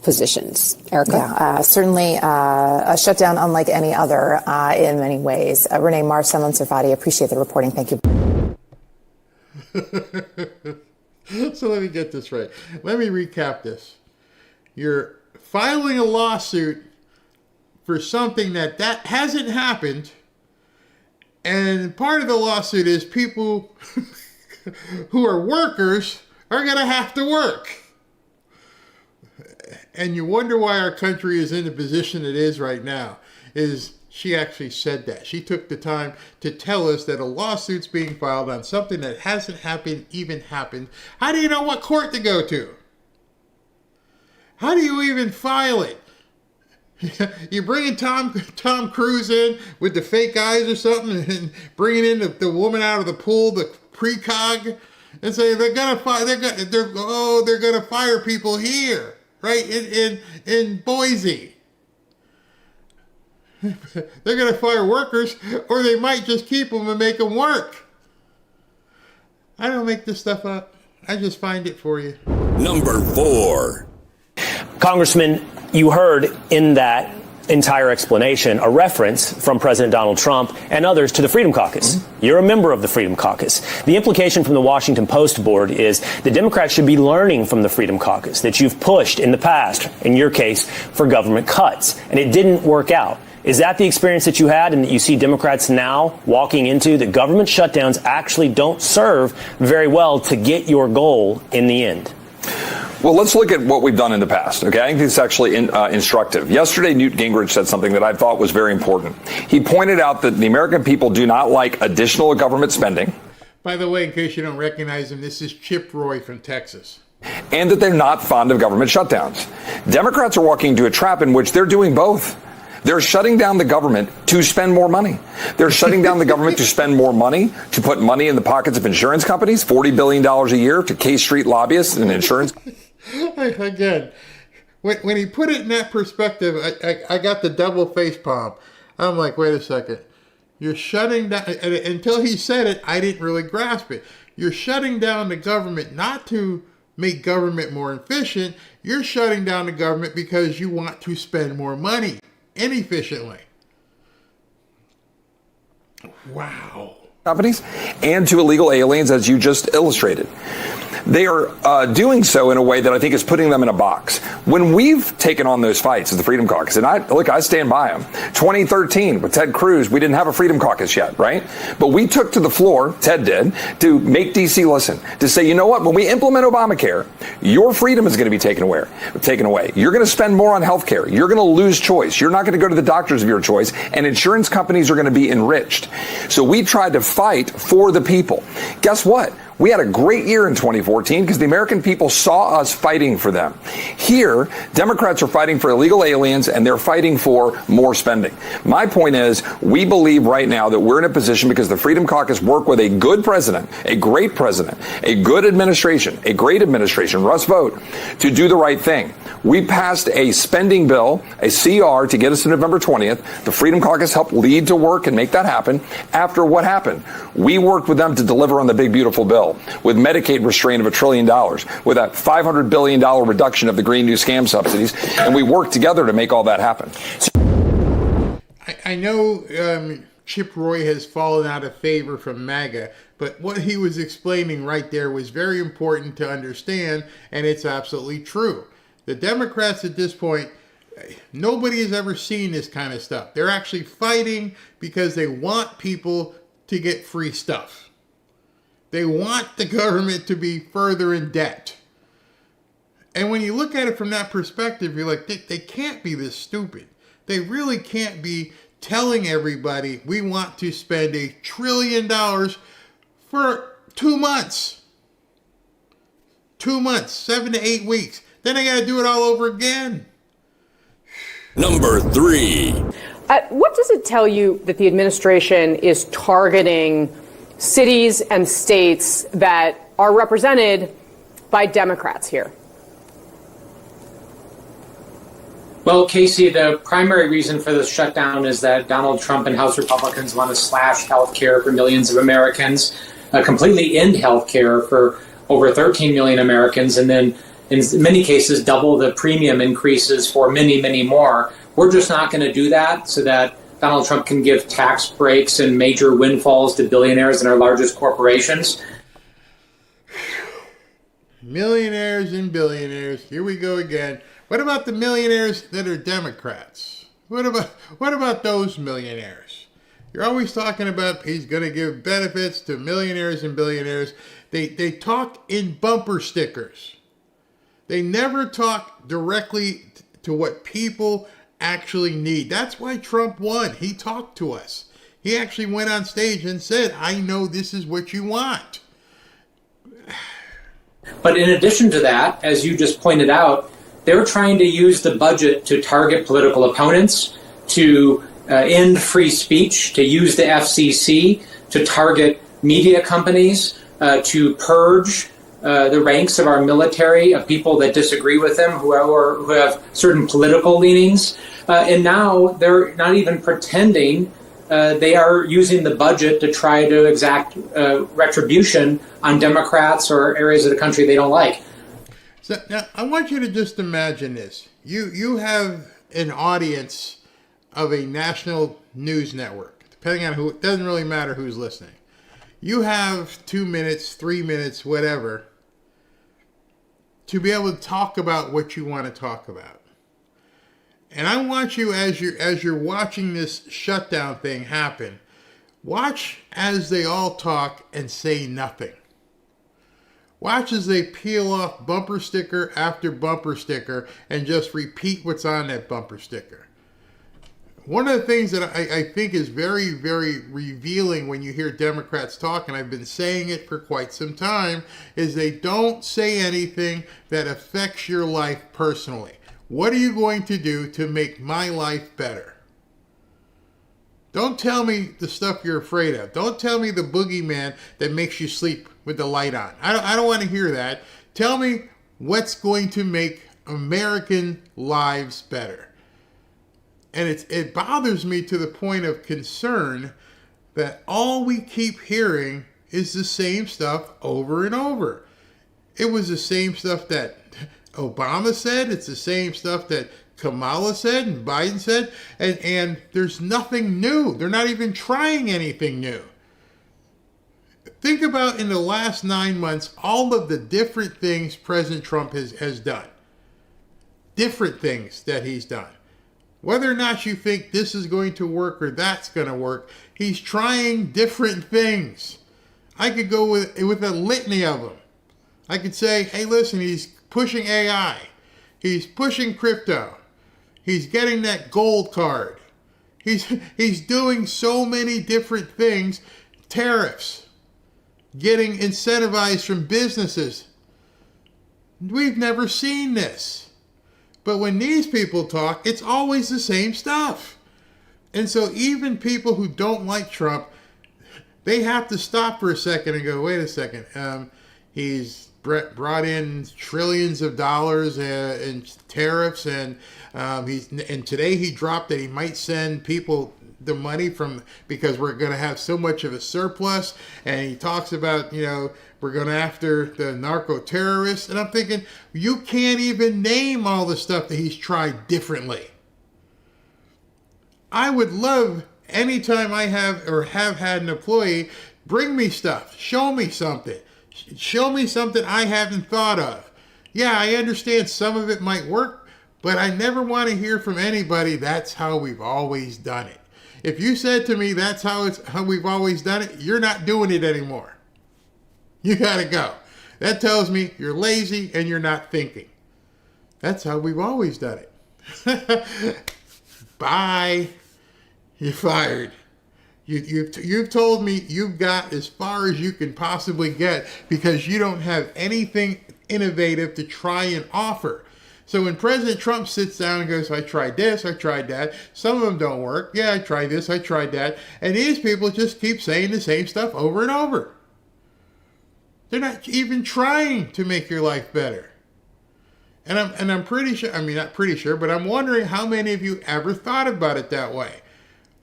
positions. Erica? Yeah, certainly a shutdown unlike any other in many ways. Renee Mar, Selman Servati, appreciate the reporting. Thank you. So let me get this right. Let me recap this. You're filing a lawsuit for something that hasn't happened. And part of the lawsuit is people who are workers are going to have to work. And you wonder why our country is in the position it is right now. She actually said that. She took the time to tell us that a lawsuit's being filed on something that hasn't even happened. How do you know what court to go to? How do you even file it? You bringing Tom Cruise in with the fake eyes or something, and bringing in the woman out of the pool, the precog, and say they're gonna fire people here, right in Boise. They're gonna fire workers, or they might just keep them and make them work. I don't make this stuff up. I just find it for you. Number 4. Congressman, you heard in that entire explanation a reference from President Donald Trump and others to the Freedom Caucus. Mm-hmm. You're a member of the Freedom Caucus. The implication from the Washington Post board is the Democrats should be learning from the Freedom Caucus that you've pushed in the past, in your case, for government cuts, and it didn't work out. Is that the experience that you had and that you see Democrats now walking into, that government shutdowns actually don't serve very well to get your goal in the end? Well, let's look at what we've done in the past, okay? I think it's actually instructive. Yesterday, Newt Gingrich said something that I thought was very important. He pointed out that the American people do not like additional government spending. By the way, in case you don't recognize him, this is Chip Roy from Texas. And that they're not fond of government shutdowns. Democrats are walking into a trap in which they're doing both. They're shutting down the government to spend more money. They're shutting down the government to spend more money, to put money in the pockets of insurance companies, $40 billion a year to K Street lobbyists and insurance. Again, when he put it in that perspective, I got the double face palm. I'm like, wait a second. You're shutting down, and until he said it, I didn't really grasp it. You're shutting down the government not to make government more efficient. You're shutting down the government because you want to spend more money inefficiently. Wow. Companies and to illegal aliens, as you just illustrated. They are doing so in a way that I think is putting them in a box. When we've taken on those fights as the Freedom Caucus, and I stand by them. 2013 with Ted Cruz, we didn't have a Freedom Caucus yet, right? But we took to the floor, Ted did, to make D.C. listen, to say, you know what, when we implement Obamacare, your freedom is going to be taken away. You're going to spend more on health care. You're going to lose choice. You're not going to go to the doctors of your choice, and insurance companies are going to be enriched. So we tried to fight for the people. Guess what? We had a great year in 2014 because the American people saw us fighting for them. Here, Democrats are fighting for illegal aliens and they're fighting for more spending. My point is, we believe right now that we're in a position because the Freedom Caucus worked with a good president, a great president, a good administration, a great administration, Russ Vought, to do the right thing. We passed a spending bill, a CR, to get us to November 20th. The Freedom Caucus helped lead to work and make that happen. After what happened, we worked with them to deliver on the big, beautiful bill, with Medicaid restraint of $1 trillion, with a $500 billion reduction of the Green New Scam subsidies, and we worked together to make all that happen. I know Chip Roy has fallen out of favor from MAGA, but what he was explaining right there was very important to understand, and it's absolutely true. The Democrats at this point, nobody has ever seen this kind of stuff. They're actually fighting because they want people to get free stuff. They want the government to be further in debt. And when you look at it from that perspective, you're like, they can't be this stupid. They really can't be telling everybody we want to spend $1 trillion for 2 months. 2 months, 7 to 8 weeks. Then I got to do it all over again. Number 3. What does it tell you that the administration is targeting cities and states that are represented by Democrats here? Well, Casey, the primary reason for this shutdown is that Donald Trump and House Republicans want to slash health care for millions of Americans, completely end health care for over 13 million Americans, and then in many cases double the premium increases for many, many more. We're just not going to do that so that Donald Trump can give tax breaks and major windfalls to billionaires and our largest corporations. Millionaires and billionaires. Here we go again. What about the millionaires that are Democrats? What about those millionaires? You're always talking about he's going to give benefits to millionaires and billionaires. They talk in bumper stickers. They never talk directly to what people actually need. That's why Trump won. He talked to us. He actually went on stage and said, I know this is what you want. But in addition to that, as you just pointed out, they're trying to use the budget to target political opponents, to end free speech, to use the FCC, to target media companies, to purge the ranks of our military of people that disagree with them, who have certain political leanings. And now they're not even pretending. They are using the budget to try to exact retribution on Democrats or areas of the country they don't like. So now I want you to just imagine this. You have an audience of a national news network, depending on who, it doesn't really matter who's listening. You have 2 minutes, 3 minutes, whatever, to be able to talk about what you want to talk about. And I want you, as you're watching this shutdown thing happen, watch as they all talk and say nothing. Watch as they peel off bumper sticker after bumper sticker and just repeat what's on that bumper sticker. One of the things that I think is very, very revealing when you hear Democrats talk, and I've been saying it for quite some time, is they don't say anything that affects your life personally. What are you going to do to make my life better? Don't tell me the stuff you're afraid of. Don't tell me the boogeyman that makes you sleep with the light on. I don't want to hear that. Tell me what's going to make American lives better. And it bothers me to the point of concern that all we keep hearing is the same stuff over and over. It was the same stuff that Obama said. It's the same stuff that Kamala said and Biden said. And there's nothing new. They're not even trying anything new. Think about in the last 9 months, all of the different things President Trump has done. Different things that he's done. Whether or not you think this is going to work or that's going to work, he's trying different things. I could go with a litany of them. I could say, hey, listen, he's pushing AI. He's pushing crypto. He's getting that gold card. He's doing so many different things. Tariffs. Getting incentivized from businesses. We've never seen this. But when these people talk, it's always the same stuff. And so even people who don't like Trump, they have to stop for a second and go, wait a second. He's brought in trillions of dollars in tariffs, and today he dropped that he might send people the money because we're going to have so much of a surplus. And he talks about, we're going after the narco terrorists. And I'm thinking, you can't even name all the stuff that he's tried differently. I would love, anytime I have had an employee, bring me stuff, show me something. Show me something I haven't thought of. Yeah, I understand some of it might work, but I never want to hear from anybody, that's how we've always done it. If you said to me, that's how we've always done it, you're not doing it anymore. You gotta go. That tells me you're lazy and you're not thinking. That's how we've always done it. Bye. You're fired. You've told me you've got as far as you can possibly get because you don't have anything innovative to try and offer. So when President Trump sits down and goes, I tried this, I tried that, some of them don't work. Yeah, I tried this, I tried that. And these people just keep saying the same stuff over and over. They're not even trying to make your life better. And I'm pretty sure, not pretty sure, but I'm wondering how many of you ever thought about it that way.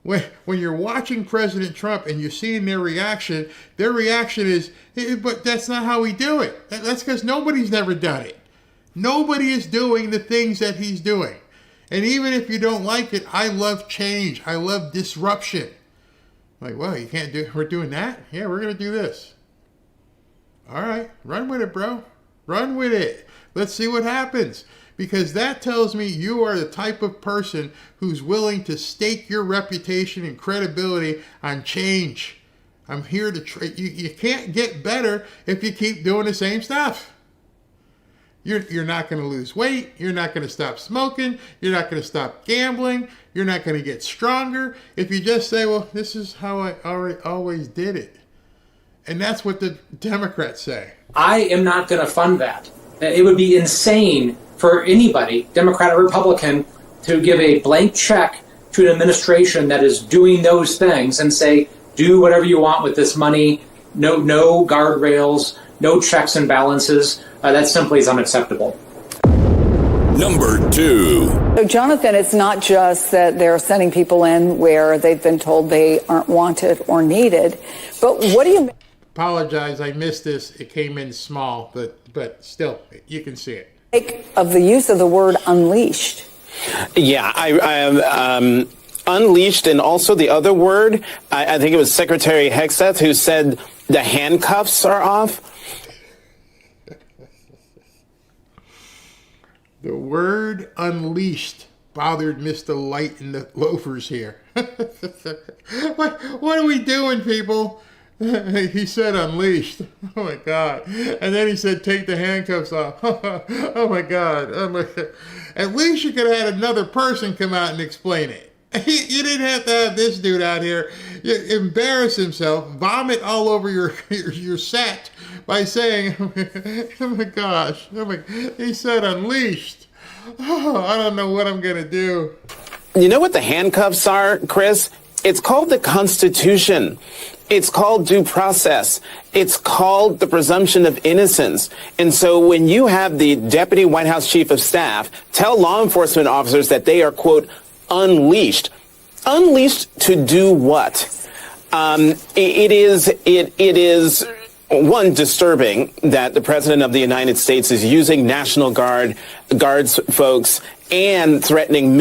When you're watching President Trump and you're seeing their reaction is, but that's not how we do it. That's because nobody's never done it. Nobody is doing the things that he's doing. And even if you don't like it, I love change. I love disruption. Like, well, we're doing that? Yeah, we're going to do this. All right, run with it, bro. Run with it. Let's see what happens. Because that tells me you are the type of person who's willing to stake your reputation and credibility on change. I'm here to you can't get better if you keep doing the same stuff. You're not going to lose weight. You're not going to stop smoking. You're not going to stop gambling. You're not going to get stronger if you just say, well, this is how I always did it. And that's what the Democrats say. I am not going to fund that. It would be insane for anybody, Democrat or Republican, to give a blank check to an administration that is doing those things and say, do whatever you want with this money, no guardrails, no checks and balances. That simply is unacceptable. Number 2. So, Jonathan, it's not just that they're sending people in where they've been told they aren't wanted or needed, but what do you... Apologize, I missed this. It came in small, but still, you can see it. Of the use of the word unleashed. Yeah, I am unleashed, and also the other word, I think it was Secretary Hegseth who said the handcuffs are off. The word unleashed. bothered Mr. Light in the loafers here. What are we doing, people? He said unleashed. Oh my God. And then he said take the handcuffs off. Oh my God. Oh my God. At least you could have had another person come out and explain it. You didn't have to have this dude out here embarrass himself, vomit all over your set by saying, oh my gosh, he said unleashed. Oh, I don't know what I'm going to do. You know what the handcuffs are, Chris? It's called the Constitution. It's called due process. It's called the presumption of innocence. And so when you have the Deputy White House Chief of Staff tell law enforcement officers that they are, quote, unleashed to do what? It is one, disturbing that the President of the United States is using National Guards folks and threatening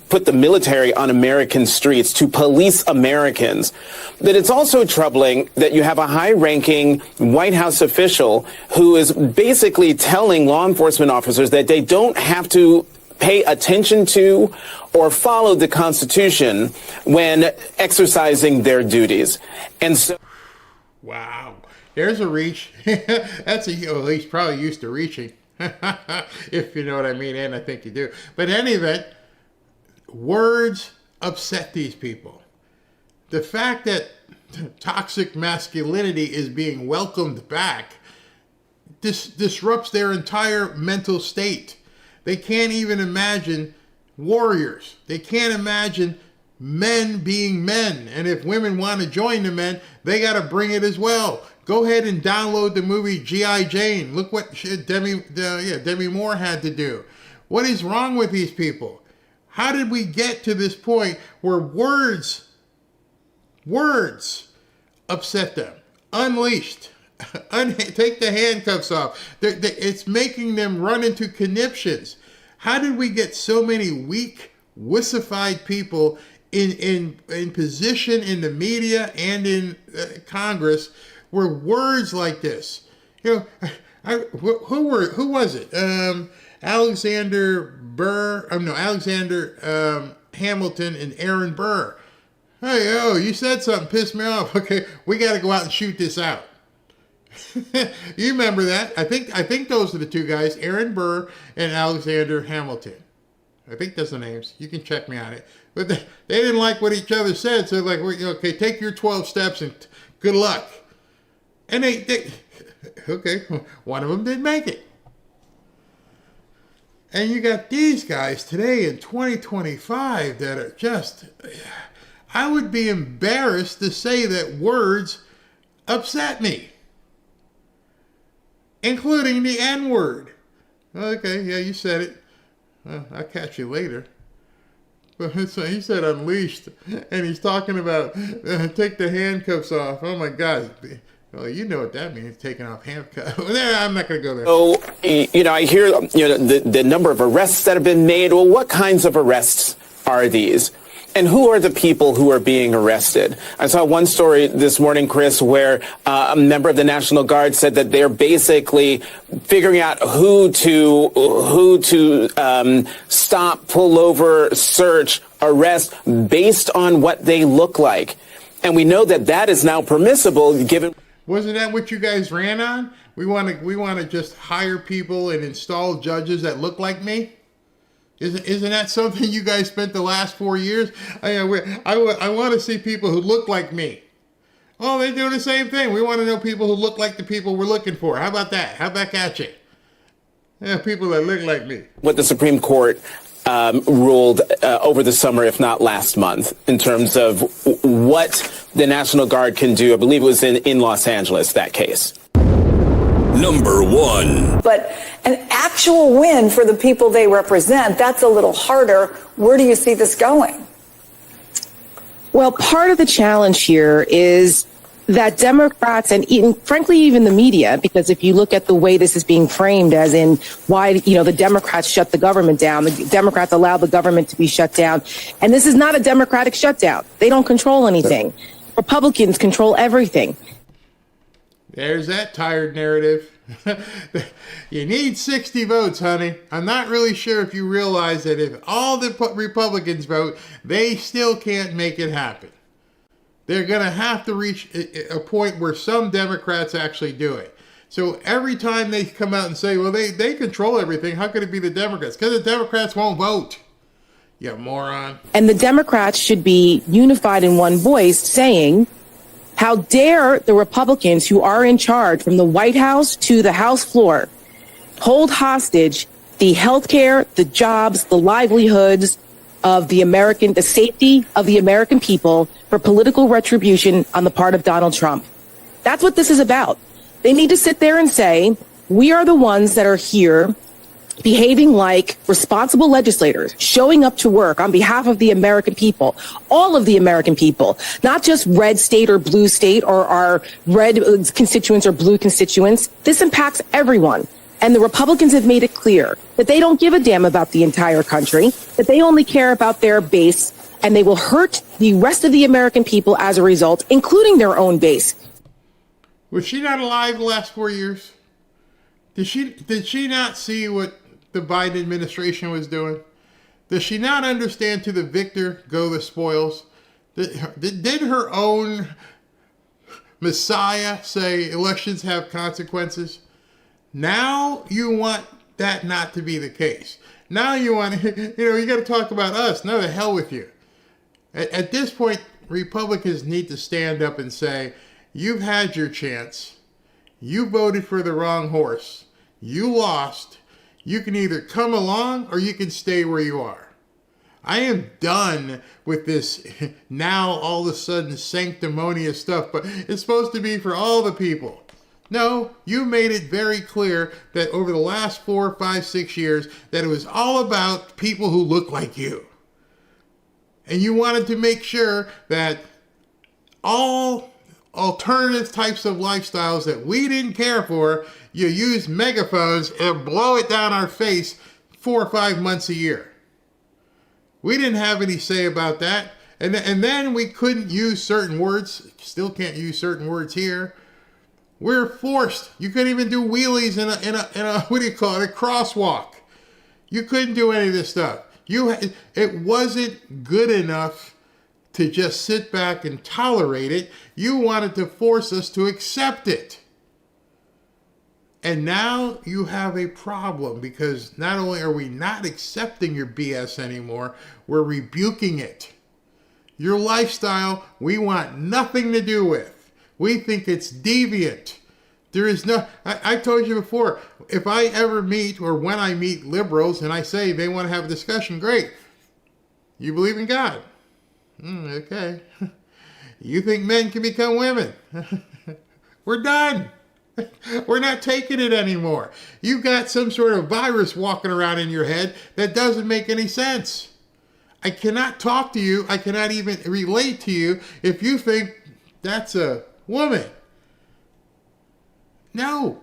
put the military on American streets to police Americans. But it's also troubling that you have a high-ranking White House official who is basically telling law enforcement officers that they don't have to pay attention to or follow the Constitution when exercising their duties. And so, wow, there's a reach. He's probably used to reaching. If you know what I mean, and I think you do. But in any event, words upset these people. The fact that toxic masculinity is being welcomed back disrupts their entire mental state. They can't even imagine warriors. They can't imagine men being men. And if women want to join the men, they got to bring it as well. Go ahead and download the movie G.I. Jane. Look what Demi Moore had to do. What is wrong with these people? How did we get to this point where words upset them? Unleashed. Take the handcuffs off. It's making them run into conniptions. How did we get so many weak, wussified people in position in the media and in Congress where words like this? You know, who was it? Alexander Hamilton and Aaron Burr. Hey, you said something pissed me off. Okay, we got to go out and shoot this out. You remember that? I think those are the two guys, Aaron Burr and Alexander Hamilton. I think that's the names. You can check me on it. But they didn't like what each other said, so like, okay, take your 12 steps and good luck. And they okay, one of them didn't make it. And you got these guys today in 2025 that are just, I would be embarrassed to say that words upset me. Including the N-word. Okay, yeah, you said it. I'll catch you later. But so he said unleashed, and he's talking about take the handcuffs off. Oh my God. Well, you know what that means, taking off handcuffs. I'm not going to go there. So, I hear the number of arrests that have been made. Well, what kinds of arrests are these? And who are the people who are being arrested? I saw one story this morning, Chris, where a member of the National Guard said that they're basically figuring out who to stop, pull over, search, arrest based on what they look like. And we know that that is now permissible given. Wasn't that what you guys ran on? We want to just hire people and install judges that look like me? Isn't that something you guys spent the last 4 years? I want to see people who look like me. Oh, they do the same thing. We want to know people who look like the people we're looking for. How about that? How about catchy? Yeah, people that look like me. What the Supreme Court ruled over the summer, if not last month, in terms of what the National Guard can do. I believe it was in Los Angeles, that case. Number one. But an actual win for the people they represent, that's a little harder. Where do you see this going? Well, part of the challenge here is that Democrats and frankly, even the media, because if you look at the way this is being framed as in why, the Democrats shut the government down, the Democrats allow the government to be shut down. And this is not a Democratic shutdown. They don't control anything. Republicans control everything. There's that tired narrative. You need 60 votes, honey. I'm not really sure if you realize that if all the Republicans vote, they still can't make it happen. They're going to have to reach a point where some Democrats actually do it. So every time they come out and say, well, they control everything, how could it be the Democrats? Because the Democrats won't vote. You moron. And the Democrats should be unified in one voice saying, how dare the Republicans who are in charge from the White House to the House floor hold hostage the health care, the jobs, the livelihoods of the safety of the American people for political retribution on the part of Donald Trump. That's what this is about. They need to sit there and say, we are the ones that are here behaving like responsible legislators, showing up to work on behalf of the American people, all of the American people, not just red state or blue state or our red constituents or blue constituents. This impacts everyone. And the Republicans have made it clear that they don't give a damn about the entire country, that they only care about their base, and they will hurt the rest of the American people as a result, including their own base. Was she not alive the last 4 years? Did she not see what the Biden administration was doing? Does she not understand to the victor go the spoils? Did her own Messiah say elections have consequences? Now you want that not to be the case. Now you want to, you got to talk about us. No, the hell with you. At this point, Republicans need to stand up and say, you've had your chance. You voted for the wrong horse. You lost. You can either come along or you can stay where you are. I am done with this now all of a sudden sanctimonious stuff, but it's supposed to be for all the people. No, you made it very clear that over the last 4, 5, 6 years that it was all about people who look like you. And you wanted to make sure that all alternative types of lifestyles that we didn't care for, you use megaphones and blow it down our face 4 or 5 months a year. We didn't have any say about that. And then we couldn't use certain words. Still can't use certain words here. We're forced. You couldn't even do wheelies in a what do you call it, a crosswalk. You couldn't do any of this stuff. It wasn't good enough to just sit back and tolerate it. You wanted to force us to accept it. And now you have a problem because not only are we not accepting your BS anymore, we're rebuking it. Your lifestyle, we want nothing to do with. We think it's deviant. There is no, I told you before, if I ever meet or when I meet liberals and I say they want to have a discussion, great. You believe in God? Okay. You think men can become women? We're done. We're not taking it anymore. You've got some sort of virus walking around in your head that doesn't make any sense. I cannot talk to you. I cannot even relate to you if you think that's a woman. No.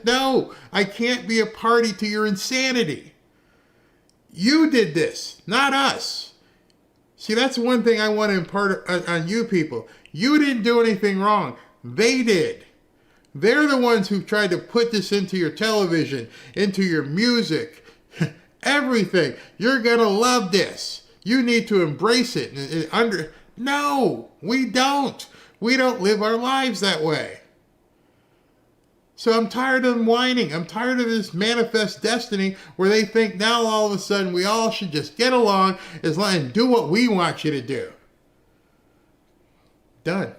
No, I can't be a party to your insanity. You did this, not us. See, that's one thing I want to impart on you people. You didn't do anything wrong. They did. They're the ones who tried to put this into your television, into your music, everything. You're going to love this. You need to embrace it. No, we don't. We don't live our lives that way. So I'm tired of them whining. I'm tired of this manifest destiny where they think now all of a sudden we all should just get along and do what we want you to do. Done.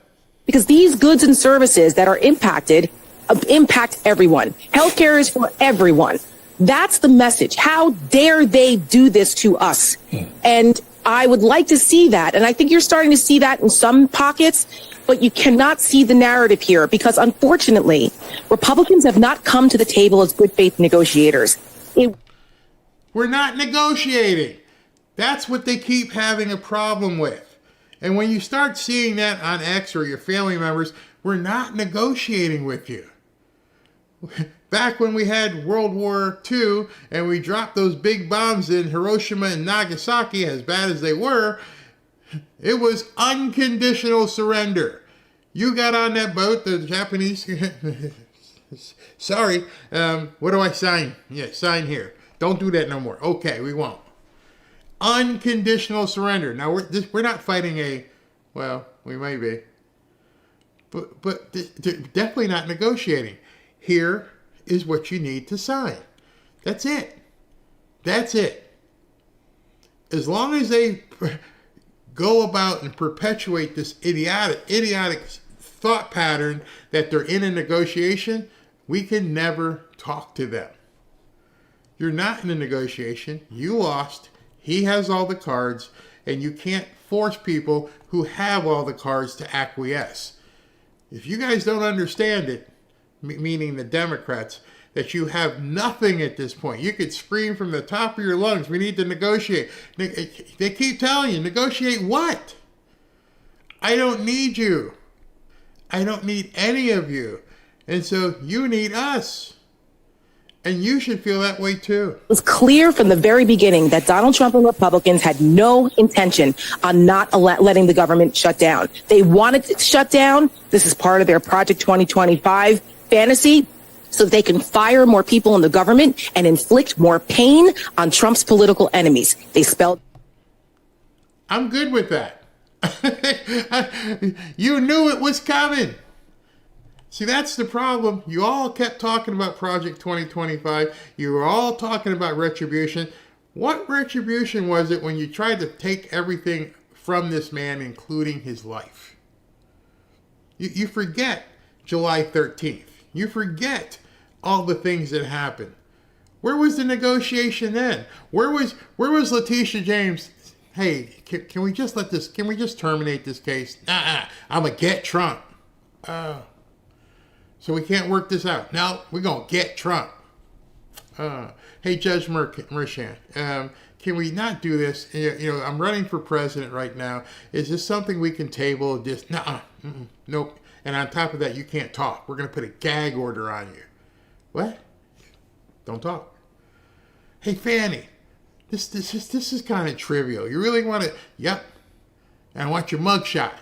Because these goods and services that are impacted impact everyone. Healthcare is for everyone. That's the message. How dare they do this to us? And I would like to see that. And I think you're starting to see that in some pockets, but you cannot see the narrative here because unfortunately, Republicans have not come to the table as good faith negotiators. We're not negotiating. That's what they keep having a problem with. And when you start seeing that on X or your family members, we're not negotiating with you. Back when we had World War II and we dropped those big bombs in Hiroshima and Nagasaki, as bad as they were, it was unconditional surrender. You got on that boat, the Japanese. Sorry, what do I sign? Yeah, sign here. Don't do that no more. Okay, we won't. Unconditional surrender. Now, we're not fighting well, we may be. But definitely not negotiating. Here is what you need to sign. That's it. That's it. As long as they go about and perpetuate this idiotic thought pattern that they're in a negotiation, we can never talk to them. You're not in a negotiation. You lost. He has all the cards, and you can't force people who have all the cards to acquiesce. If you guys don't understand it, meaning the Democrats, that you have nothing at this point. You could scream from the top of your lungs, we need to negotiate. They keep telling you, negotiate what? I don't need you. I don't need any of you. And so you need us. And you should feel that way too. It was clear from the very beginning that Donald Trump and Republicans had no intention on not letting the government shut down. They wanted to shut down. This is part of their Project 2025 fantasy, so that they can fire more people in the government and inflict more pain on Trump's political enemies. They spelled. I'm good with that. You knew it was coming. See, that's the problem. You all kept talking about Project 2025. You were all talking about retribution. What retribution was it when you tried to take everything from this man, including his life? You forget July 13th. You forget all the things that happened. Where was the negotiation then? Where was Letitia James? Hey, can we just can we just terminate this case? I'm going to get Trump. So we can't work this out. No, we're going to get Trump. Hey, Judge Mershant, can we not do this? I'm running for president right now. Is this something we can table? Just, nope. And on top of that, you can't talk. We're going to put a gag order on you. What? Don't talk. Hey, Fannie, this is kind of trivial. You really want to? Yep. And I want your mugshot.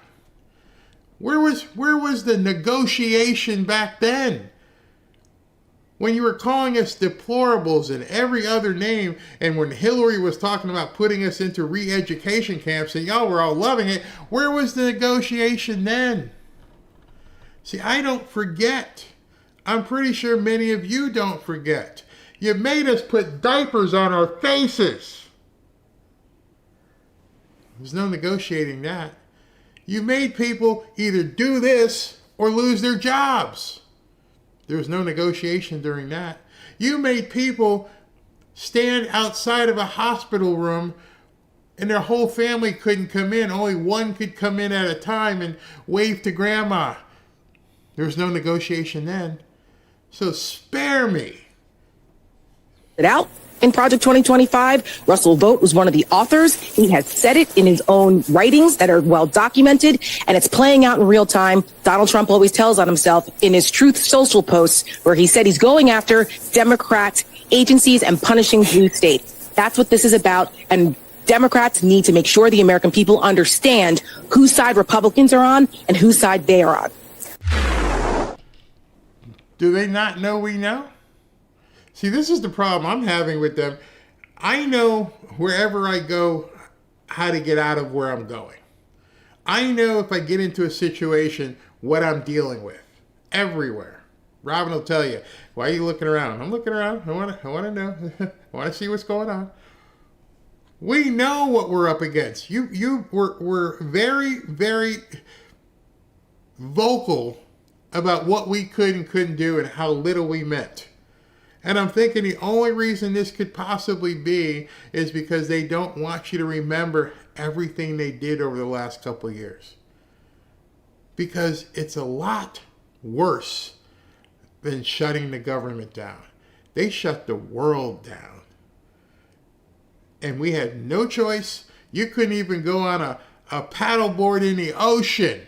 Where was the negotiation back then? When you were calling us deplorables and every other name, and when Hillary was talking about putting us into re-education camps and y'all were all loving it, where was the negotiation then? See, I don't forget. I'm pretty sure many of you don't forget. You made us put diapers on our faces. There's no negotiating that. You made people either do this or lose their jobs. There was no negotiation during that. You made people stand outside of a hospital room and their whole family couldn't come in. Only one could come in at a time and wave to grandma. There was no negotiation then. So spare me. It out. In Project 2025, Russell Vought was one of the authors. He has said it in his own writings that are well documented, and it's playing out in real time. Donald Trump always tells on himself in his Truth Social posts where he said he's going after Democrat agencies and punishing blue state. That's what this is about, and Democrats need to make sure the American people understand whose side Republicans are on and whose side they are on. Do they not know we know? See, this is the problem I'm having with them. I know wherever I go how to get out of where I'm going. I know if I get into a situation what I'm dealing with. Everywhere. Robin will tell you, why are you looking around? I'm looking around. I want to know. I want to see what's going on. We know what we're up against. We're very, very vocal about what we could and couldn't do and how little we meant. And I'm thinking the only reason this could possibly be is because they don't want you to remember everything they did over the last couple of years. Because it's a lot worse than shutting the government down. They shut the world down. And we had no choice. You couldn't even go on a paddleboard in the ocean.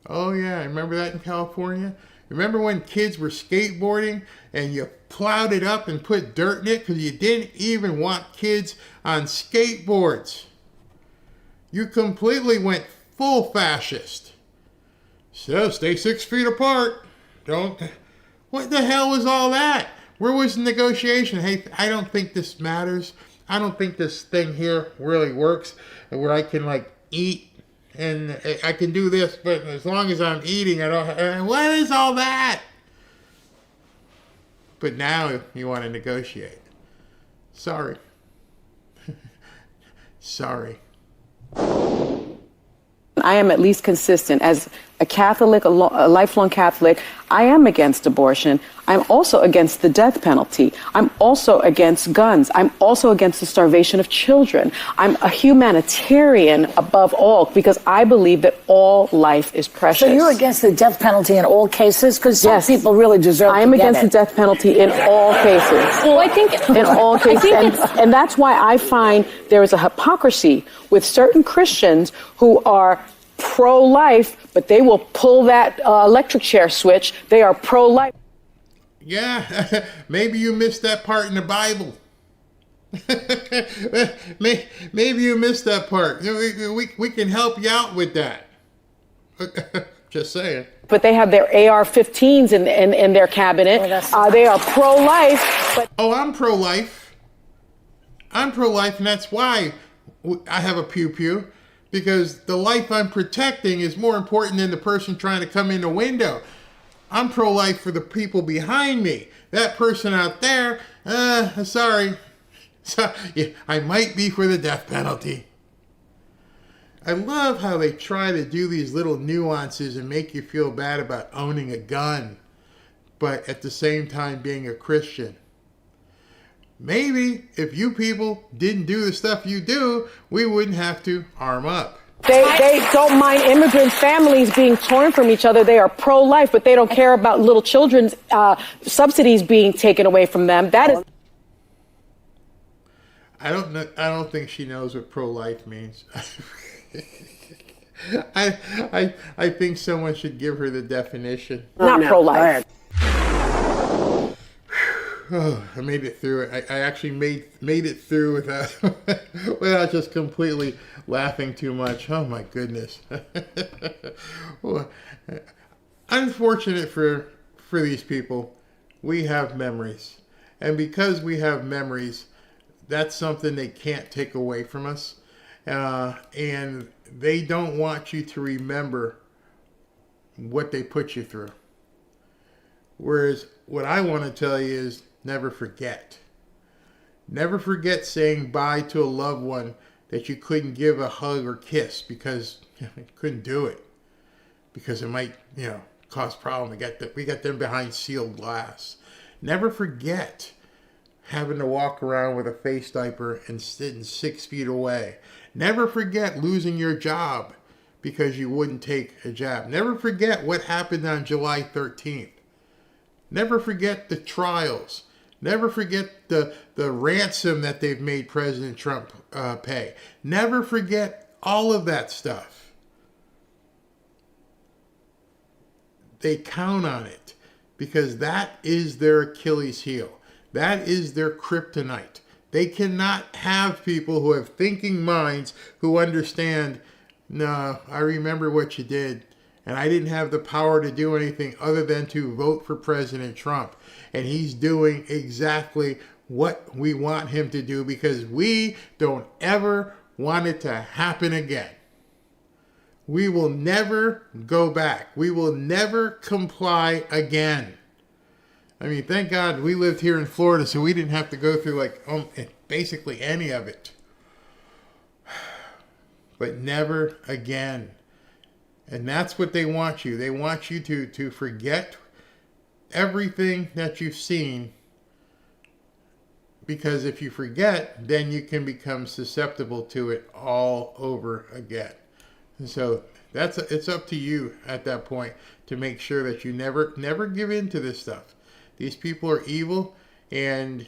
Oh yeah, remember that in California? Remember when kids were skateboarding and you plowed it up and put dirt in it because you didn't even want kids on skateboards? You completely went full fascist. So stay 6 feet apart. Don't. What the hell was all that? Where was the negotiation? Hey, I don't think this matters. I don't think this thing here really works where I can like eat and I can do this, but as long as I'm eating, I don't. What is all that? But now you want to negotiate. Sorry. Sorry. I am at least consistent. As a Catholic, a lifelong Catholic, I am against abortion. I'm also against the death penalty. I'm also against guns. I'm also against the starvation of children. I'm a humanitarian above all because I believe that all life is precious. So you're against the death penalty in all cases? Because some people really deserve I am against the death penalty in all cases. Well, I think in all cases. And that's why I find there is a hypocrisy with certain Christians who are pro-life, but they will pull that electric chair switch. They are pro-life. Yeah, maybe you missed that part in the Bible. Maybe you missed that part. We can help you out with that. Just saying. But they have their AR-15s in their cabinet. They are pro-life. But I'm pro-life. I'm pro-life, and that's why I have a pew-pew. Because the life I'm protecting is more important than the person trying to come in the window. I'm pro-life for the people behind me. That person out there, sorry. So, yeah, I might be for the death penalty. I love how they try to do these little nuances and make you feel bad about owning a gun, but at the same time being a Christian. Maybe if you people didn't do the stuff you do, we wouldn't have to arm up. They don't mind immigrant families being torn from each other. They are pro-life, but they don't care about little children's subsidies being taken away from them. That is. I don't think she knows what pro-life means. I think someone should give her the definition. Not pro-life. Oh, I made it through it. I actually made it through without just completely laughing too much. Oh my goodness. Well, unfortunate for these people, we have memories. And because we have memories, that's something they can't take away from us. And they don't want you to remember what they put you through. Whereas what I want to tell you is never forget. Never forget saying bye to a loved one that you couldn't give a hug or kiss because you couldn't do it. Because it might, cause problem. We got them behind sealed glass. Never forget having to walk around with a face diaper and sitting 6 feet away. Never forget losing your job because you wouldn't take a jab. Never forget what happened on July 13th. Never forget the trials. Never forget the ransom that they've made President Trump pay. Never forget all of that stuff. They count on it because that is their Achilles heel. That is their kryptonite. They cannot have people who have thinking minds who understand, no, I remember what you did. And I didn't have the power to do anything other than to vote for President Trump. And he's doing exactly what we want him to do because we don't ever want it to happen again. We will never go back. We will never comply again. I mean, thank God we lived here in Florida so we didn't have to go through basically any of it. But never again. And that's what they want you. They want you to forget everything that you've seen. Because if you forget, then you can become susceptible to it all over again. And so it's up to you at that point to make sure that you never give in to this stuff. These people are evil, and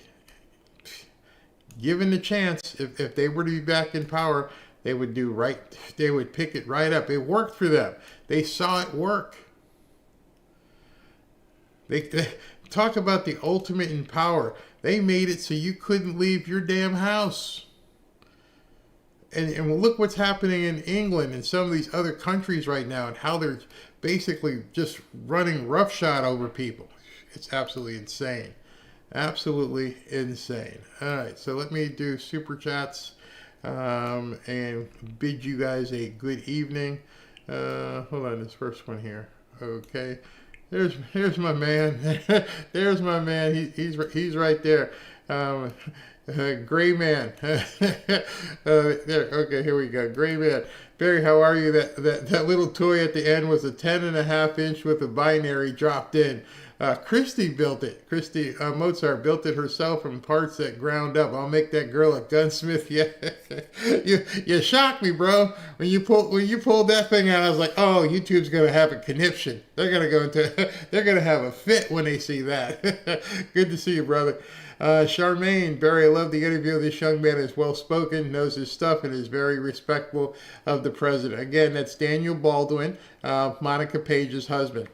given the chance, if they were to be back in power, they would do right. They would pick it right up. It worked for them. They saw it work. They talk about the ultimate in power. They made it so you couldn't leave your damn house. And look what's happening in England and some of these other countries right now, and how they're basically just running roughshod over people. It's absolutely insane. Absolutely insane. All right, so let me do super chats and bid you guys a good evening. Hold on, this first one here. Okay, here's my man. There's my man. He's right there. Gray man. There. Okay, here we go. Gray man. Barry, how are you? That little toy at the end was a 10.5-inch with a binary dropped in. Christy built it. Christy Mozart built it herself from parts that ground up. I'll make that girl a gunsmith. Yeah, you shocked me, bro. When you pulled that thing out, I was like, oh, YouTube's gonna have a conniption. They're gonna have a fit when they see that. Good to see you, brother. Charmaine, Barry, I love the interview. This young man is well spoken, knows his stuff, and is very respectful of the president. Again, that's Daniel Baldwin, Monica Page's husband,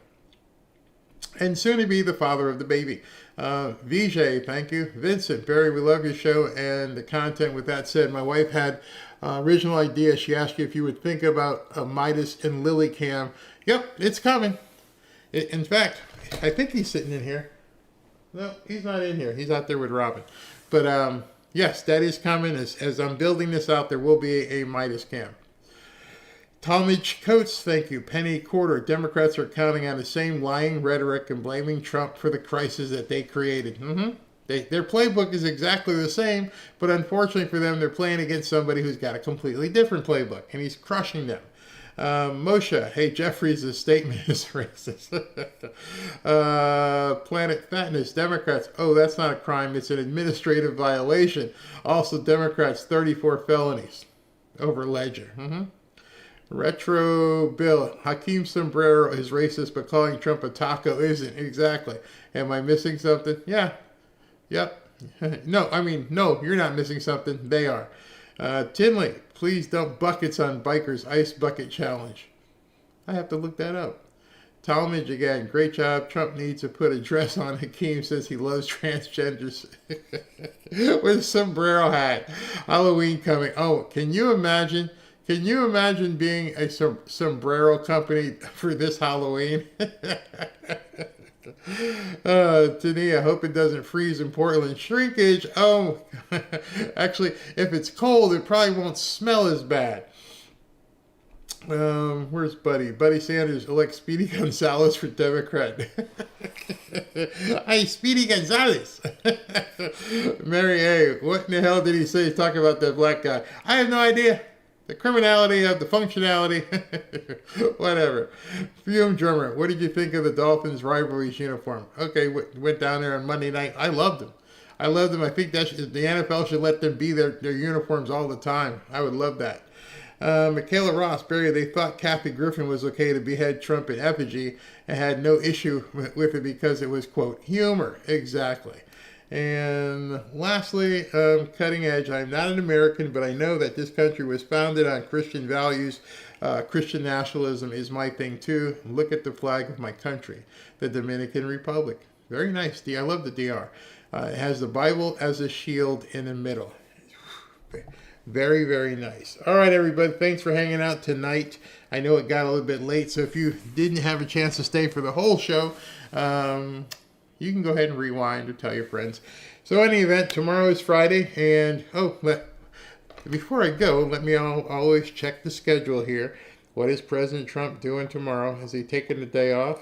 and soon to be the father of the baby. Vijay, thank you. Vincent, Barry, we love your show and the content. With that said, my wife had original idea. She asked you if you would think about a Midas and Lily cam. Yep, it's coming. In fact, I think he's sitting in here. No, he's not in here. He's out there with Robin. But yes, that is coming. As I'm building this out, there will be a Midas cam. Talmadge Coates, thank you. Penny Quarter, Democrats are counting on the same lying rhetoric and blaming Trump for the crisis that they created. Their playbook is exactly the same, but unfortunately for them, they're playing against somebody who's got a completely different playbook, and he's crushing them. Moshe, hey, Jeffries' statement is racist. Planet Fatness, Democrats, oh, that's not a crime, it's an administrative violation. Also, Democrats, 34 felonies over Ledger. Retro Bill, Hakeem Sombrero is racist, but calling Trump a taco isn't. Exactly. Am I missing something? Yeah. Yep. No, you're not missing something. They are. Tinley, please dump buckets on bikers' ice bucket challenge. I have to look that up. Talmadge again, great job. Trump needs to put a dress on. Hakeem says he loves transgenders. With a sombrero hat. Halloween coming. Oh, can you imagine being a sombrero company for this Halloween? Tania, hope it doesn't freeze in Portland. Shrinkage. Oh, actually, if it's cold, it probably won't smell as bad. Where's Buddy? Buddy Sanders elect Speedy Gonzalez for Democrat. Hey, Speedy Gonzalez. Mary A., what in the hell did he say? He's talking about that black guy. I have no idea. The criminality of the functionality. Whatever. Fume Drummer, what did you think of the Dolphins rivalries uniform? Okay, went down there on Monday night. I loved them. I think that the NFL should let them be their uniforms all the time. I would love that. Michaela Ross, Barry, they thought Kathy Griffin was okay to behead Trump in effigy and had no issue with it because it was, quote, humor. Exactly. And lastly, cutting edge. I'm not an American, but I know that this country was founded on Christian values. Christian nationalism is my thing too. Look at the flag of my country, the Dominican Republic. Very nice. I love the DR. It has the Bible as a shield in the middle. Very, very nice. All right, everybody. Thanks for hanging out tonight. I know it got a little bit late, so if you didn't have a chance to stay for the whole show, you can go ahead and rewind or tell your friends. So in any event, tomorrow is Friday. And, before I go, let me always check the schedule here. What is President Trump doing tomorrow? Has he taken the day off?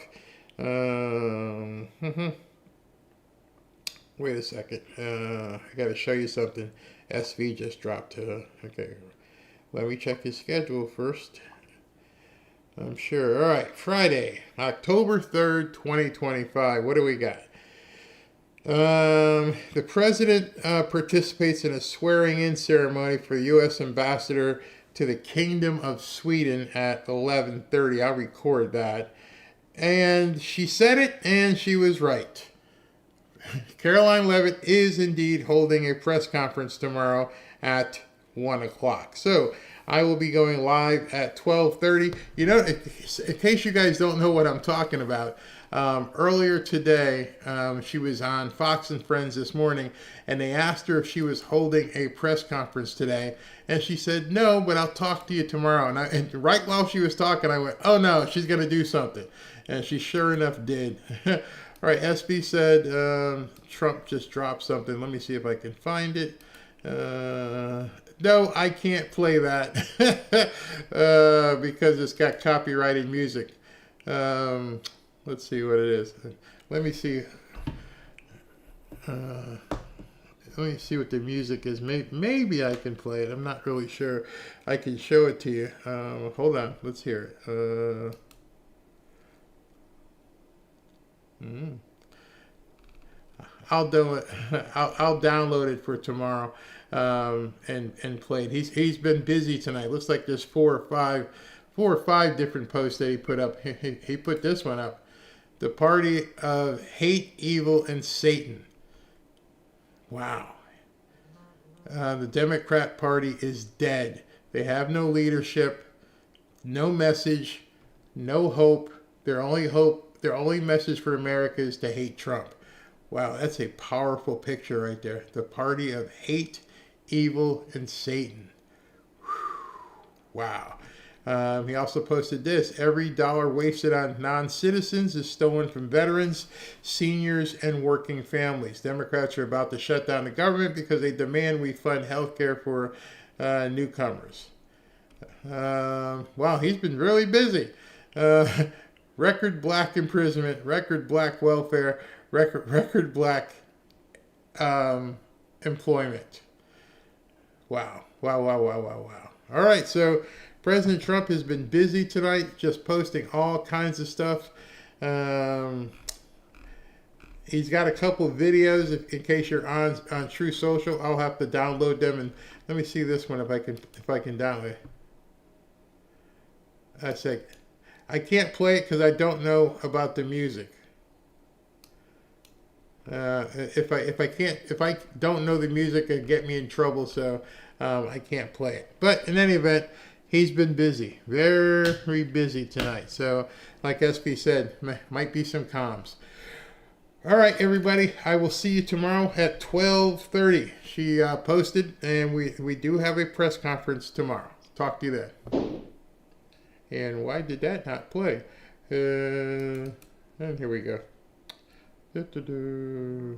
Wait a second. I got to show you something. SV just dropped. Okay. Let me check his schedule first. I'm sure. All right. Friday, October 3rd, 2025. What do we got? The president participates in a swearing-in ceremony for the U.S. ambassador to the Kingdom of Sweden at 11:30. I'll record that. And she said it, and she was right. Caroline Leavitt is indeed holding a press conference tomorrow at 1 o'clock. So I will be going live at 12:30. You know, in case you guys don't know what I'm talking about, Earlier today, she was on Fox and Friends this morning, and they asked her if she was holding a press conference today, and she said, no, but I'll talk to you tomorrow. And right while she was talking, I went, oh no, she's going to do something. And she sure enough did. All right, SB said Trump just dropped something. Let me see if I can find it. No, I can't play that because it's got copyrighted music. Let's see what it is. Let me see. Let me see what the music is. Maybe I can play it. I'm not really sure. I can show it to you. Hold on. Let's hear it. I'll do it. I'll download it for tomorrow and play it. He's been busy tonight. Looks like there's four or five different posts that he put up. He put this one up. The party of hate, evil, and Satan. Wow. The Democrat Party is dead. They have no leadership, no message, no hope. Their only message for America is to hate Trump. Wow, that's a powerful picture right there. The party of hate, evil, and Satan. Wow. He also posted this. Every dollar wasted on non-citizens is stolen from veterans, seniors, and working families. Democrats are about to shut down the government because they demand we fund health care for newcomers. Wow, he's been really busy. Record black imprisonment, record black welfare, record black employment. Wow. All right, so President Trump has been busy tonight, just posting all kinds of stuff. He's got a couple of videos. In case you're on True Social, I'll have to download them. And let me see this one if I can download it. I can't play it because I don't know about the music. If I don't know the music, it'll get me in trouble. So I can't play it. But in any event, he's been busy, very busy tonight. So, like SB said, might be some comms. All right, everybody. I will see you tomorrow at 12:30. She posted, and we do have a press conference tomorrow. Talk to you then. And why did that not play? And here we go. Da-da-da.